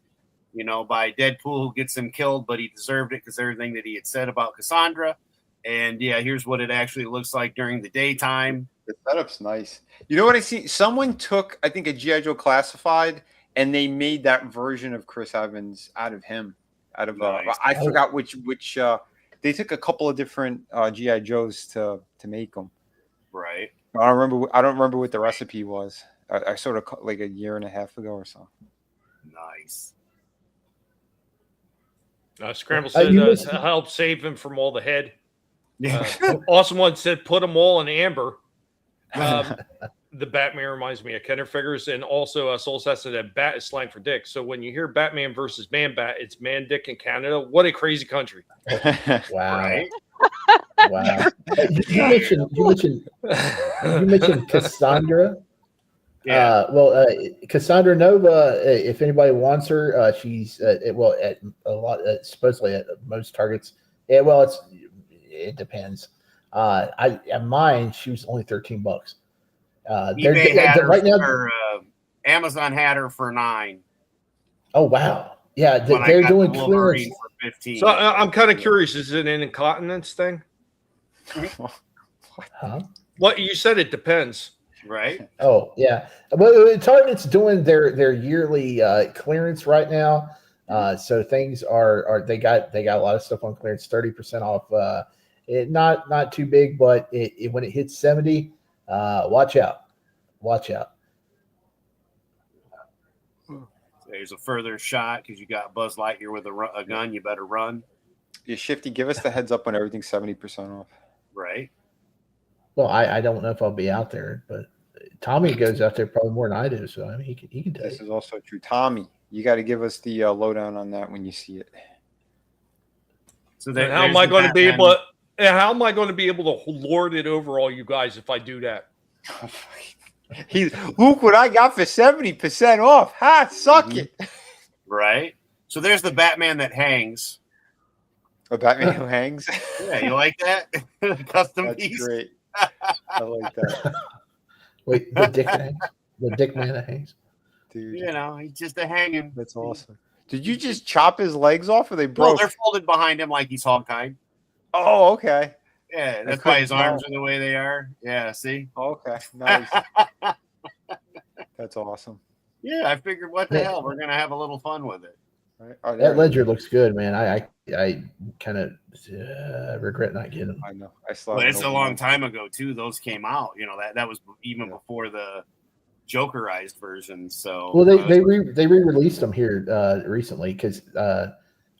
Speaker 9: you know, by Deadpool, who gets him killed, but he deserved it because everything that he had said about Cassandra. And yeah, here's what it actually looks like during the daytime.
Speaker 11: The setup's nice. You know what I see? Someone took, I think, a G.I. Joe Classified, and they made that version of Chris Evans out of him. Nice. I forgot which. They took a couple of different G.I. Joes to make them.
Speaker 9: Right.
Speaker 11: I don't remember what the recipe was. I sort of like a year and a half ago or so.
Speaker 9: Nice.
Speaker 6: Scramble said help save him from all the head. Awesome One said put them all in amber. the Batman reminds me of Kenner figures, and also Soul Assassin, that bat is slang for dick. So when you hear Batman versus Man Bat, it's Man Dick in Canada. What a crazy country!
Speaker 8: Wow.
Speaker 9: Right?
Speaker 8: Wow. You mentioned Cassandra.
Speaker 9: Yeah.
Speaker 8: Cassandra Nova. If anybody wants her, she's at a lot. Supposedly at most targets. Yeah. Well, it depends. At mine, she was only $13.
Speaker 9: eBay had her
Speaker 8: right now.
Speaker 9: for, Amazon had her for $9.
Speaker 8: Oh wow! Yeah,
Speaker 9: When I
Speaker 8: they're
Speaker 9: got
Speaker 8: doing
Speaker 9: the
Speaker 8: clearance.
Speaker 9: Wolverine for 15.
Speaker 6: So I'm kind of curious. Is it an incontinence thing?
Speaker 8: Huh?
Speaker 6: What you said? It depends.
Speaker 9: Right.
Speaker 8: Oh yeah. Well, Target's doing their yearly clearance right now. So things are they got a lot of stuff on clearance, 30% off. Not too big, but when it hits 70, watch out.
Speaker 9: There's a further shot because you got Buzz Lightyear with a gun. You better run.
Speaker 11: Yeah, Shifty, give us the heads up when everything's 70% off.
Speaker 9: Right.
Speaker 8: Well, I don't know if I'll be out there, but Tommy goes out there probably more than I do, so I mean he can tell
Speaker 11: This
Speaker 8: you.
Speaker 11: is also true. Tommy, you got to give us the lowdown on that when you see it.
Speaker 9: So
Speaker 6: And how am I going to be able to? And how am I going to be able to lord it over all you guys if I do that?
Speaker 11: Look what I got for 70% off. Ha, suck it.
Speaker 9: Right. So there's the Batman that hangs.
Speaker 11: A Batman who hangs.
Speaker 9: Yeah, you like that? Custom
Speaker 11: That's
Speaker 9: piece.
Speaker 11: great. I like that.
Speaker 8: Wait, the dick hangs? The dick man that hangs?
Speaker 11: Dude,
Speaker 9: You know, he's just a hanging.
Speaker 11: that's awesome. Did you just chop his legs off or they
Speaker 9: No,
Speaker 11: broke?
Speaker 9: they're folded behind him like he's Hawkeye.
Speaker 11: Oh, okay.
Speaker 9: Yeah, that's
Speaker 11: couldn't
Speaker 9: why his arms
Speaker 11: tell.
Speaker 9: are the way they are. Yeah, see?
Speaker 11: Okay. Nice. That's awesome.
Speaker 9: Yeah, I figured, what the hell? We're going to have a little fun with it.
Speaker 11: Right. Oh, there
Speaker 8: That
Speaker 11: it
Speaker 8: ledger
Speaker 11: is.
Speaker 8: looks good, man. I kind of regret not getting them.
Speaker 11: I know. I still
Speaker 9: But
Speaker 11: haven't
Speaker 9: it's a
Speaker 11: opened
Speaker 9: long
Speaker 11: it.
Speaker 9: time ago, too. Those came out. You know, that was even before the Jokerized version. So,
Speaker 8: Well, they re-released them here recently because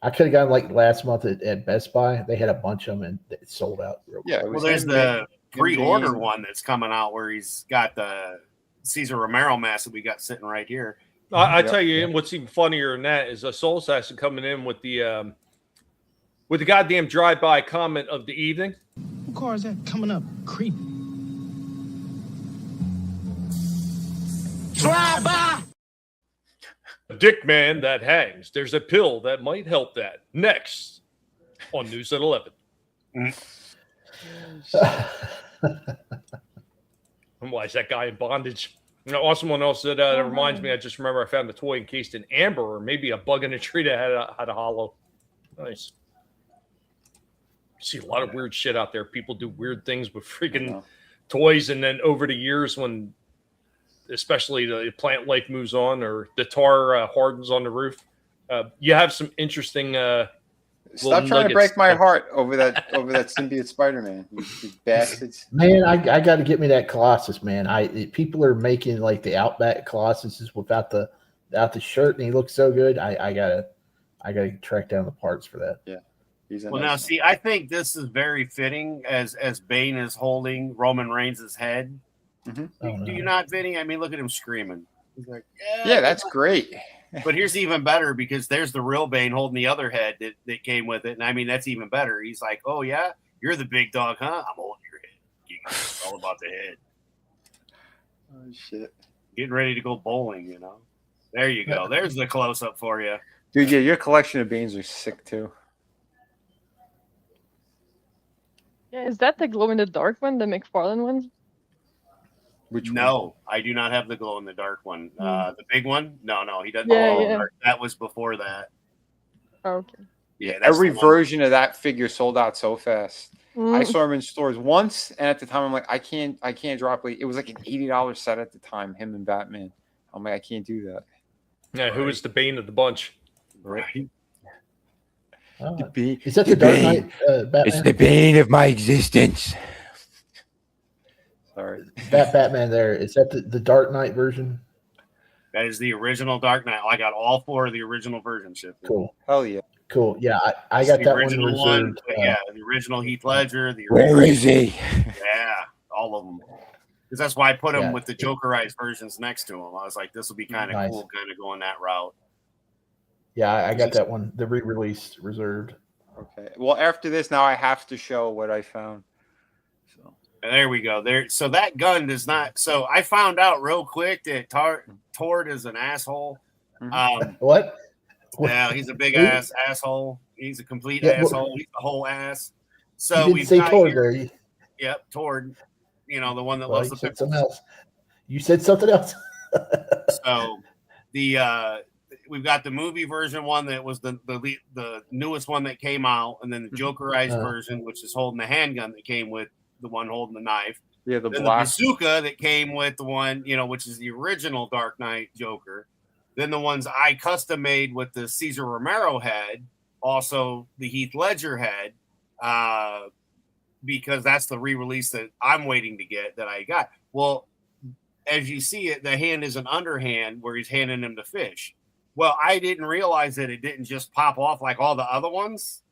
Speaker 8: I could have gotten like last month at Best Buy. They had a bunch of them and it sold out. Real quick.
Speaker 11: Yeah. It
Speaker 9: well,
Speaker 11: was
Speaker 9: there's
Speaker 11: him,
Speaker 9: the pre-order
Speaker 11: Vinnie.
Speaker 9: one that's coming out where he's got the Cesar Romero mask that we got sitting right here.
Speaker 6: I tell you, what's even funnier than that is a Soul Assassin coming in with the goddamn drive-by comment of the evening.
Speaker 5: What car is that coming up? Creep. Drive by.
Speaker 6: Dick man that hangs. There's a pill that might help that. Next on News at 11. And why is that guy in bondage? You know, someone else said that reminds me. I just remember I found a toy encased in amber, or maybe a bug in a tree that had a hollow. Nice. See a lot of weird shit out there. People do weird things with freaking toys, and then over the years, when especially the plant life moves on or the tar hardens on the roof, you have some interesting.
Speaker 11: Stop trying to break my heart over that symbiote Spider-Man. You bastards.
Speaker 8: Man, I got to get me that Colossus, man. People are making like the Outback Colossuses without the shirt, and he looks so good. I gotta track down the parts for that.
Speaker 11: Yeah.
Speaker 9: Well, now see, I think this is very fitting as Bane is holding Roman Reigns' head.
Speaker 11: Mm-hmm.
Speaker 9: Do you not, Vinny? I mean, look at him screaming. He's like,
Speaker 11: yeah, that's great.
Speaker 9: But here's even better because there's the real Bane holding the other head that came with it. And I mean, that's even better. He's like, oh, yeah, you're the big dog, huh? I'm holding your head. It's all about the head.
Speaker 11: Oh, shit.
Speaker 9: Getting ready to go bowling, you know? There you go. There's the close-up for you.
Speaker 11: Dude, yeah, your collection of Banes are sick, too.
Speaker 7: Yeah, is that the glow-in-the-dark one, the McFarlane one?
Speaker 11: Which
Speaker 9: No, I do not have the glow-in-the-dark one. The big one? No, he doesn't.
Speaker 7: Yeah,
Speaker 9: have
Speaker 7: yeah.
Speaker 9: dark. That was before that.
Speaker 7: Oh, okay.
Speaker 9: Yeah, that's
Speaker 11: every
Speaker 9: the one.
Speaker 11: version of that figure sold out so fast. I
Speaker 7: Mm.
Speaker 11: saw him in stores once, and at the time I'm like, I can't drop it. It was like an $80 set at the time, him and Batman. I'm like, I can't do that.
Speaker 6: Yeah, who is the Bane of the bunch?
Speaker 9: Right.
Speaker 8: Is that the Dark Knight Batman?
Speaker 14: It's the bane of my existence.
Speaker 11: Sorry.
Speaker 8: Batman there. Is that the Dark Knight version?
Speaker 9: That is the original Dark Knight. I got all four of the original versions.
Speaker 8: Cool.
Speaker 11: Hell yeah.
Speaker 8: Cool. Yeah, I
Speaker 9: It's
Speaker 8: got
Speaker 9: the
Speaker 8: that one
Speaker 9: original
Speaker 8: reserved.
Speaker 9: yeah, the original Heath Ledger. The
Speaker 14: Where
Speaker 9: original,
Speaker 14: is he?
Speaker 9: Yeah, all of them. because that's why I put them
Speaker 8: Yeah.
Speaker 9: with the Jokerized versions next to them. I was like, this will be kind of
Speaker 8: Nice.
Speaker 9: cool, kind of going that route.
Speaker 8: Yeah, I got that one. The re-release reserved.
Speaker 11: Okay. Well, after this, now I have to show what I found. So
Speaker 9: And there we go. There. So that gun does not. So I found out real quick that Tord is an asshole.
Speaker 8: What?
Speaker 9: Yeah, he's a big
Speaker 8: Who?
Speaker 9: asshole. He's a complete
Speaker 8: Yeah,
Speaker 9: asshole. He's a whole ass. So
Speaker 8: You didn't
Speaker 9: we've
Speaker 8: say
Speaker 9: got
Speaker 8: Tord
Speaker 9: here-
Speaker 8: there.
Speaker 9: Yep, Tord. You know, the one that
Speaker 8: Well,
Speaker 9: loves
Speaker 8: you
Speaker 9: the
Speaker 8: said
Speaker 9: pickles.
Speaker 8: something else. You said something else.
Speaker 9: So the we've got the movie version one that was the newest one that came out, and then the Jokerized version, which is holding the handgun that came with the one holding the knife.
Speaker 11: Yeah, the
Speaker 9: Then
Speaker 11: black.
Speaker 9: the bazooka that came with the one, you know, which is the original Dark Knight Joker. Then the ones I custom made with the Cesar Romero head, also the Heath Ledger head, because that's the re-release that I'm waiting to get that I got. Well, as you see it, the hand is an underhand where he's handing him the fish. Well, I didn't realize that it didn't just pop off like all the other ones.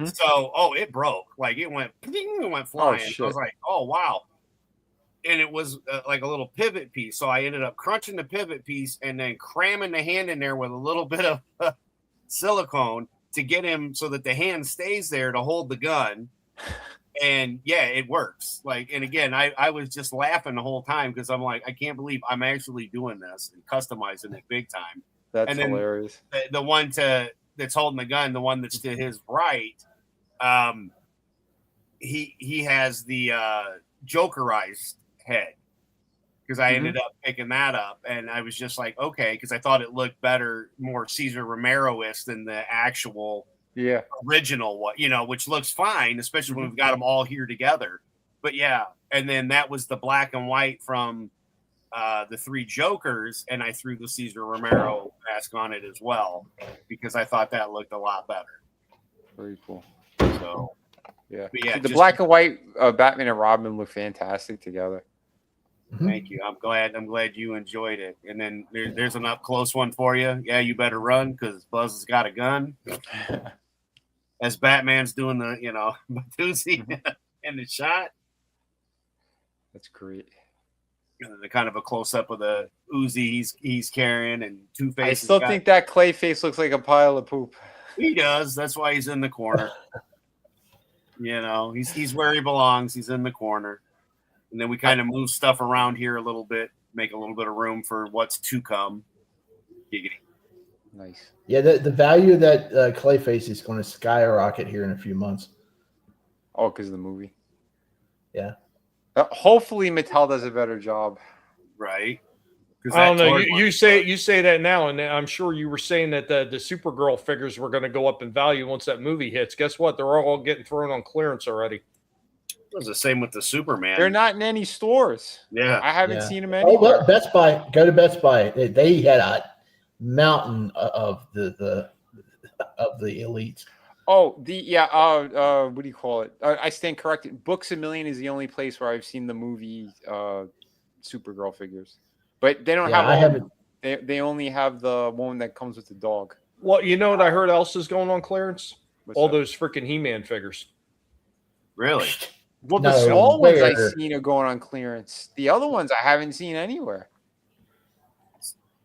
Speaker 9: So, it broke. Like it went, ping, it went flying.
Speaker 11: shit.
Speaker 9: I was like, oh, wow. And it was like a little pivot piece. So I ended up crunching the pivot piece and then cramming the hand in there with a little bit of silicone to get him so that the hand stays there to hold the gun. And yeah, it works. Like, and again, I was just laughing the whole time because I'm like, I can't believe I'm actually doing this and customizing it big time.
Speaker 11: That's
Speaker 9: and then
Speaker 11: hilarious.
Speaker 9: The one that's holding the gun, the one that's to his right, he has the Jokerized head because I ended up picking that up, and I was just like, okay, because I thought it looked better, more Cesar Romero-ish than the actual original one, you know, which looks fine, especially when we've got them all here together. But yeah, and then that was the black and white from the three Jokers, and I threw the Cesar Romero mask on it as well because I thought that looked a lot better.
Speaker 11: Very cool.
Speaker 9: So
Speaker 11: yeah,
Speaker 9: but yeah,
Speaker 11: the
Speaker 9: just-
Speaker 11: black and white Batman and Robin look fantastic together.
Speaker 9: Thank you. I'm glad you enjoyed it. And then there's an up close one for you. Yeah, you better run because Buzz has got a gun. As Batman's doing the, you know, Batusi in the shot.
Speaker 11: That's great.
Speaker 9: And then the kind of a close up of the Uzi he's carrying, and Two-Face.
Speaker 11: I still think that Clayface looks like a pile of poop.
Speaker 9: He does. That's why he's in the corner. You know, he's where he belongs. He's in the corner. And then we kind of move stuff around here a little bit, make a little bit of room for what's to come. Giggity.
Speaker 11: Nice.
Speaker 8: Yeah, the value of that Clayface is going to skyrocket here in a few months.
Speaker 11: Oh, because of the movie.
Speaker 8: Yeah.
Speaker 11: Hopefully Mattel does a better job.
Speaker 9: Right.
Speaker 6: I don't know. You say that now, and I'm sure you were saying that the Supergirl figures were going to go up in value once that movie hits. Guess what? They're all getting thrown on clearance already.
Speaker 9: It was the same with the Superman.
Speaker 11: They're not in any stores.
Speaker 9: Yeah.
Speaker 11: I haven't seen them anywhere.
Speaker 8: Oh, well, Best Buy. Go to Best Buy. They had a mountain of the elites.
Speaker 11: Oh, what do you call it? I stand corrected. Books A Million is the only place where I've seen the movie Supergirl figures, but they don't have.
Speaker 8: I haven't.
Speaker 11: They only have the one that comes with the dog.
Speaker 6: Well, you know what I heard else is going on clearance?
Speaker 11: What's
Speaker 6: all
Speaker 11: that?
Speaker 6: those freaking He-Man figures.
Speaker 9: Really?
Speaker 11: Well, the small ones I've seen are going on clearance. The other ones I haven't seen anywhere.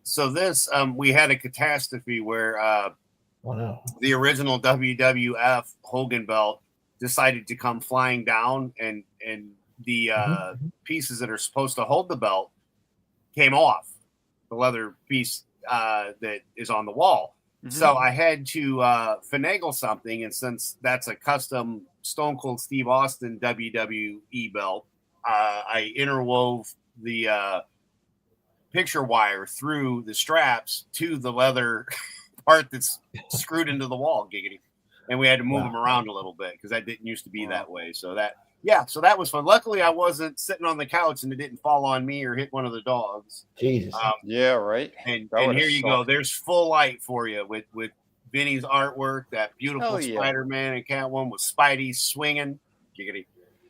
Speaker 9: So this, we had a catastrophe where
Speaker 8: no.
Speaker 9: the original WWF Hogan belt decided to come flying down, and the pieces that are supposed to hold the belt came off the leather piece that is on the wall. So I had to finagle something, and since that's a custom Stone Cold Steve Austin WWE belt, I interwove the picture wire through the straps to the leather part that's screwed into the wall, giggity. And we had to move them around a little bit because that didn't used to be that way. So that was fun. Luckily, I wasn't sitting on the couch and it didn't fall on me or hit one of the dogs.
Speaker 8: Jesus.
Speaker 11: Yeah, right.
Speaker 9: And here you go. There's full light for you with Vinnie's artwork, that beautiful Spider-Man and Catwoman with Spidey swinging, giggity.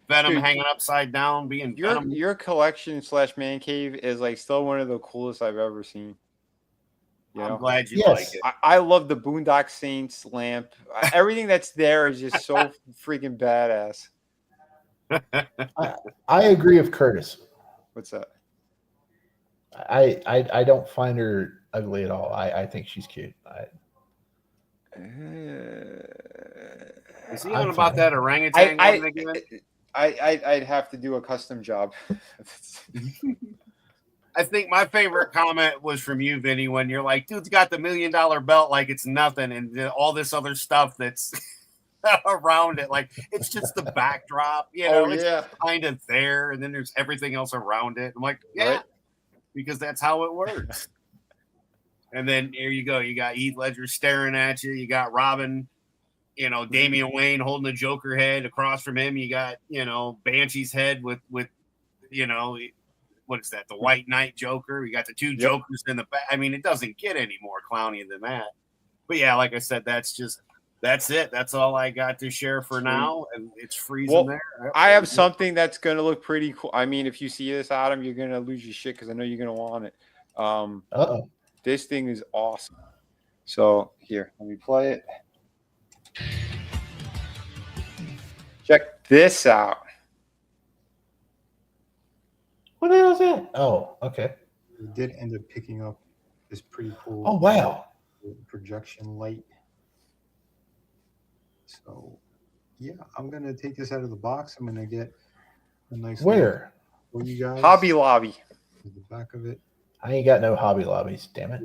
Speaker 9: Venom hanging upside down, being Venom.
Speaker 11: Your collection / man cave is like still one of the coolest I've ever seen. You know?
Speaker 9: I'm glad you like it.
Speaker 11: I love the Boondock Saints lamp. Everything that's there is just so freaking badass.
Speaker 8: I agree with Curtis.
Speaker 11: What's that?
Speaker 8: I don't find her ugly at all. I think she's cute.
Speaker 9: Is he on about that orangutan one again?
Speaker 11: I'd have to do a custom job.
Speaker 9: I think my favorite comment was from you, Vinny, when you're like, dude's got the $1 million belt like it's nothing, and all this other stuff that's around it. Like, it's just the backdrop, it's kind of there, and then there's everything else around it. I'm like, yeah, because that's how it works. And then here you go. You got Heath Ledger staring at you. You got Robin, Damian Wayne holding the Joker head across from him. You got, Banshee's head with what is that? The White Knight Joker. You got the two Jokers in the back. I mean, it doesn't get any more clowny than that. But yeah, like I said, that's it. That's all I got to share for now. And it's freezing there.
Speaker 11: I have something that's going to look pretty cool. I mean, if you see this, Adam, you're going to lose your shit because I know you're going to want it. This thing is awesome. So here, let me play it. Check this out.
Speaker 8: What the hell is that? Oh, okay.
Speaker 13: We did end up picking up this pretty cool.
Speaker 8: Oh, wow.
Speaker 13: Projection light. So, yeah, I'm going to take this out of the box. I'm going to get a nice.
Speaker 8: Where?
Speaker 13: For you guys.
Speaker 11: Hobby Lobby.
Speaker 13: The back of it.
Speaker 8: I ain't got no Hobby Lobbies, damn it.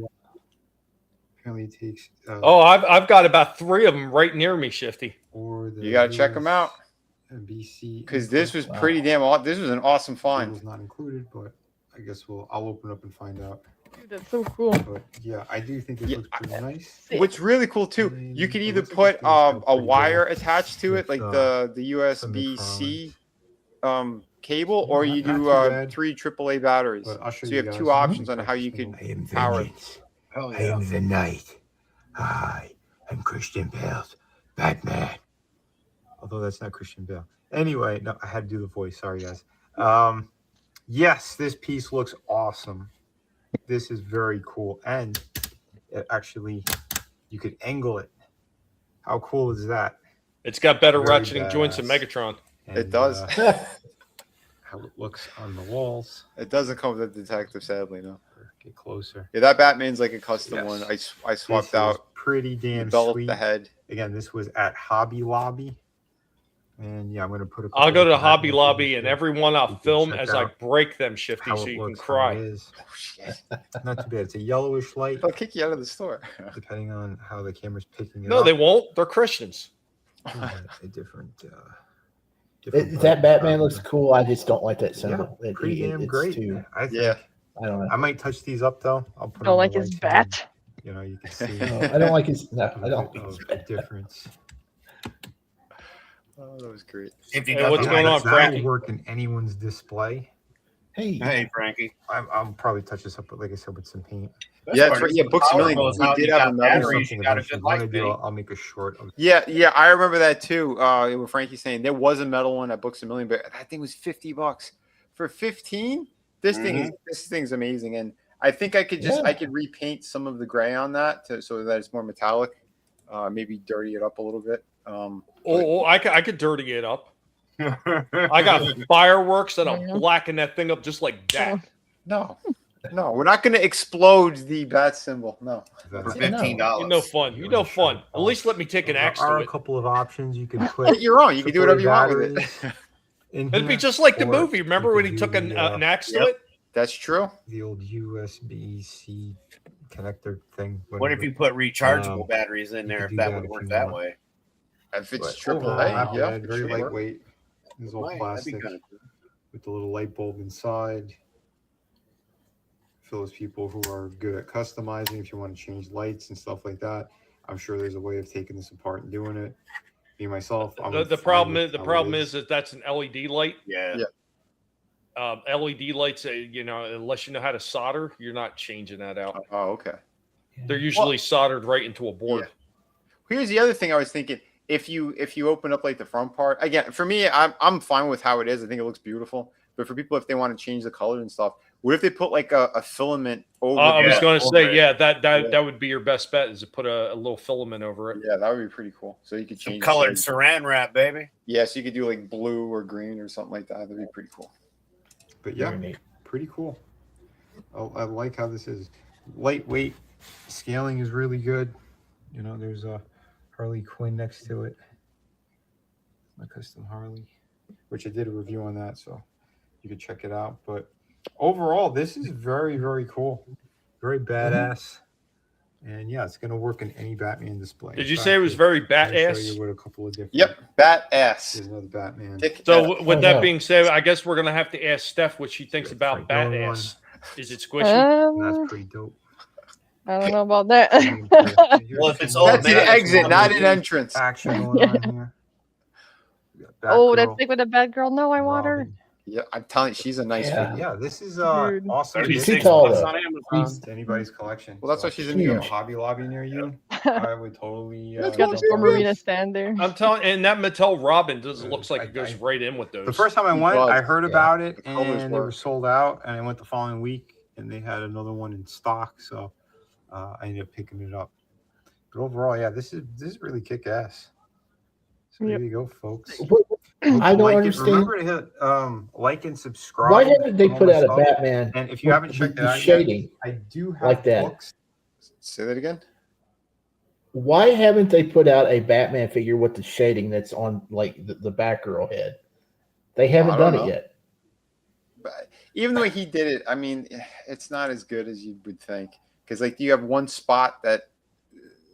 Speaker 13: Apparently it takes.
Speaker 6: I've got about 3 of them right near me, Shifty.
Speaker 11: You got to check them out.
Speaker 13: BC.
Speaker 11: Because this was pretty damn awesome. This was an awesome find.
Speaker 13: It was not included, but I guess I'll open up and find out.
Speaker 7: Dude, that's so cool.
Speaker 13: But yeah, I do think it looks pretty nice.
Speaker 11: What's really cool too, you can either put a wire attached to it, like the USB-C cable, or you do 3 AAA batteries. So you have 2 options on how you can power it.
Speaker 14: I am the Knight. I am Christian Bale's Batman.
Speaker 13: Although that's not Christian Bale. Anyway, no, I had to do the voice. Sorry, guys. Yes, this piece looks awesome. This is very cool. And it actually, you could angle it. How cool is that?
Speaker 6: It's got better
Speaker 13: Very
Speaker 6: ratcheting joints than Megatron.
Speaker 13: And,
Speaker 11: it does.
Speaker 13: How it looks on the walls.
Speaker 11: It doesn't come with a detective, sadly, no.
Speaker 13: Get closer.
Speaker 11: Yeah, that Batman's like a custom one. I swapped out.
Speaker 13: Pretty damn
Speaker 11: sweet.
Speaker 13: The
Speaker 11: head.
Speaker 13: Again, this was at Hobby Lobby. And yeah, I'm going to put.
Speaker 6: I'll go to Hobby Lobby, and every one I'll film as I break them, Shifty, so you can cry.
Speaker 13: Oh, shit. Not too bad. It's a yellowish light.
Speaker 11: They'll kick you out of the store.
Speaker 13: Depending on how the camera's picking it up.
Speaker 6: No, they won't. They're Christians.
Speaker 13: A different.
Speaker 8: That Batman looks cool. I just don't like that symbol.
Speaker 13: Yeah, pretty damn great. I don't know. I might touch these up though. I'll put.
Speaker 7: Don't like his bat.
Speaker 13: You know, you can see.
Speaker 8: No, I don't like his. No, I don't.
Speaker 13: The difference.
Speaker 11: Oh, that was great.
Speaker 6: What's going on, Frankie?
Speaker 13: That will work in anyone's display.
Speaker 9: Hey, Frankie.
Speaker 13: I'll probably touch this up, like I said, with some paint.
Speaker 11: Yeah, that's right. Yeah, Books a Million. We did have another
Speaker 9: something.
Speaker 13: I'll make a short.
Speaker 11: Yeah, I remember that too. What Frankie's saying, there was a metal one at Books a Million, but that thing was $50 for 15. This thing's amazing, and I think I could I could repaint some of the gray on that so that it's more metallic. Maybe dirty it up a little bit.
Speaker 6: I could dirty it up. I got fireworks that I'll blacken that thing up just like that.
Speaker 11: No, we're not going to explode the bat symbol. No,
Speaker 9: for $15.
Speaker 6: You know fun. You know fun. At least let me take an axe to
Speaker 13: There are
Speaker 6: it.
Speaker 13: a couple of options you can put.
Speaker 11: You're wrong. You can do whatever you want with it.
Speaker 6: It'd be just like the movie. Remember when he took an axe to it?
Speaker 11: That's true.
Speaker 13: The old USB-C connector thing.
Speaker 9: What if you put rechargeable batteries in there? If that would work that way.
Speaker 11: If it's AAA, yeah,
Speaker 13: very lightweight. It's all plastic with the little light bulb inside. For those people who are good at customizing, if you want to change lights and stuff like that, I'm sure there's a way of taking this apart and doing it. Me myself,
Speaker 6: the problem is that that's an LED light.
Speaker 9: Yeah.
Speaker 6: LED lights, unless you know how to solder, you're not changing that out.
Speaker 11: Oh, okay.
Speaker 6: They're usually soldered right into a board.
Speaker 11: Yeah. Here's the other thing I was thinking. If you open up like the front part, again, for me, I'm fine with how it is. I think it looks beautiful. But for people, if they want to change the color and stuff, what if they put like a filament over?
Speaker 6: I was going to say, that would be your best bet, is to put a little filament over it.
Speaker 11: Yeah, that would be pretty cool. So you could change
Speaker 9: colored saran wrap, baby.
Speaker 11: Yeah, so you could do like blue or green or something like that. That'd be pretty cool.
Speaker 13: But yeah, pretty cool. I like how this is lightweight. Scaling is really good. You know, there's a Harley Quinn next to it. My custom Harley, which I did a review on that, so you can check it out. But overall, this is very, very cool. Very badass. And yeah, it's going to work in any Batman display.
Speaker 6: Did you say it was very
Speaker 13: I'll show
Speaker 6: badass?
Speaker 13: you with a couple of different.
Speaker 11: Yep, badass.
Speaker 13: There's another Batman.
Speaker 6: So with that being said, I guess we're going to have to ask Steph what she thinks about badass. Is it squishy?
Speaker 13: That's pretty dope.
Speaker 7: I don't know about that.
Speaker 9: Well, if it's all
Speaker 11: That's an exit, not an entrance.
Speaker 13: Action going on here.
Speaker 7: Oh, that's like with a bad girl. No, I want her.
Speaker 11: Yeah, I'm telling you, she's a nice figure.
Speaker 13: Yeah, this is
Speaker 7: Dude.
Speaker 13: awesome.
Speaker 8: She's too tall, though.
Speaker 9: on Amazon.
Speaker 13: To anybody's collection.
Speaker 11: Well, that's why she's in
Speaker 8: Huge.
Speaker 11: the
Speaker 13: Hobby Lobby near you. I would totally.
Speaker 7: It's got the
Speaker 13: jump on
Speaker 7: Marina
Speaker 13: this.
Speaker 7: stand there.
Speaker 6: I'm telling, and that Mattel Robin looks like it goes right in with those.
Speaker 13: The first time I went, I heard
Speaker 11: Yeah.
Speaker 13: about it,
Speaker 11: The colors
Speaker 13: and they were
Speaker 11: work.
Speaker 13: sold out. And I went the following week, and they had another one in stock, so I ended up picking it up. But overall, yeah, this is really kick ass. So there you go, folks.
Speaker 8: I don't
Speaker 13: Like it.
Speaker 8: understand.
Speaker 13: Remember to hit like and subscribe.
Speaker 8: Why haven't they
Speaker 13: on
Speaker 8: put
Speaker 13: my
Speaker 8: out a
Speaker 13: stuff.
Speaker 8: Batman?
Speaker 13: And if you haven't checked it
Speaker 8: the
Speaker 13: out
Speaker 8: shading
Speaker 13: yet, I do have
Speaker 8: like that?
Speaker 13: books.
Speaker 11: Say that again.
Speaker 8: Why haven't they put out a Batman figure with the shading that's on like the Batgirl head? They haven't
Speaker 11: I don't
Speaker 8: done it
Speaker 11: know.
Speaker 8: yet.
Speaker 11: But even the way he did it, I mean, it's not as good as you would think. Because like you have one spot that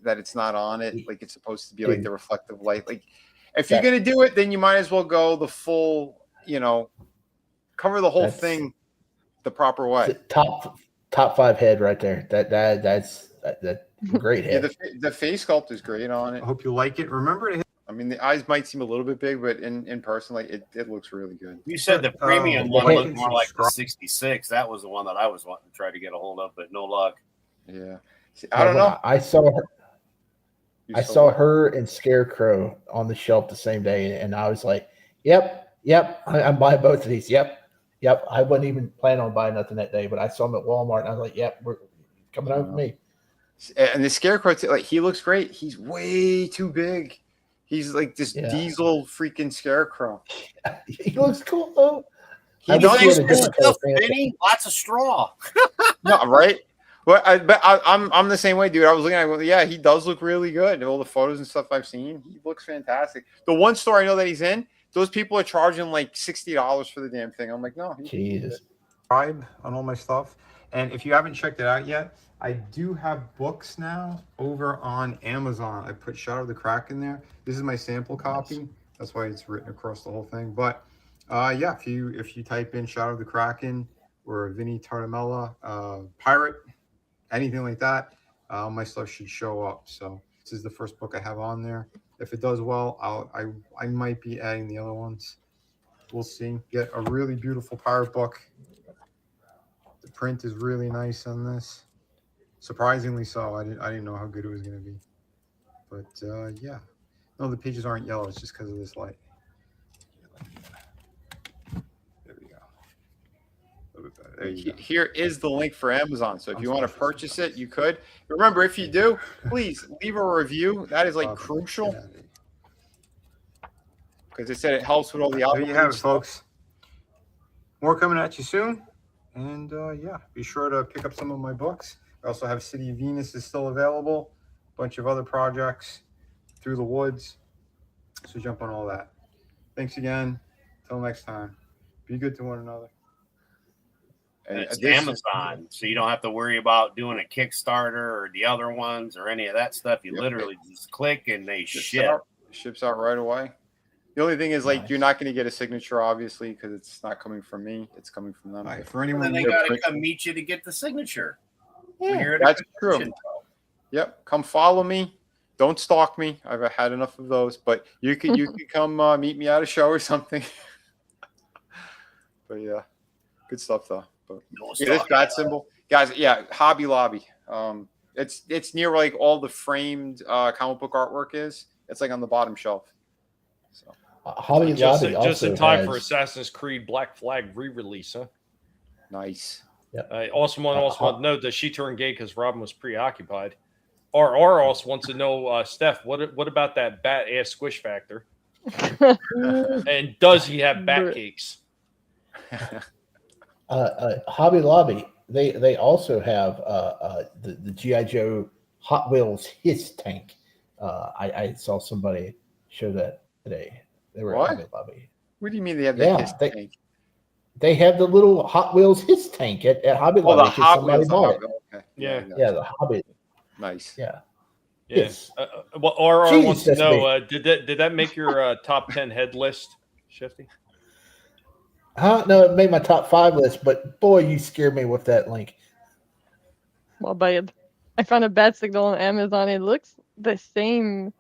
Speaker 11: it's not on it, like it's supposed to be like the reflective light. Like if you're gonna do it, then you might as well go the full, cover the whole thing the proper way.
Speaker 8: Top 5 head right there. That's great
Speaker 11: Yeah,
Speaker 8: head.
Speaker 11: the face sculpt is great on it.
Speaker 13: I hope you like it. Remember to hit.
Speaker 11: I mean, the eyes might seem a little bit big, but in person, like it looks really good.
Speaker 9: You said the premium
Speaker 13: the
Speaker 9: one
Speaker 13: head
Speaker 9: looked
Speaker 13: and
Speaker 9: more like the
Speaker 13: subscribe.
Speaker 9: 66. That was the one that I was wanting to try to get a hold of, but no luck.
Speaker 11: Yeah, see, I don't know.
Speaker 8: I saw her.
Speaker 11: You
Speaker 8: I saw her and Scarecrow on the shelf the same day, and I was like, "Yep, I'm buying both of these. Yep." I wasn't even planning on buying nothing that day, but I saw them at Walmart, and I was like, "Yep, we're coming over for me."
Speaker 11: And the Scarecrow, like he looks great. He's way too big. He's like this diesel freaking Scarecrow.
Speaker 8: He looks cool though.
Speaker 11: He
Speaker 8: I wish he
Speaker 11: does
Speaker 8: had a different color pants.
Speaker 9: Vinnie, lots of straw.
Speaker 11: No, right? Well, I'm the same way, dude. I was looking at it, yeah, he does look really good. All the photos and stuff I've seen, he looks fantastic. The one store I know that he's in, those people are charging like $60 for the damn thing. I'm like, no.
Speaker 8: Jesus.
Speaker 13: Subscribe on all my stuff. And if you haven't checked it out yet, I do have books now over on Amazon. I put Shadow of the Kraken there. This is my sample copy. That's why it's written across the whole thing. But yeah, if you type in Shadow of the Kraken or Vinnie Tartamella, Pirate, anything like that, my stuff should show up. So this is the first book I have on there. If it does well, I might be adding the other ones. We'll see. Get a really beautiful pirate book. The print is really nice on this. Surprisingly so. I didn't know how good it was going to be. But yeah. No, the pages aren't yellow. It's just because of this light. There we go. A little bit better. There you go.
Speaker 11: Here is the link for Amazon. So if you want to purchase it, you could. Remember, if you do, please leave a review. That is like crucial. Because it said it helps with all the
Speaker 13: There
Speaker 11: album.
Speaker 13: you have it, folks. More coming at you soon. And yeah, be sure to pick up some of my books. I also have City of Venus is still available. A bunch of other projects. Through the Woods. So jump on all that. Thanks again. Till next time. Be good to one another.
Speaker 9: And it's Amazon, so you don't have to worry about doing a Kickstarter or the other ones or any of that stuff. You literally just click and they ship.
Speaker 11: Ships out right away. The only thing is, like, you're not going to get a signature, obviously, because it's not coming from me. It's coming from them.
Speaker 13: For
Speaker 9: And
Speaker 13: anyone,
Speaker 9: then they got to come meet you to get the signature. When you're at a
Speaker 11: That's
Speaker 9: convention.
Speaker 11: true. Yep. Come follow me. Don't stalk me. I've had enough of those. But you could come meet me at a show or something. But yeah, good stuff though. But yeah, this bat symbol, guys. Yeah, Hobby Lobby. It's near like all the framed comic book artwork is. It's like on the bottom shelf. So
Speaker 8: Hobby
Speaker 6: just
Speaker 8: Lobby
Speaker 6: in
Speaker 8: also
Speaker 6: time
Speaker 8: has,
Speaker 6: for Assassin's Creed Black Flag re-release, huh?
Speaker 11: Nice.
Speaker 8: Yep.
Speaker 6: Also want to note that she turned gay because Robin was preoccupied. R also wants to know, Steph, what about that bat ass squish factor? And does he have bat cakes?
Speaker 8: Hobby Lobby. They also have the GI Joe Hot Wheels Hiss tank. I saw somebody show that today. They were
Speaker 11: What?
Speaker 8: at Hobby Lobby.
Speaker 11: What do you mean they have the
Speaker 8: Yeah,
Speaker 11: Hiss tank?
Speaker 8: they have the little Hot Wheels Hiss tank at Hobby
Speaker 11: Oh,
Speaker 8: Lobby
Speaker 11: the
Speaker 8: because
Speaker 11: Hot
Speaker 8: somebody
Speaker 11: Wheels.
Speaker 8: bought it.
Speaker 11: Okay.
Speaker 6: Yeah.
Speaker 8: Yeah, the Hobbit.
Speaker 11: Nice.
Speaker 8: Yeah.
Speaker 6: Yeah.
Speaker 8: Yes.
Speaker 6: Well, RR
Speaker 8: Jeez,
Speaker 6: wants to
Speaker 8: that's
Speaker 6: know, did that make your top 10 head list, Shifty?
Speaker 8: No, it made my top 5 list, but boy, you scared me with that link.
Speaker 7: Well, bad. I found a bad signal on Amazon. It looks the same,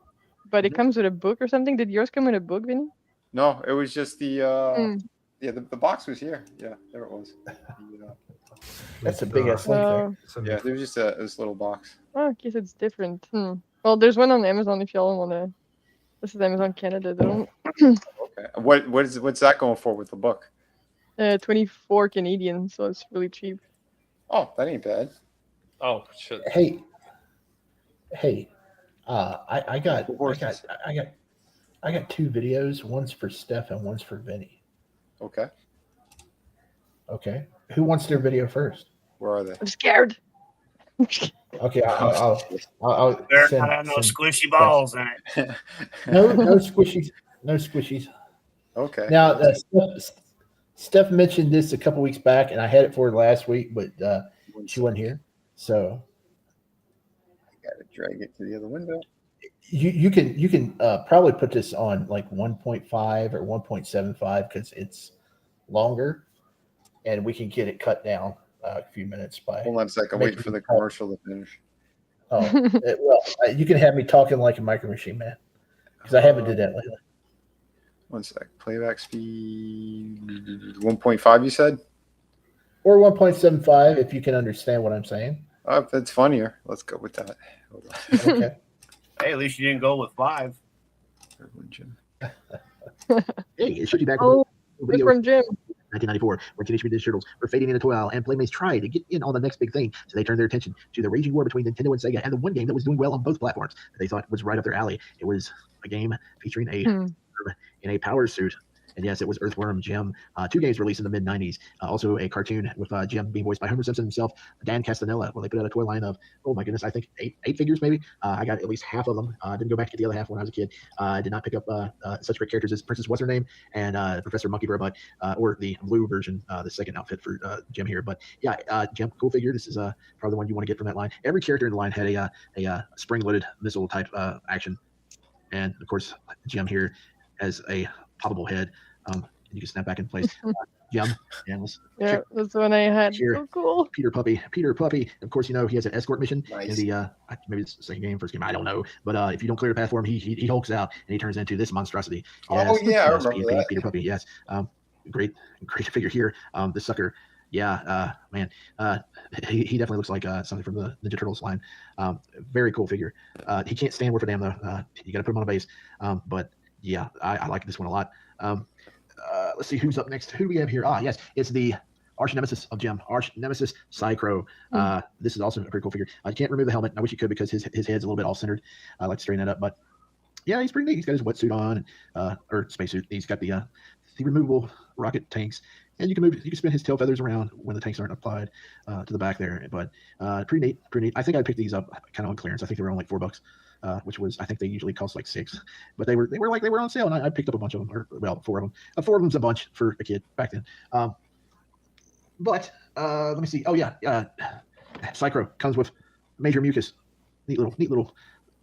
Speaker 7: but it comes with a book or something. Did yours come with a book, Vinny?
Speaker 11: No, it was just the
Speaker 7: Hmm.
Speaker 11: the box was here. Yeah, there it was.
Speaker 8: That's a big ass link there.
Speaker 11: Yeah, there was just this little box.
Speaker 7: Oh, I guess it's different. Well, there's one on Amazon if y'all want to. This is Amazon Canada, though.
Speaker 11: Okay. What's that going for with the book?
Speaker 7: 24 Canadian, so it's really cheap.
Speaker 11: Oh, that ain't bad.
Speaker 6: Oh shit.
Speaker 8: Hey, I got 2 videos. One's for Steph and one's for Vinnie.
Speaker 11: Okay.
Speaker 8: Okay. Who wants their video first?
Speaker 11: Where are they?
Speaker 7: I'm scared.
Speaker 8: Okay, I'll
Speaker 9: There
Speaker 8: send,
Speaker 9: are no
Speaker 8: send
Speaker 9: squishy
Speaker 8: Steph.
Speaker 9: balls in it.
Speaker 8: No squishies. No squishies.
Speaker 11: Okay.
Speaker 8: Now, Steph mentioned this a couple weeks back, and I had it for her last week, but she wasn't here. So
Speaker 11: I gotta drag it to the other window.
Speaker 8: you can probably put this on like 1.5 or 1.75 because it's longer, and we can get it cut down a few minutes by.
Speaker 11: Hold on a second. Wait for the commercial to finish.
Speaker 8: Oh, you can have me talking like a micro machine man because I haven't did that lately.
Speaker 11: 1 sec. Playback speed 1.5. You said,
Speaker 8: or 1.75 if you can understand what I'm saying.
Speaker 11: That's funnier. Let's go with that. Hold on.
Speaker 8: Okay.
Speaker 9: Hey, at least you didn't go with 5.
Speaker 15: Hey, it's Shity back.
Speaker 7: Oh,
Speaker 15: Video
Speaker 7: from Jim.
Speaker 15: 1994, when Teenage Mutant Ninja Turtles were fading into toil, and Playmates tried to get in on the next big thing, so they turned their attention to the raging war between Nintendo and Sega, and the one game that was doing well on both platforms that they thought was right up their alley. It was a game featuring in a power suit. And yes, it was Earthworm Jim. 2 games released in the mid-90s. Also a cartoon with Jim being voiced by Homer Simpson himself, Dan Castanella, where they put out a toy line of, oh my goodness, I think eight figures maybe. I got at least half of them. Didn't go back to get the other half when I was a kid. I did not pick up such great characters as Princess What's Her Name and Professor Monkey Robot, or the blue version, the second outfit for Jim here. But yeah, Jim, cool figure. This is probably the one you want to get from that line. Every character in the line had a spring-loaded missile type action. And of course, Jim here has a poppable head. You can snap back in place. Jim,
Speaker 7: yeah, that's when I had.
Speaker 15: Here,
Speaker 7: so cool.
Speaker 15: Peter Puppy. Of course, he has an escort mission in the maybe it's the second game, first game, I don't know. But if you don't clear the path for him, he hulks out and he turns into this monstrosity.
Speaker 11: Oh yeah, I remember that.
Speaker 15: Peter Puppy. Yes, great figure here. This sucker. Yeah, man, he definitely looks like something from the Ninja Turtles line. Very cool figure. He can't stand worth a damn though. You got to put him on a base. But yeah, I like this one a lot. Let's see who's up next. Who do we have here? Yes, it's the arch nemesis of Jim, arch nemesis Psychro. This is also a pretty cool figure. You can't remove the helmet. I wish you could because his head's a little bit off-centered. I like to straighten that up, but yeah, he's pretty neat. He's got his wetsuit on, or spacesuit. He's got the removable rocket tanks, and you can spin his tail feathers around when the tanks aren't applied to the back there. But pretty neat. I think I picked these up kind of on clearance. I think they were only like $4. Which was, I think they usually cost like $6, but they were on sale, and I picked up a bunch of them, or well, 4 of them. 4 of them's a bunch for a kid back then. But let me see. Oh yeah, Psychro comes with Major Mucus. Neat little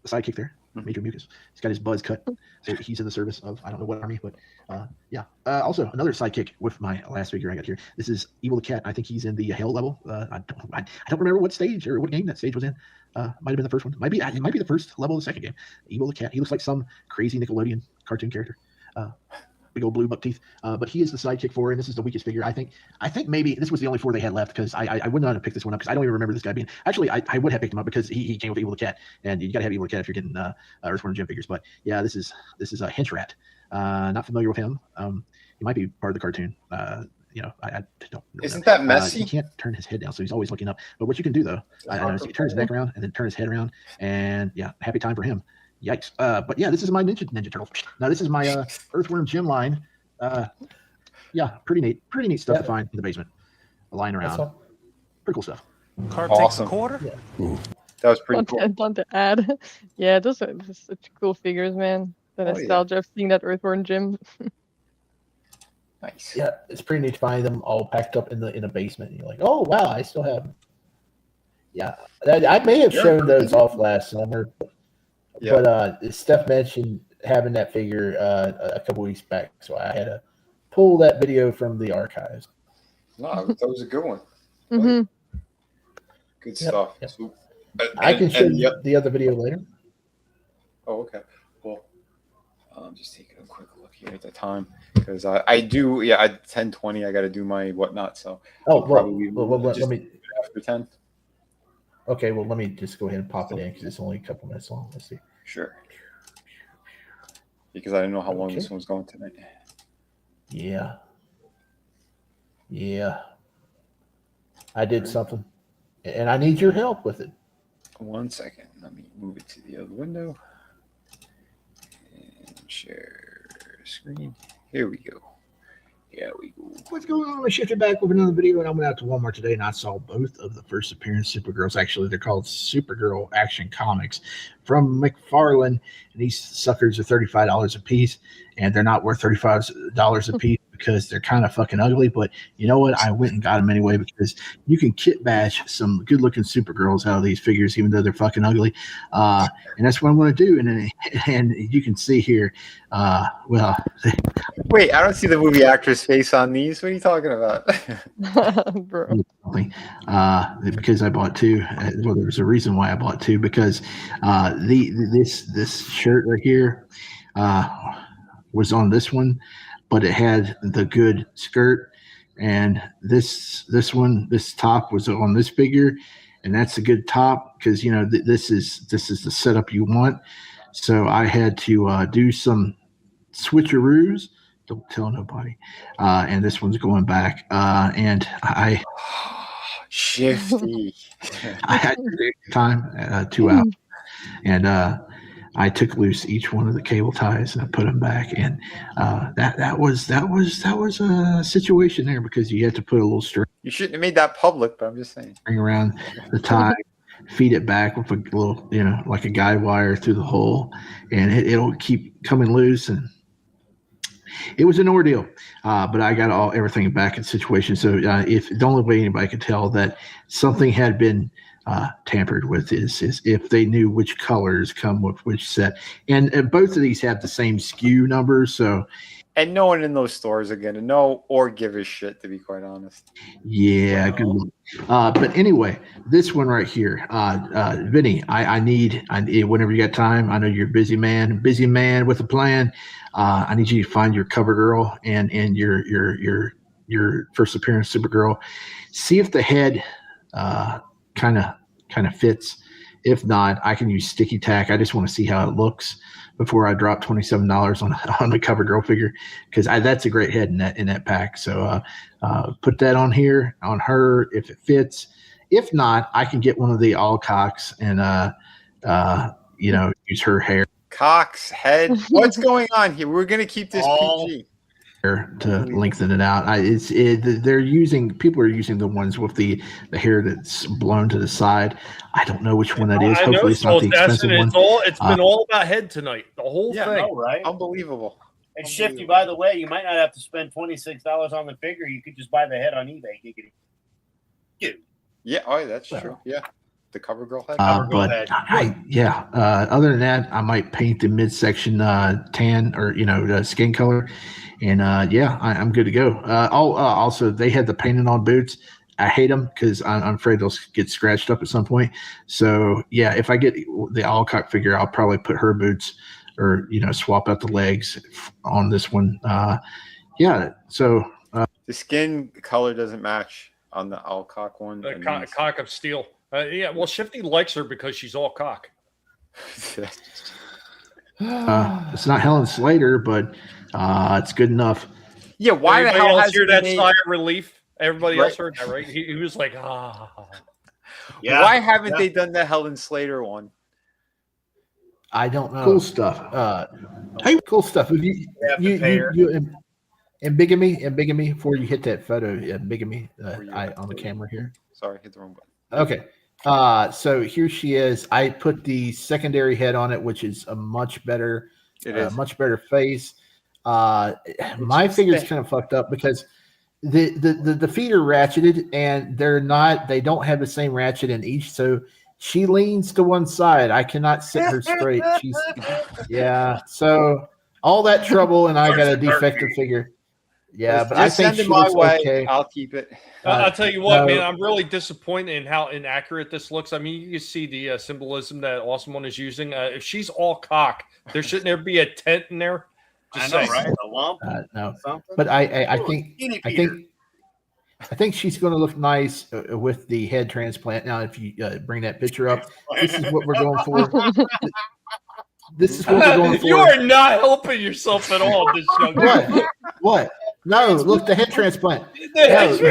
Speaker 15: sidekick there. Major Mucus. He's got his buzz cut, so he's in the service of I don't know what army, but yeah. Also another sidekick with my last figure I got here. This is Evil the Cat. I think he's in the Hell level. I don't remember what stage or what game that stage was in. Might have been the first one. It might be the first level of the second game. Evil the Cat. He looks like some crazy Nickelodeon cartoon character. Big old blue buck teeth. But he is the sidekick for, and this is the weakest figure. I think maybe this was the only 4 they had left because I would not have picked this one up because I don't even remember this guy being. Actually, I would have picked him up because he came with Evil the Cat, and you got to have Evil the Cat if you're getting Earthworm Jim figures. But yeah, this is a Hench Rat. Not familiar with him. He might be part of the cartoon. I don't really
Speaker 11: Isn't
Speaker 15: know.
Speaker 11: that messy?
Speaker 15: He can't turn his head down, so he's always looking up. But what you can do though, I know, is you turn his neck around and then turn his head around, and yeah, happy time for him. Yikes! But yeah, this is my Ninja Turtles. Now this is my Earthworm Jim line. Yeah, pretty neat stuff to find in the basement. lying around. Pretty cool stuff.
Speaker 16: Card
Speaker 11: Awesome.
Speaker 16: takes a quarter.
Speaker 11: Yeah. That was pretty cool.
Speaker 7: Fun to add. Yeah, those are such cool figures, man. The nostalgia of seeing that Earthborn gym.
Speaker 11: Nice.
Speaker 8: Yeah, it's pretty neat to find them all packed up in a basement. And you're like, oh wow, I still have them. Yeah, I may have shown those off last summer, but Steph mentioned having that figure a couple weeks back, so I had to pull that video from the archives.
Speaker 11: No, that was a good one.
Speaker 7: Mm-hmm.
Speaker 11: Good stuff.
Speaker 8: Yep.
Speaker 11: So,
Speaker 8: I can show you the other video later.
Speaker 11: Oh, okay. Well, I'm just taking a quick look here at the time because I do. Yeah, at 10:20, I got to do my whatnot. So
Speaker 8: let me
Speaker 11: after 10.
Speaker 8: Okay, well, let me just go ahead and pop it in because it's only a couple minutes long. Let's see.
Speaker 11: Sure. Because I didn't know how long this one was going tonight.
Speaker 8: Yeah. Yeah. I did something, and I need your help with it.
Speaker 11: 1 second. Let me move it to the other window and share screen. Here we go. Yeah, we go.
Speaker 15: What's going on? I shifted back with another video, and I went out to Walmart today, and I saw both of the first appearance Supergirls. Actually, they're called Supergirl Action Comics from McFarlane, and these suckers are $35 a piece, and they're not worth $35 a piece because they're kind of fucking ugly. But you know what? I went and got them anyway because you can kit bash some good-looking Supergirls out of these figures, even though they're fucking ugly. And that's what I'm going to do. And you can see here, well.
Speaker 11: Wait, I don't see the movie actress face on these. What are you talking about?
Speaker 7: Bro.
Speaker 15: Because I bought two. Well, there was a reason why I bought two because this shirt right here was on this one, but it had the good skirt, and this top was on this figure, and that's a good top because this is the setup you want. So I had to do some switcheroos. Don't tell nobody. And this one's going back. And I
Speaker 11: Shifty.
Speaker 15: I had to take time 2 hours, and I took loose each one of the cable ties and I put them back. And that was a situation there because you had to put a little string.
Speaker 11: You shouldn't have made that public, but I'm just saying.
Speaker 15: String around the tie, feed it back with a little, like a guide wire through the hole, and it'll keep coming loose. And it was an ordeal, but I got everything back in situation. So if the only way anybody could tell that something had been tampered with is if they knew which colors come with which set, and both of these have the same SKU number. So,
Speaker 11: and no one in those stores are gonna know or give a shit, to be quite honest.
Speaker 15: Yeah, good luck. But anyway, this one right here, Vinnie, I need whenever you got time. I know you're a busy man with a plan. I need you to find your cover girl and your first appearance Supergirl. See if the head kind of fits. If not, I can use sticky tack. I just want to see how it looks before I drop $27 on the cover girl figure, because that's a great head in that pack. So put that on here on her if it fits. If not, I can get one of the Alcocks and use her hair.
Speaker 11: Cox head. What's going on here? We're gonna keep this PG
Speaker 15: to lengthen it out. People are using the ones with the hair that's blown to the side. I don't know which one that is. Hopefully it's not the expensive one.
Speaker 6: It's been all about head tonight. The whole thing.
Speaker 9: No, right?
Speaker 11: Unbelievable.
Speaker 9: And Shifty, by the way, you might not have to spend $26 on the figure. You could just buy the head on eBay.
Speaker 11: Yeah, that's true. Yeah. The cover girl head.
Speaker 15: Other than that, I might paint the midsection tan or skin color, and I'm good to go. Also, they had the painted on boots. I hate them because I'm afraid they'll get scratched up at some point. So yeah, if I get the Alcock figure, I'll probably put her boots or swap out the legs on this one. So
Speaker 11: the skin color doesn't match on the Alcock one.
Speaker 6: The cock of steel. Well, Shifty likes her because she's all cock.
Speaker 15: It's not Helen Slater, but it's good enough.
Speaker 11: Yeah, why the hell
Speaker 6: else hear that sigh of relief? Everybody else heard that, right? He was like,
Speaker 11: Yeah. Why haven't they done the Helen Slater one?
Speaker 8: I don't know.
Speaker 15: Cool stuff.
Speaker 8: Cool stuff. If you And bigamy, before you hit that photo, bigamy, on the camera here.
Speaker 11: Sorry, hit the wrong button.
Speaker 8: Okay. So here she is. I put the secondary head on it, which is a much better, much better face. My figure's kind of fucked up because the feet are ratcheted and they don't have the same ratchet in each. So she leans to one side. I cannot sit her straight. So all that trouble and I got a defective figure. Yeah, but I think she looks okay.
Speaker 11: I'll keep it.
Speaker 6: I'll tell you what, man, I'm really disappointed in how inaccurate this looks. I mean, you can see the symbolism that Awesome One is using. If she's all cock, there shouldn't there be a tent in there? Just
Speaker 9: I know, right? A lump?
Speaker 8: No,
Speaker 9: something?
Speaker 8: but I think she's going to look nice with the head transplant. Now, if you bring that picture up, this is what we're going for. This is what we're going for.
Speaker 6: You are not helping yourself at all. This young
Speaker 8: What? No, look, the head transplant. This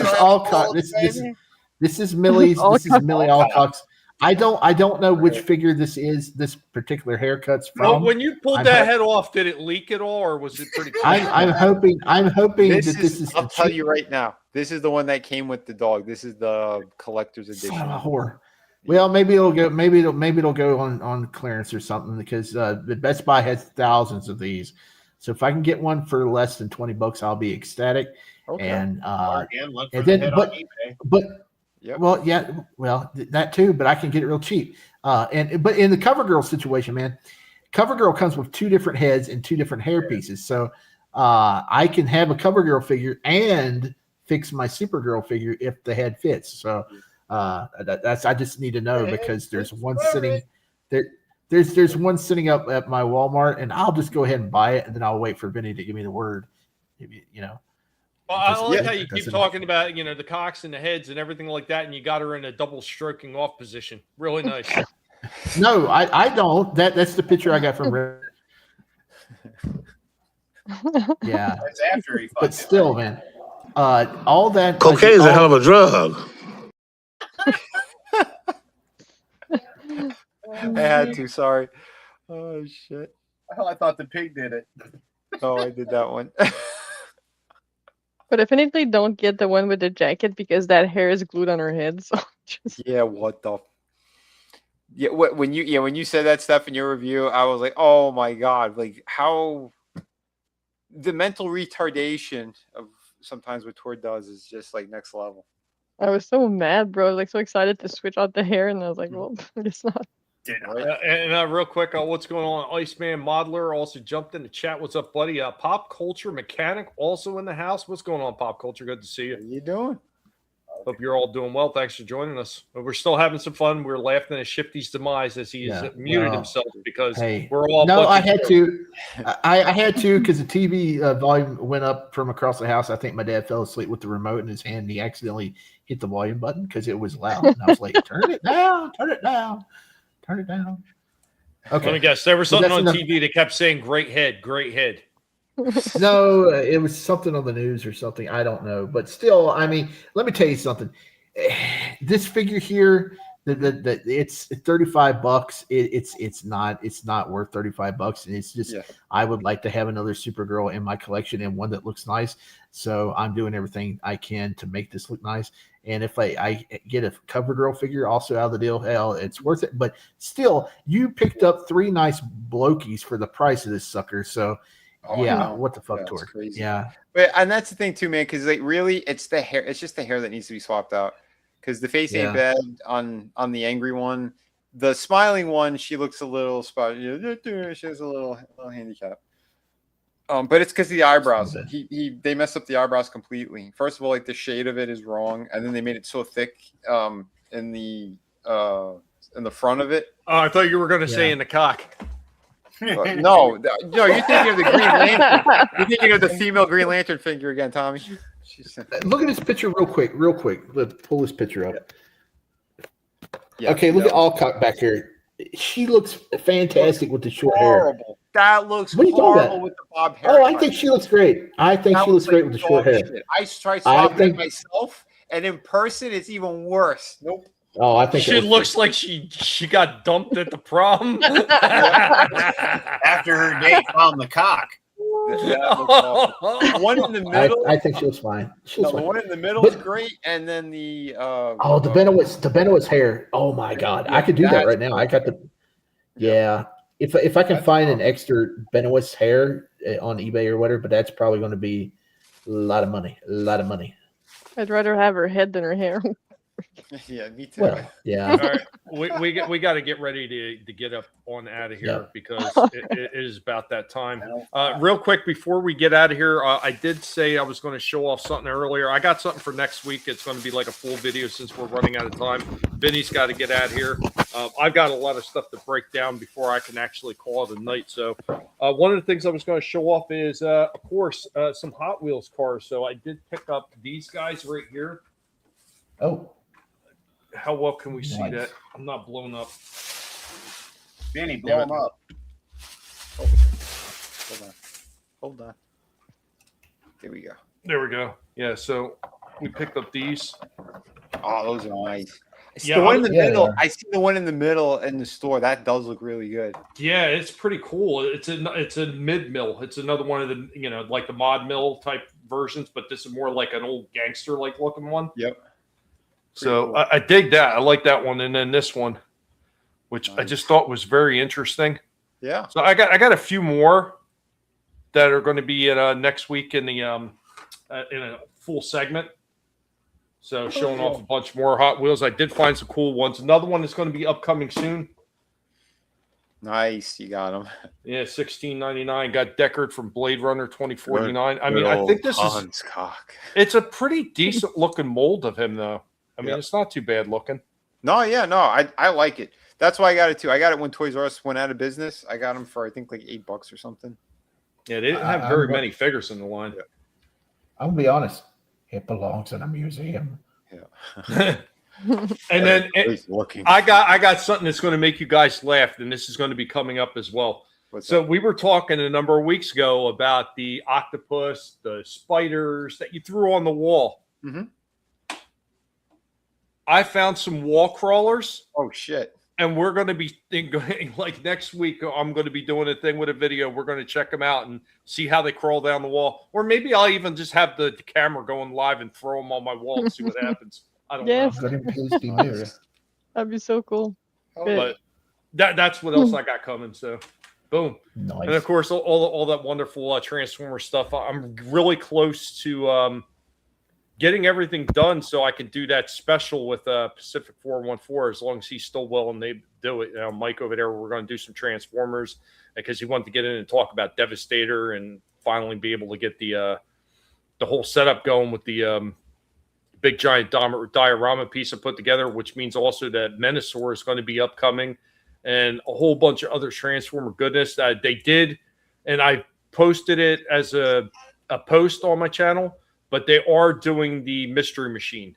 Speaker 8: is all cock. This is Millie's. This is Millie Alcock's. I don't know which figure this is. This particular haircut's from.
Speaker 6: Well, when you pulled that head off, did it leak at all, or was it pretty?
Speaker 8: I'm hoping this is.
Speaker 11: I'll tell you right now. This is the one that came with the dog. This is the collector's edition.
Speaker 8: Son of a whore. Well, maybe it'll go. Maybe it'll go on clearance or something because the Best Buy has thousands of these. So if I can get one for less than $20, I'll be ecstatic.
Speaker 11: Okay.
Speaker 8: And
Speaker 11: Yep.
Speaker 8: Well, that too. But I can get it real cheap. But in the CoverGirl situation, man, CoverGirl comes with 2 different heads and 2 different hair pieces. So I can have a CoverGirl figure and fix my Supergirl figure if the head fits. So. I just need to know because there's one sitting there. There's one sitting up at my Walmart, and I'll just go ahead and buy it, and then I'll wait for Vinnie to give me the word.
Speaker 6: Well, I like how you keep talking about the cocks and the heads and everything like that, and you got her in a double stroking off position. Really nice.
Speaker 8: No, I don't. That's the picture I got from Red. Yeah,
Speaker 9: That's after he
Speaker 8: but still, man, all that
Speaker 14: Cocaine is a hell of a drug.
Speaker 11: I had to. Sorry. Oh shit.
Speaker 9: I thought the pig did it.
Speaker 11: Oh, I did that one.
Speaker 7: But definitely don't get the one with the jacket because that hair is glued on her head. So
Speaker 11: yeah, what the? Yeah, when you said that stuff in your review, I was like, oh my god, like how the mental retardation of sometimes what Tor does is just like next level.
Speaker 7: I was so mad, bro. Like so excited to switch out the hair, and I was like, well, it's not.
Speaker 6: And real quick, what's going on? Iceman Modeler also jumped in the chat. What's up, buddy? Pop Culture Mechanic also in the house. What's going on, Pop Culture? Good to see you.
Speaker 11: How you doing?
Speaker 6: Hope you're all doing well. Thanks for joining us. We're still having some fun. We're laughing at Shifty's demise as he has muted himself because we're all.
Speaker 8: No, I had to. I had to because the TV volume went up from across the house. I think my dad fell asleep with the remote in his hand. And he accidentally hit the volume button because it was loud. And I was like, "Turn it down! Turn it down! Turn it down!" Okay.
Speaker 6: Let me guess. There was something on TV that kept saying "Great head, great head."
Speaker 8: No, it was something on the news or something. I don't know, but still, I mean, let me tell you something. This figure here, it's $35. It's not worth $35, and it's just I would like to have another Supergirl in my collection and one that looks nice. So I'm doing everything I can to make this look nice. And if I get a CoverGirl figure also out of the deal, hell, it's worth it. But still, you picked up 3 nice blokies for the price of this sucker. So.
Speaker 11: Oh,
Speaker 8: yeah, what the fuck,
Speaker 11: Tor? Crazy.
Speaker 8: Yeah,
Speaker 11: and that's the thing too, man. Because like, really, it's the hair. It's just the hair that needs to be swapped out. Because the face ain't bad on the angry one. The smiling one, she looks a little spot. She has a little handicap. But it's because the eyebrows. They messed up the eyebrows completely. First of all, like the shade of it is wrong, and then they made it so thick in the front of it.
Speaker 6: Oh, I thought you were going to say in the cock.
Speaker 11: No, you're thinking of the Green Lantern. You're thinking of the female Green Lantern figure again, Tommy.
Speaker 8: Look at this picture real quick. Let's pull this picture up.
Speaker 11: Yeah,
Speaker 8: okay, look at Alcock back here. She looks fantastic with the short hair.
Speaker 11: That looks horrible with the bob hair.
Speaker 8: Oh, I think she looks great. I think she looks great with the short hair.
Speaker 11: I tried swapping it myself, and in person, it's even worse. Nope.
Speaker 8: Oh, I think
Speaker 6: she looks like she got dumped at the prom
Speaker 9: after her date found the cock.
Speaker 11: The one in the middle.
Speaker 8: I think she was fine.
Speaker 11: The one in the middle is great, and then the
Speaker 8: the Benoit's hair. Oh my god, I could do that right now. I got the If I can find an extra Benoit's hair on eBay or whatever, but that's probably going to be a lot of money.
Speaker 7: I'd rather have her head than her hair.
Speaker 11: Yeah, me too.
Speaker 8: Well, yeah.
Speaker 6: All right, we got to get ready to get up on out of here because it is about that time. Real quick before we get out of here, I did say I was going to show off something earlier. I got something for next week. It's going to be like a full video since we're running out of time. Vinny's got to get out of here. I've got a lot of stuff to break down before I can actually call it a night. So one of the things I was going to show off is, of course, some Hot Wheels cars. So I did pick up these guys right here.
Speaker 8: Oh.
Speaker 6: How well can we see that? I'm not blown up.
Speaker 9: Vinny, blow them up.
Speaker 11: Hold on. There we go.
Speaker 6: There we go. Yeah, so we picked up these.
Speaker 11: Oh, those are nice.
Speaker 6: Yeah,
Speaker 11: The one in the middle. I see the one in the middle in the store. That does look really good.
Speaker 6: Yeah, it's pretty cool. It's a mid mill. It's another one of the like the mod mill type versions, but this is more like an old gangster like looking one.
Speaker 11: Yep.
Speaker 6: So cool. I dig that. I like that one, and then this one, which I just thought was very interesting.
Speaker 11: Yeah.
Speaker 6: So I got a few more that are going to be next week in the in a full segment. So showing off a bunch more Hot Wheels. I did find some cool ones. Another one is going to be upcoming soon.
Speaker 11: Nice, you got them.
Speaker 6: Yeah, $16.99. Got Deckard from Blade Runner 2049. I mean, I think this is
Speaker 11: cock.
Speaker 6: It's a pretty decent looking mold of him, though. I mean, it's not too bad looking.
Speaker 11: No, I like it. That's why I got it too. I got it when Toys R Us went out of business. I got them for I think like $8 or something.
Speaker 6: Yeah, they didn't have very many figures in the line.
Speaker 8: Yeah. I'm gonna be honest. It belongs in a museum.
Speaker 11: Yeah.
Speaker 6: And then I got something that's going to make you guys laugh, and this is going to be coming up as well. So we were talking a number of weeks ago about the octopus, the spiders that you threw on the wall.
Speaker 11: Mm-hmm.
Speaker 6: I found some wall crawlers.
Speaker 11: Oh shit!
Speaker 6: And we're going to be like next week. I'm going to be doing a thing with a video. We're going to check them out and see how they crawl down the wall. Or maybe I'll even just have the camera going live and throw them on my wall and see what happens. I don't know.
Speaker 7: That'd be so cool.
Speaker 6: But that's what else I got coming. So, boom.
Speaker 8: Nice.
Speaker 6: And of course, all that wonderful Transformer stuff. I'm really close to getting everything done so I can do that special with Pacific 414 as long as he's still willing to do it. Mike over there, we're going to do some Transformers because he wanted to get in and talk about Devastator and finally be able to get the whole setup going with the big giant diorama piece I put together, which means also that Menasor is going to be upcoming and a whole bunch of other Transformer goodness that they did. And I posted it as a post on my channel. But they are doing the Mystery Machine,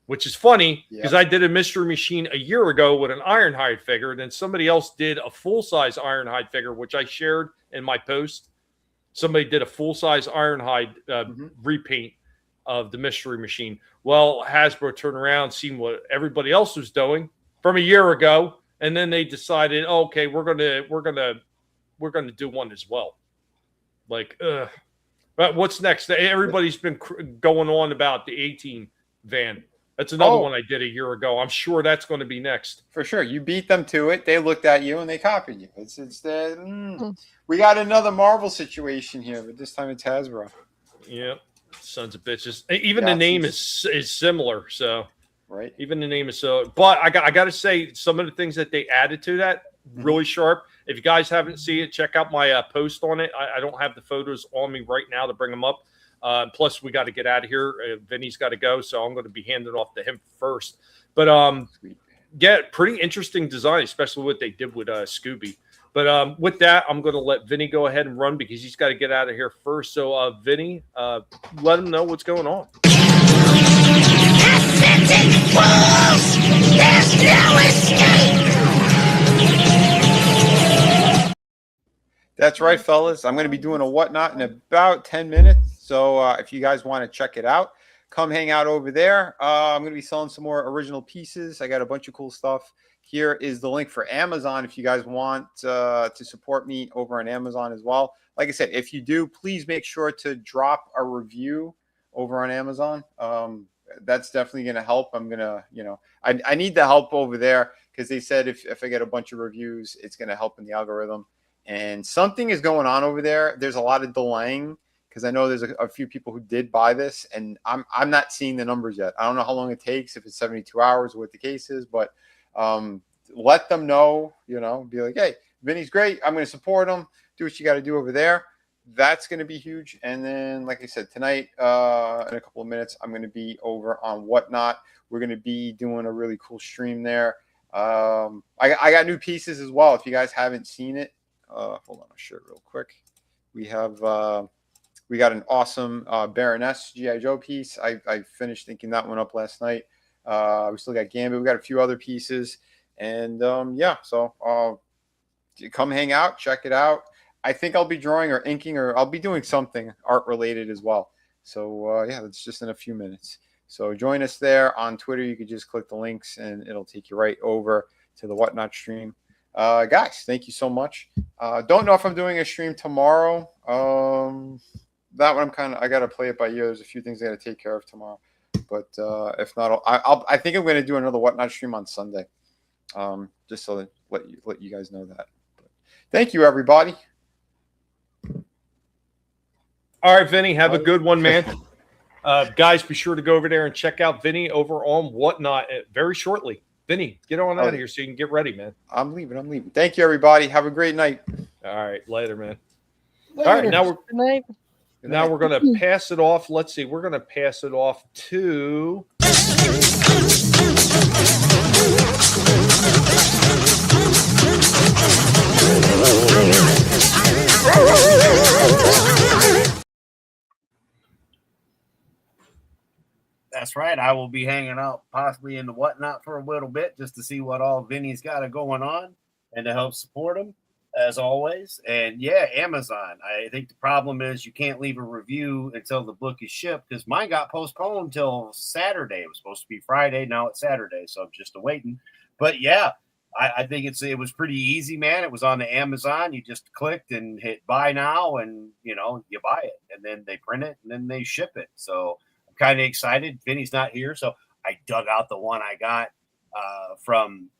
Speaker 6: which is funny because I did a Mystery Machine a year ago with an Ironhide figure. Then somebody else did a full-size Ironhide figure, which I shared in my post. Somebody did a full-size Ironhide repaint of the Mystery Machine. Well, Hasbro turned around, seen what everybody else was doing from a year ago, and then they decided, okay, we're gonna do one as well. Like, But what's next? Everybody's been going on about the 18 van. That's another one I did a year ago. I'm sure that's going to be next.
Speaker 11: For sure. You beat them to it. They looked at you and they copied you. We got another Marvel situation here, but this time it's Hasbro.
Speaker 6: Yep. Sons of bitches. Even the name is similar. So,
Speaker 11: right.
Speaker 6: Even the name is so. But I got to say, some of the things that they added to that, really sharp. If you guys haven't seen it, check out my post on it. I don't have the photos on me right now to bring them up. Plus, we got to get out of here. Vinny's got to go, so I'm going to be handing off to him first. But, yeah, pretty interesting design, especially what they did with Scooby. But with that, I'm going to let Vinny go ahead and run because he's got to get out of here first. So, Vinny, let him know what's going on.
Speaker 1: Pathetic fools! There's no escape!
Speaker 11: That's right, fellas. I'm going to be doing a whatnot in about 10 minutes. So if you guys want to check it out, come hang out over there. I'm going to be selling some more original pieces. I got a bunch of cool stuff. Here is the link for Amazon if you guys want to support me over on Amazon as well. Like I said, if you do, please make sure to drop a review over on Amazon. That's definitely going to help. I'm going to, I need the help over there because they said if I get a bunch of reviews, it's going to help in the algorithm. And something is going on over there. There's a lot of delaying because I know there's a few people who did buy this, and I'm not seeing the numbers yet. I don't know how long it takes, if it's 72 hours or what the case is, but let them know, be like, hey, Vinny's great. I'm going to support him. Do what you got to do over there. That's going to be huge. And then, like I said, tonight, in a couple of minutes, I'm going to be over on Whatnot. We're going to be doing a really cool stream there. I got new pieces as well. If you guys haven't seen it, hold on, I'll show it real quick. We got an awesome Baroness G.I. Joe piece. I finished thinking that one up last night. We still got Gambit. We got a few other pieces. And so come hang out, check it out. I think I'll be drawing or inking, or I'll be doing something art related as well. So that's just in a few minutes. So join us there on Twitter. You could just click the links and it'll take you right over to the Whatnot stream. Guys, thank you so much. Don't know if I'm doing a stream tomorrow. That one I got to play it by ear. There's a few things I got to take care of tomorrow. But if not, I think I'm going to do another Whatnot stream on Sunday. Just so that let you guys know that. But thank you, everybody.
Speaker 6: All right, Vinny, have a good one, man. Guys, be sure to go over there and check out Vinny over on Whatnot very shortly. Vinny, get on out of here so you can get ready, man.
Speaker 11: I'm leaving. Thank you, everybody. Have a great night.
Speaker 6: All right, later, man.
Speaker 7: Later.
Speaker 6: All right, now
Speaker 7: Good night.
Speaker 6: Now we're going to pass it off. Let's see. We're going to pass it off to...
Speaker 9: That's right. I will be hanging out possibly in the Whatnot for a little bit just to see what all Vinny's got going on and to help support him as always. And yeah, Amazon. I think the problem is you can't leave a review until the book is shipped because mine got postponed till Saturday. It was supposed to be Friday. Now it's Saturday. So I'm just waiting. But yeah, I think it was pretty easy, man. It was on the Amazon. You just clicked and hit buy now and, you buy it. And then they print it and then they ship it. So kind of excited. Vinny's not here, so I dug out the one I got from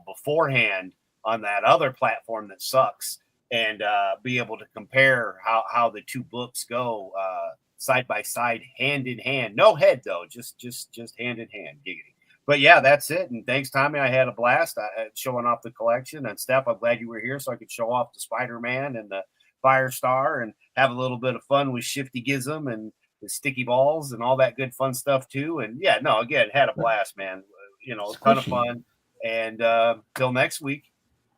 Speaker 9: beforehand on that other platform that sucks, and be able to compare how the two books go side by side, hand in hand. No head though, just hand in hand. Giggity. But yeah, that's it. And thanks, Tommy. I had a blast showing off the collection. And Steph, I'm glad you were here so I could show off the Spider-Man and the Firestar and have a little bit of fun with Shifty Gizm and the sticky balls and all that good fun stuff too. And yeah, no, again, had a blast, man. A ton of fun. And till next week,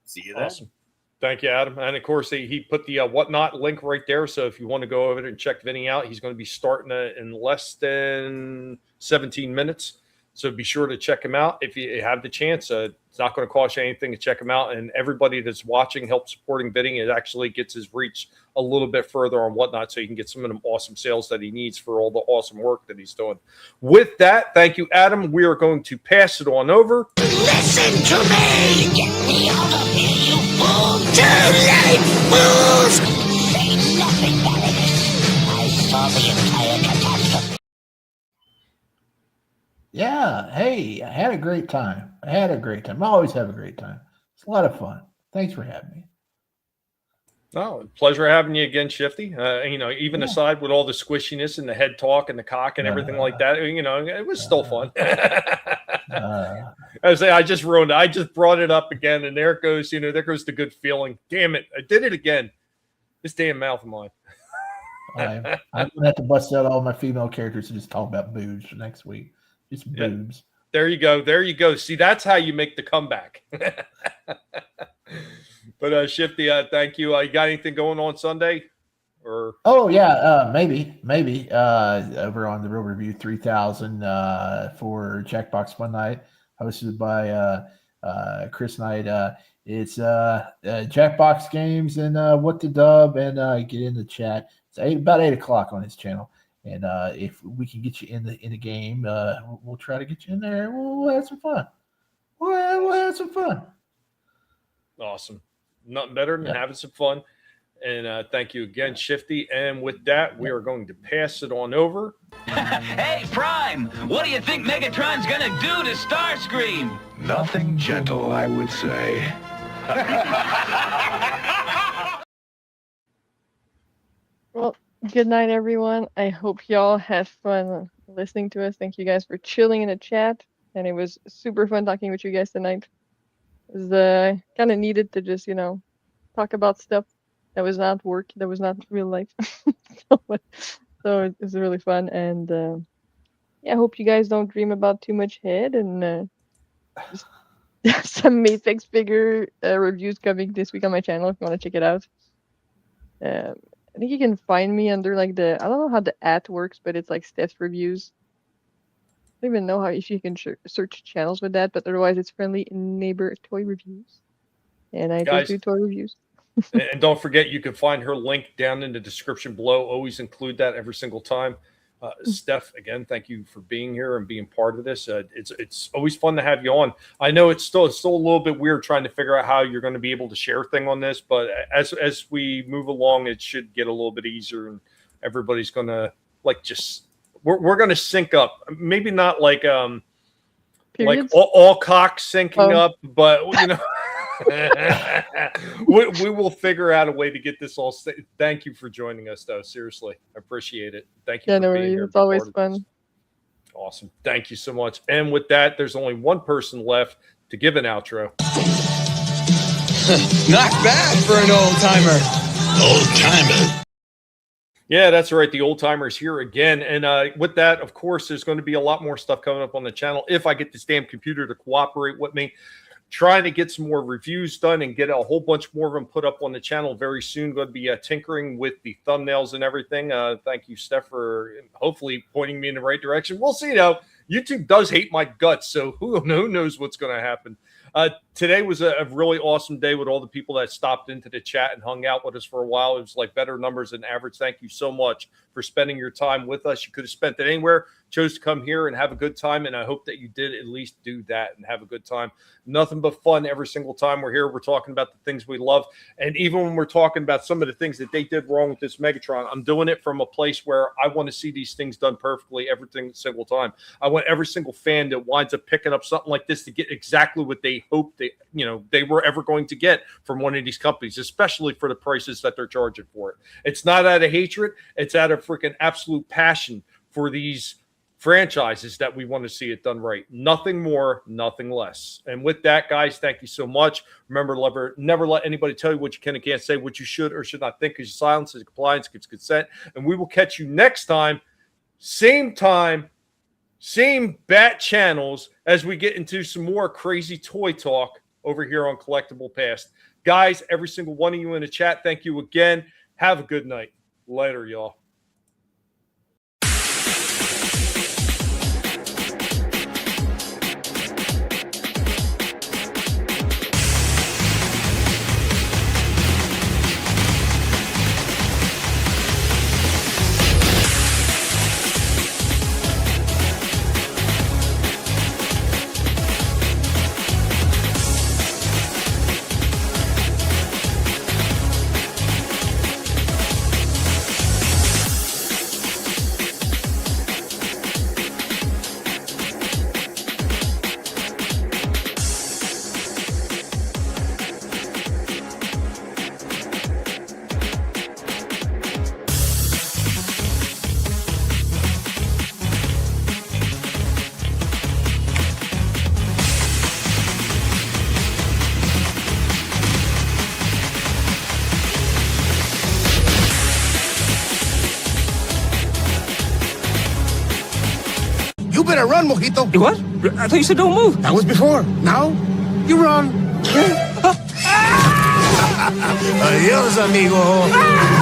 Speaker 9: see you then.
Speaker 6: Awesome. Thank you, Adam. And of course, he put the Whatnot link right there. So if you want to go over there and check Vinny out, he's going to be starting in less than 17 minutes. So be sure to check him out if you have the chance. It's not going to cost you anything to check him out. And everybody that's watching, help supporting Vinny, it actually gets his reach a little bit further on Whatnot so you can get some of them awesome sales that he needs for all the awesome work that he's doing. With that, thank you, Adam. We are going to pass it on over.
Speaker 1: Listen to me! Get me out of here, you fool! Too late, fools! Say nothing, Baroness. I saw the entire catastrophe.
Speaker 8: Yeah, hey, I had a great time. I always have a great time. It's a lot of fun. Thanks for having me.
Speaker 6: Oh, pleasure having you again, Shifty. Even aside with all the squishiness and the head talk and the cock and everything like that, it was still fun. I just ruined it. I just brought it up again, and there it goes. There goes the good feeling. Damn it, I did it again. This damn mouth of mine.
Speaker 8: I'm gonna have to bust out all my female characters and just talk about boobs for next week. Just boobs.
Speaker 6: There you go. There you go. See, that's how you make the comeback. But Shifty, thank you. You got anything going on Sunday? Or
Speaker 8: maybe over on the Real Review 3000 for Jackbox One Night, hosted by Chris Knight. It's Jackbox games and what to dub and get in the chat. It's about 8 o'clock on his channel. And if we can get you in the game, we'll try to get you in there. We'll have some fun. We'll have some fun.
Speaker 6: Awesome. Nothing better than having some fun. And thank you again, Shifty. And with that, we are going to pass it on over.
Speaker 16: Hey, Prime, what do you think Megatron's gonna do to Starscream?
Speaker 14: Nothing gentle, I would say.
Speaker 7: Well, good night, everyone. I hope y'all had fun listening to us. Thank you guys for chilling in the chat. And it was super fun talking with you guys tonight. It was kind of needed to just, talk about stuff that was not work, that was not real life. So it was really fun. And I hope you guys don't dream about too much head. And some Mayfix figure reviews coming this week on my channel if you want to check it out. I think you can find me under I don't know how the @ works, but it's like Steph's Reviews. I don't even know if you can search channels with that, but otherwise it's Friendly Neighbor Toy Reviews. And I just do toy reviews.
Speaker 6: And don't forget, you can find her link down in the description below. Always include that every single time. Steph, again, thank you for being here and being part of this. It's always fun to have you on. I know it's still a little bit weird trying to figure out how you're going to be able to share thing on this, but as we move along, it should get a little bit easier, and everybody's going to we're going to sync up. Maybe not like all cock syncing up, but we will figure out a way to get this all. Thank you for joining us, though. Seriously, I appreciate it. Thank you.
Speaker 7: Yeah, no worries. It's always fun.
Speaker 6: Awesome. Thank you so much. And with that, there's only one person left to give an outro.
Speaker 17: Not bad for an old timer.
Speaker 1: Old timer.
Speaker 6: Yeah, that's right. The old timer's here again. And with that, of course, there's going to be a lot more stuff coming up on the channel if I get this damn computer to cooperate with me. Trying to get some more reviews done and get a whole bunch more of them put up on the channel very soon. Going to be tinkering with the thumbnails and everything. Thank you, Steph, for hopefully pointing me in the right direction. We'll see, though. YouTube does hate my guts, so who knows what's going to happen. Today was a really awesome day with all the people that stopped into the chat and hung out with us for a while. It was like better numbers than average. Thank you so much for spending your time with us. You could have spent it anywhere, chose to come here and have a good time, and I hope that you did at least do that and have a good time. Nothing but fun every single time we're here. We're talking about the things we love, and even when we're talking about some of the things that they did wrong with this Megatron, I'm doing it from a place where I want to see these things done perfectly every single time. I want every single fan that winds up picking up something like this to get exactly what they hope they were ever going to get from one of these companies, especially for the prices that they're charging for it. It's not out of hatred. It's out of freaking absolute passion for these franchises that we want to see it done right. Nothing more, nothing less. And with that, guys, thank you so much. Remember, never let anybody tell you what you can and can't say, what you should or should not think, because silence is compliance, gives consent. And we will catch you next time, same bat channels, as we get into some more crazy toy talk over here on Collectible Past. Guys, every single one of you in the chat, thank you again. Have a good night. Later, y'all.
Speaker 17: You better run, Mojito.
Speaker 16: What? I thought you said don't move.
Speaker 17: That was before. Now, you run. Adios, amigo.